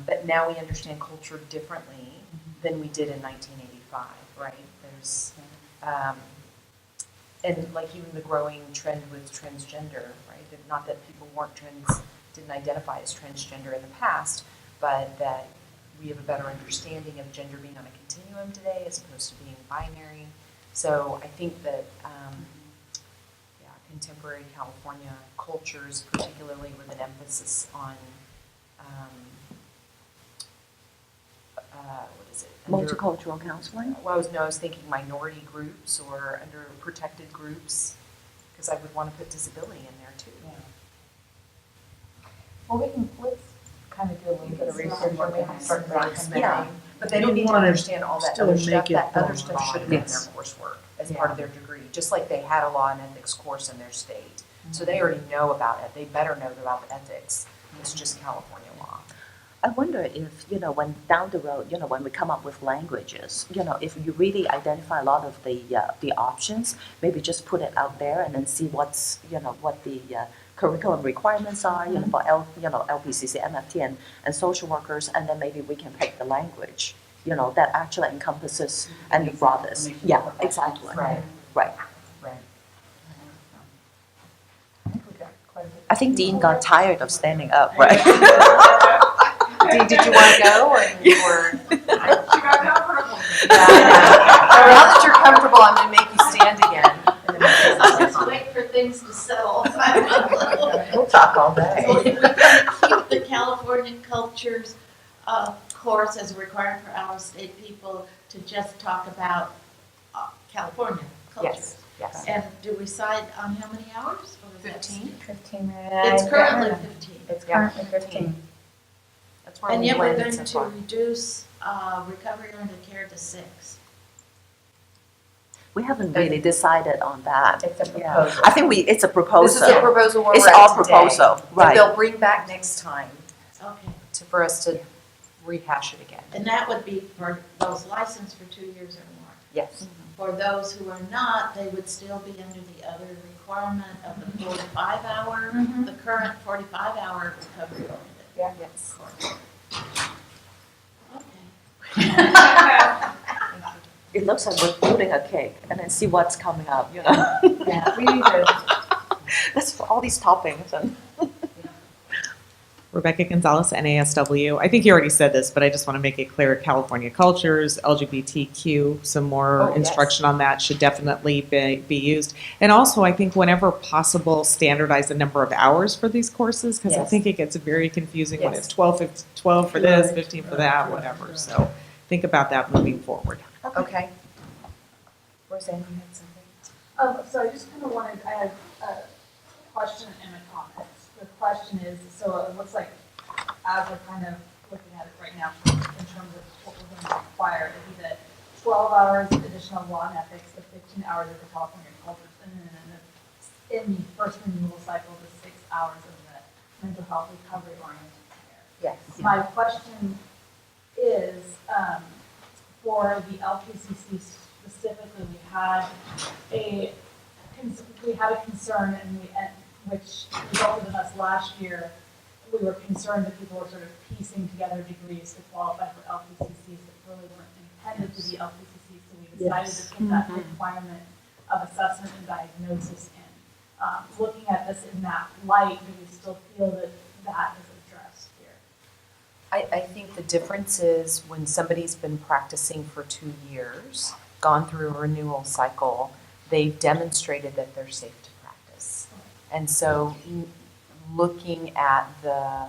but now we understand culture differently than we did in 1985, right? There's, and like even the growing trend with transgender, right? Not that people didn't identify as transgender in the past, but that we have a better understanding of gender being on a continuum today as opposed to being binary. So I think that, contemporary California cultures, particularly with an emphasis on, what is it? Multicultural counseling? Well, I was thinking minority groups or under protected groups, because I would want to put disability in there too. Well, let's kind of do a little bit of research and maybe start documenting. Yeah, but they don't need to understand all that other stuff. That other stuff should have been in their coursework as part of their degree, just like they had a law and ethics course in their state. So they already know about it. They better know about the ethics. It's just California law. I wonder if, when down the road, when we come up with languages, if you really identify a lot of the options, maybe just put it out there and then see what's, what the curriculum requirements are, for LPCC, MFT, and social workers, and then maybe we can pick the language, that actually encompasses and the broadest. Yeah, exactly. Right. Right. Right. I think Dean got tired of standing up, right? Did you want to go or you were? She got comfortable. Now that you're comfortable, I'm going to make you stand again. I'll just wait for things to settle. We'll talk all day. Keep the California cultures course as required for out-of-state people to just talk about California cultures. Yes. And do we decide on how many hours? Or is that 15? 15 minutes. It's currently 15. It's currently 15. That's where And we yet we're landed going so to far. reduce recovery under care to 6. We haven't really decided on that. It's a Yeah. proposal. I think it's a proposal. This is a proposal where It's we're all at today. proposal, That right. they'll bring back next time Okay. for us to rehash it again. And that would be for those licensed for 2 years or more. Yes. For those who are not, they would still be under the other requirement of the 45-hour, the current 45-hour recovery limited. Yeah. Yes. Okay. It looks like we're building a cake and then see what's coming up, Yeah, we need to. That's for all these toppings and. Rebecca Gonzalez, NASW. I think you already said this, but I just want to make it clear, California cultures, LGBTQ, some more Oh, yes. instruction on that should definitely be used. And also, I think whenever possible, standardize the number of hours for these courses, because I Yes. think it gets very confusing when Yes. it's 12 for this, Right, 15 for that, right, whatever. right. So think about that moving forward. Okay. Roseanne, you had something? So I just kind of wanted, I had a question and a comment. The question is, so it looks like as we're kind of looking at it right now in terms of what we're going to require, it'd be the 12 hours additional law and ethics, the 15 hours of the California cultures, and then in the first renewal cycle, the 6 hours of the mental health recovery oriented care. Yes. My question is, for the LPCC specifically, we had a concern, which resulted in us last year. We were concerned that people were sort of piecing together degrees to qualify for LPCCs that really weren't intended to be LPCCs. So we decided to put that requirement of assessment and diagnosis in. Looking at this in that light, do we still feel that that is addressed here? I think the difference is when somebody's been practicing for 2 years, gone through a renewal cycle, they've demonstrated that they're safe to practice. And so looking at the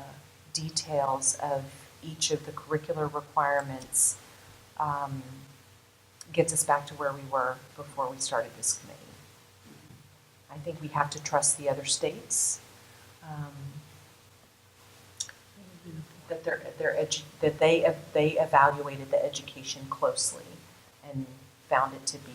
details of each of the curricular requirements gets us back to where we were before we started this committee. I think we have to trust the other states. That they evaluated the education closely and found it to be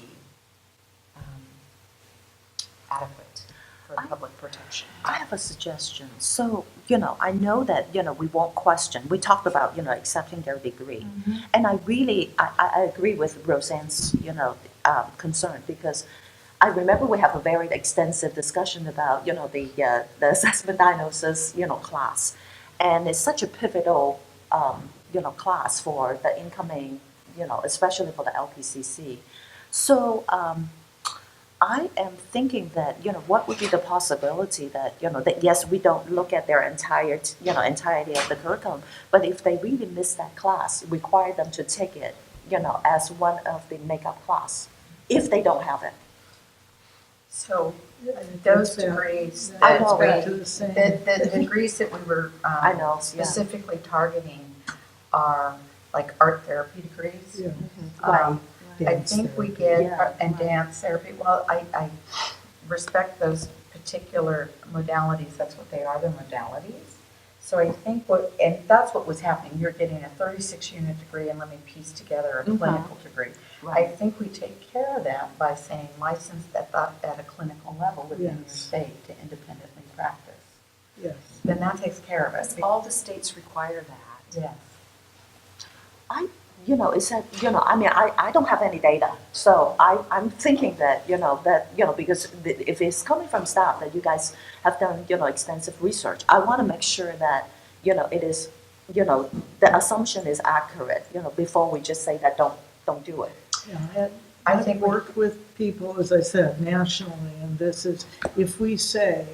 adequate for public protection. I have a suggestion. So, I know that, we won't question. We talked about, accepting their degree. And I really, I agree with Roseanne's, concern, because I remember we have a very extensive discussion about, the assessment diagnosis, class. And it's such a pivotal, class for the incoming, especially for the LPCC. So, I am thinking that, what would be the possibility that, that yes, we don't look at their entirety of the curriculum, but if they really miss that class, require them to take it, as one of the makeup class, if they don't have it. So those degrees that the degrees that we were I know, yeah. specifically targeting are like art therapy degrees. Yeah. I think we get, Yeah. and dance therapy, well, I respect those particular modalities, that's what they are, the modalities. So I think and that's what was happening, you're getting a 36-unit degree and let me piece together a clinical degree. I think we take care of that by saying licensed at a clinical level within your Yes. state to independently practice. Yes. Then that takes care of us. All the states require that. Yes. It's that, I don't have any data. So I'm thinking that, because if it's coming from staff that you guys have done, extensive research, I want to make sure that, it is, the assumption is accurate, before we just say that don't do it. Yeah, I think work with people, as I said, nationally, and this is, if we say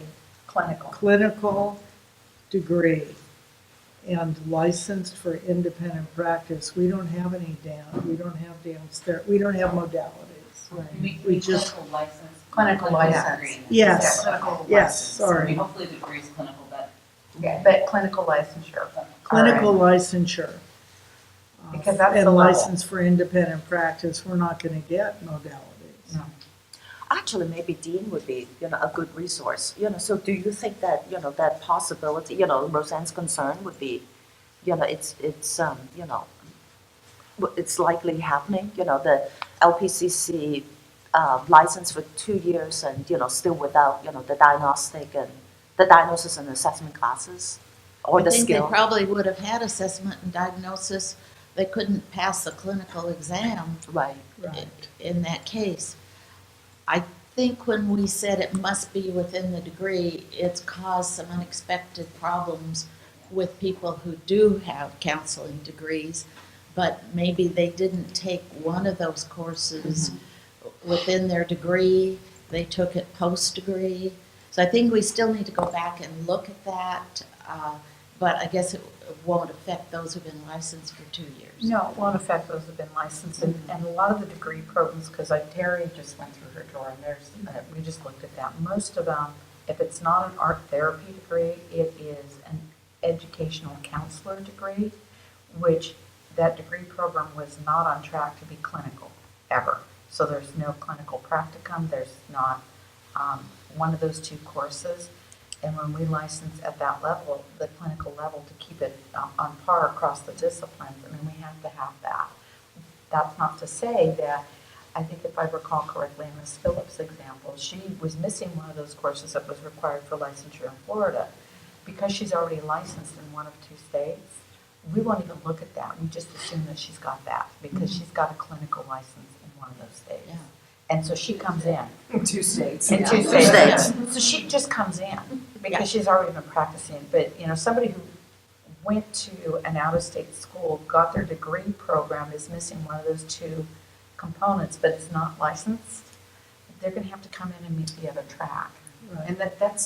clinical degree and licensed for independent practice, we don't have any we don't have dance there, we don't have modalities. We just, Clinical license. yes, Clinical yes, license. sorry. Hopefully the degree is clinical, but. But clinical licensure. Clinical licensure. Because that's the And level. license for independent practice, we're not gonna get modalities. No. Actually, maybe Dean would be, a good resource, so do you think that, that possibility, Roseanne's concern would be, it's likely happening, the LPCC license for 2 years and, still without, the diagnosis and assessment classes, or the I think skill. they probably would have had assessment and diagnosis. They couldn't pass the clinical exam Right. in that case. I think when we said it must be within the degree, it's caused some unexpected problems with people who do have counseling degrees, but maybe they didn't take one of those courses within their degree. They took it post-degree. So I think we still need to go back and look at that. but I guess it won't affect those who've been licensed for 2 years. No, it won't affect those who've been licensed, and a lot of the degree programs, because Terry just went through her drawer, and we just looked at that. Most of them, if it's not an art therapy degree, it is an educational counselor degree, which that degree program was not on track to be clinical, ever. So there's no clinical practicum, there's not one of those two courses. And when we license at that level, the clinical level, to keep it on par across the disciplines, I mean, we have to have that. That's not to say that, I think if I recall correctly in Ms. Phillips' example, she was missing one of those courses that was required for licensure in Florida. Because she's already licensed in one of 2 states, we won't even look at that. We just assume that she's got that because she's got a clinical license in one of those states. Yeah. And so she comes in. In 2 states. In 2 states. So she just comes in because she's already been practicing. But, somebody who went to an out-of-state school, got their degree program, is missing one of those 2 components, but it's not licensed, they're going to have to come in and meet the other track. And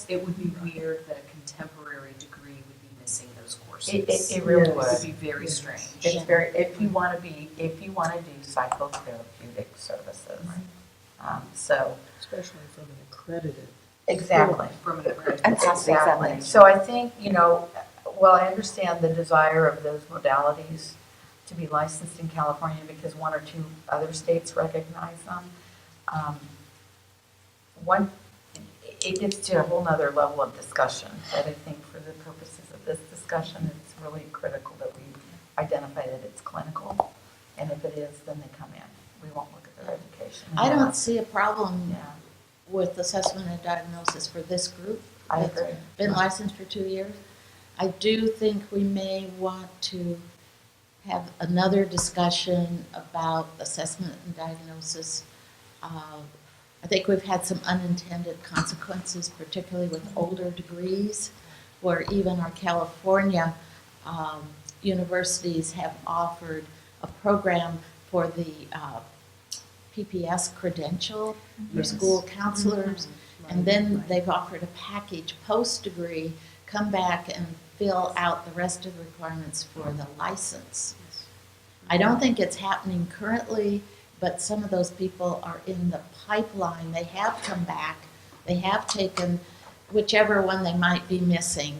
it would be weird that a contemporary degree would be missing those courses. It really It would. would be very strange. It's very, if you want to do psychotherapeutic services. So. Especially from an accredited. Exactly. From an accredited. Exactly. So I think, well, I understand the desire of those modalities to be licensed in California because 1 or 2 other states recognize them. It gets to a whole nother level of discussion, but I think for the purposes of this discussion, it's really critical that we identify that it's clinical. And if it is, then they come in. We won't look at their education. I don't see a problem Yeah. with assessment and diagnosis for this group. I that's agree. been licensed for 2 years. I do think we may want to have another discussion about assessment and diagnosis. I think we've had some unintended consequences, particularly with older degrees, where even our California universities have offered a program for the PPS credential for school counselors, and then they've offered a package post-degree, come back and fill out the rest of the requirements for the license. I don't think it's happening currently, but some of those people are in the pipeline. They have come back, they have taken whichever one they might be missing,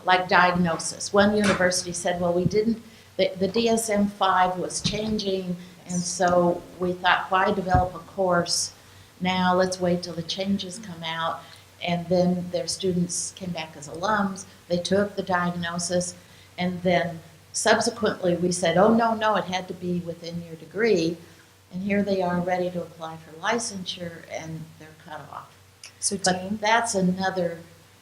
like diagnosis. One university said, well, we didn't, the DSM-5 was changing, and so we thought, why develop a course now? Let's wait till the changes come out. And then their students came back as alums, they took the diagnosis, and then subsequently we said, oh, no, it had to be within your degree. And here they are ready to apply for licensure, and they're cut off. So But that's another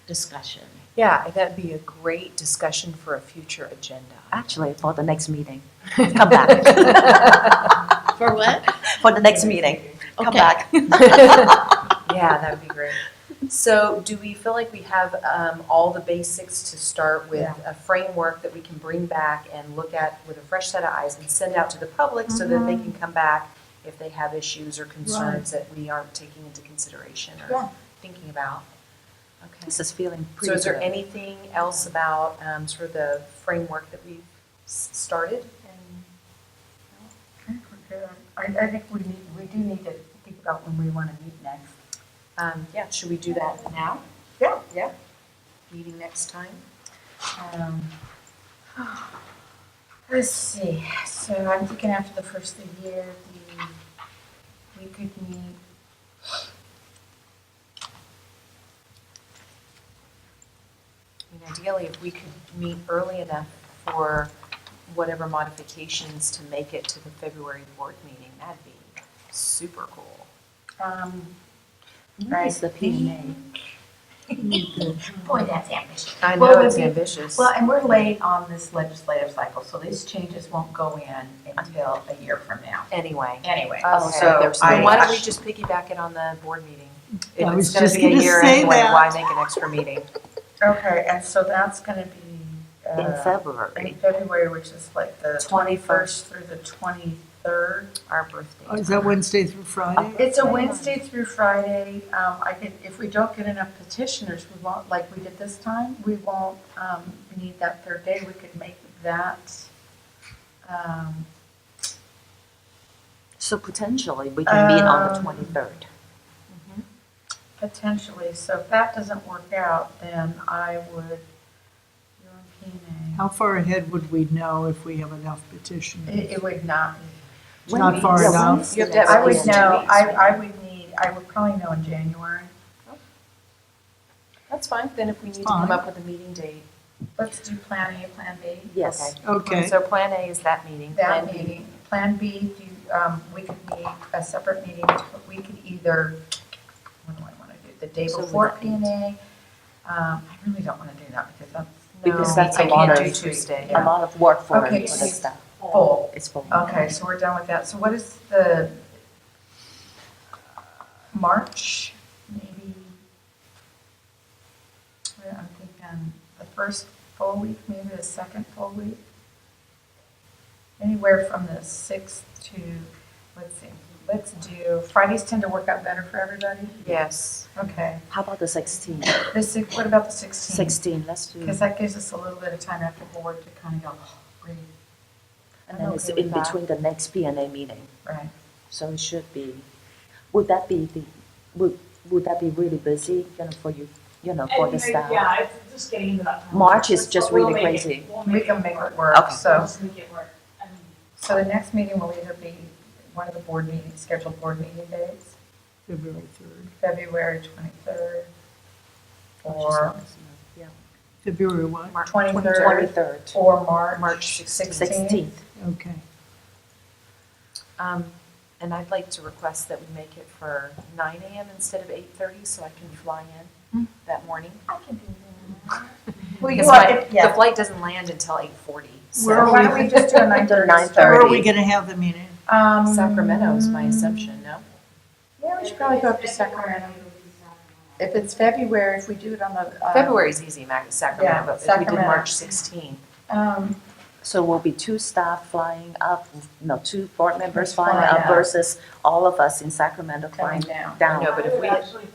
discussion. Yeah, that'd be a great discussion for a future agenda. Actually, for the next meeting, come back. For what? For the next meeting, come Okay. back. Yeah, that would be great. So do we feel like we have all the basics to start with a framework that we can bring back and look at with a fresh set of eyes and send out to the public so that they can come back if they have issues or concerns that we aren't taking into consideration or thinking about? Okay. This is feeling So pretty is there good. anything else about sort of the framework that we've started? I think we're good. I think we do need to think about when we want to meet next. Yeah, should we do that now? Yeah. Meeting next time? Let's see, so I'm thinking after the first of the year, we could meet. I mean, ideally, if we could meet early enough for whatever modifications to make it to the February board meeting, that'd be super cool. When is the PMA? Boy, that's ambitious. I Well, know it it's would be- ambitious. Well, and we're late on this legislative cycle, so these changes won't go in until a year from now. Anyway. Anyway, Okay. so Then why don't we just piggyback it on the board meeting? If I was it's gonna just be a gonna year say anyway, that. why make an extra meeting? Okay, and so that's gonna be. In February. In February, which is like the 21st through the 23rd. 23rd. Our birthday. Oh, is that Wednesday through Friday? It's a Wednesday through Friday. If we don't get enough petitioners, we won't, like we did this time, we won't need that third day. We could make that. So potentially, we can meet on the 23rd. Potentially. So if that doesn't work out, then I would, you're on P&A. How far ahead would we know if we have enough petitions? It would not. It's not far enough. You have to have I at would least know, 2 weeks, I would probably know in January. That's fine, then if we need to Fine. come up with a meeting date. Let's do Plan A, Plan B. Yes. Okay. So Plan A is that meeting. That Plan B. meeting. Plan B, we could meet a separate meeting, we could either, what do I want to do, the day So before we don't P&A? I really don't want to do that because Because no, that's I a lot can't of- do Tuesday. A lot of work for Okay, the staff. Full. It's full. Okay, so we're done with that. So what is the March, maybe? I'm thinking the first full week, maybe the second full week? Anywhere from the 6th to, let's do, Fridays tend to work out better for everybody? Yes. Okay. How about the 16th? What about the 16th? 16, let's do. Because that gives us a little bit of time after board to kind of go, breathe. And I'm then it's okay in with that. between the next P&A meeting. Right. So it should be, would that be would that be really busy, for you, for the staff? Yeah, it's just getting into that time. March is just We'll really make it- crazy. we'll We can make it work, Okay. so. We'll just make it work. I mean, So the next meeting will either be one of the board meetings, scheduled board meeting dates, February 3rd. February 23rd, Which is or not- yeah. February what? 23rd, 23rd. or March March 16th. 16th. Okay. And I'd like to request that we make it for 9 AM instead of 8:30, so I can fly in that morning. I can do that. Well, you Because want, the yeah, flight doesn't land until 8:40. Where so why don't we just do a 9:30 Where are start? we going to have the meeting? Sacramento is my assumption, no? Yeah, we should probably go up to Sacramento. If it's February, if we do it on the. February's easy, Sacramento, Yeah, but if we did Sacramento. March 16th. So will be 2 staff flying up, 2 board members flying Flying up up. versus all of us in Sacramento flying Coming down. down. No, but if I would we- actually,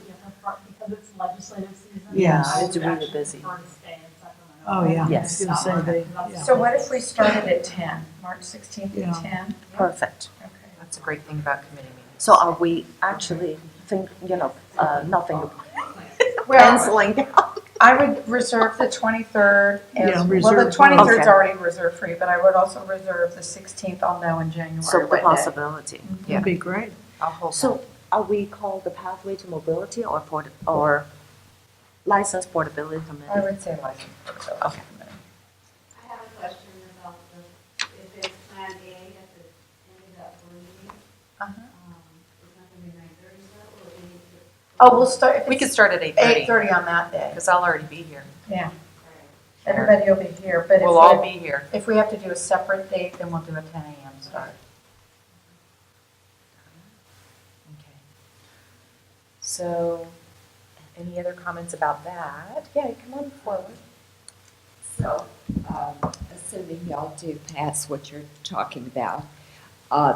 because it's legislative season. Yes. I It's would really actually busy. prefer to stay in Sacramento. Oh, yeah. Yes. I was going to say they, So what if we started at 10, March 16th Yeah. at 10? Perfect. Okay. That's a great thing about committee meetings. So are we actually nothing Well, canceling down? I would reserve the 23rd as, Yeah, well, the reserve 23rd is Okay. already reserved for you, but I would also reserve the 16th, I'll know in January So the what day. possibility. Yeah. that'd be great. I'll hold that. So are we called the Pathway to Mobility or License Portability I Committee? would say license portability Okay. committee. I have a question about if it's Plan A at the end of that board meeting, Uh-huh. it's not gonna be 9:30, so or we need to. Oh, we'll start, if We could it's start at 8:30, 8:30 on that day. because I'll already be here. Yeah, everybody will be here, but We'll all if be here. if we have to do a separate date, then we'll do a 10 AM start. Okay. So, any other comments about that? Yeah, come on forward. So, assuming y'all do pass what you're talking about,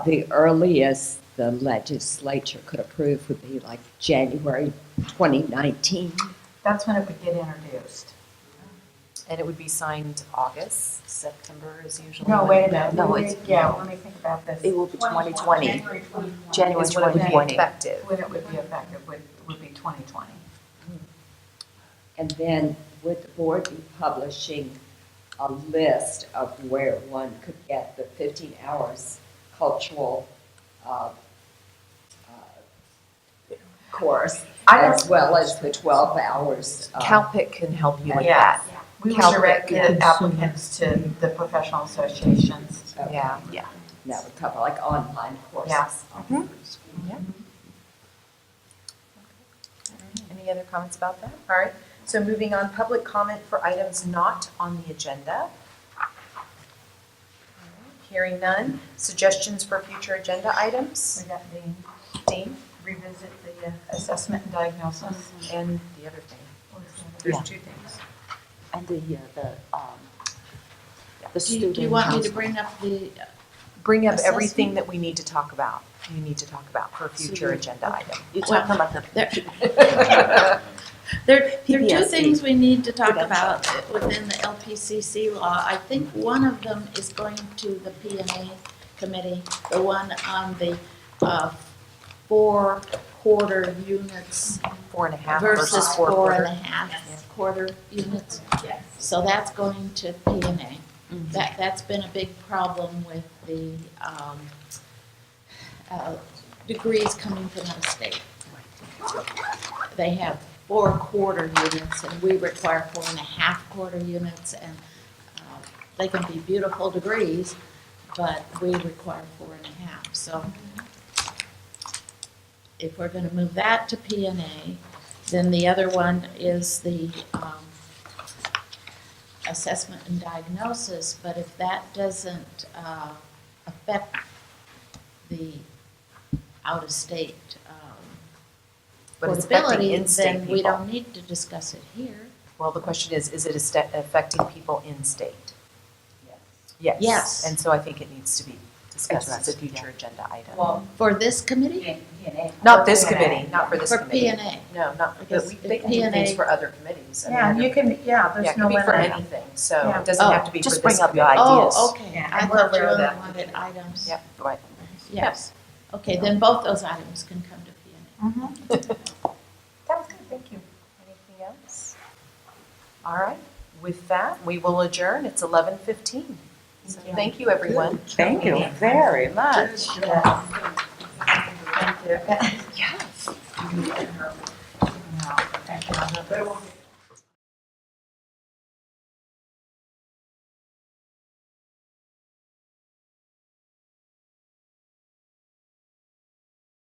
the earliest the legislature could approve would be like January 2019. That's when it would get introduced. And it would be signed August, September is usually. No, when- wait a minute. No, Let me- it's- Yeah, let me think about this. It will be 2020. January 2020. January Is when it would be 2020. effective. When it would be effective would be 2020. And then would the board be publishing a list of where one could get the 15 hours cultural course, I don't- as well as the 12 hours? CalPIC can help you with Yes. that. We would Calpic, direct yeah. the applicants to the professional associations. Okay. Yeah. That would cover like online courses. Yes. Any other comments about that? All right, so moving on, public comment for items not on the agenda. All right, hearing none. Suggestions for future agenda items? We got Dean, Dean, revisit the assessment and diagnosis. and the other thing. There's Yeah. 2 things. And the Do student you want me to council. bring up the bring up Assessment? everything that we need to talk about. You need to talk about for a future agenda item. You're talking about the. There are two PBS. things we need to talk Prudential. about within the LPCC law. I think one of them is going to the P&A committee, the one on the 4-quarter units 4.5 versus versus 4 quarter. 4.5 quarter units. Yes. So that's going to P&A. That's been a big problem with the degrees coming from out of state. They have 4-quarter units, and we require 4.5-quarter units, and they can be beautiful degrees, but we require 4.5. So if we're going to move that to P&A, then the other one is the assessment and diagnosis, but if that doesn't affect the out-of-state But it's affecting portability, in-state then we people. don't need to discuss it here. Well, the question is it affecting people in state? Yes. Yes. Yes. And so I think it needs to be discussed as a Addressed, future agenda item. Well, For this committee? P&A. Not this committee, not for this For committee. P&A. No, not, but Because they can do P&A things for other committees. I mean, Yeah, you can, Yeah, there's it no could be for limit. anything, so Yeah. it doesn't Oh, have to be for just this bring up your committee. ideas. Oh, okay. Yeah, I and we're thought you aware of only that. wanted items. Yep, right. Yes. Okay, then both those items can come to P&A. Sounds good, thank you. Anything else? All right, with that, we will adjourn. It's 11:15. So thank you, everyone. Thank you very much. Yes.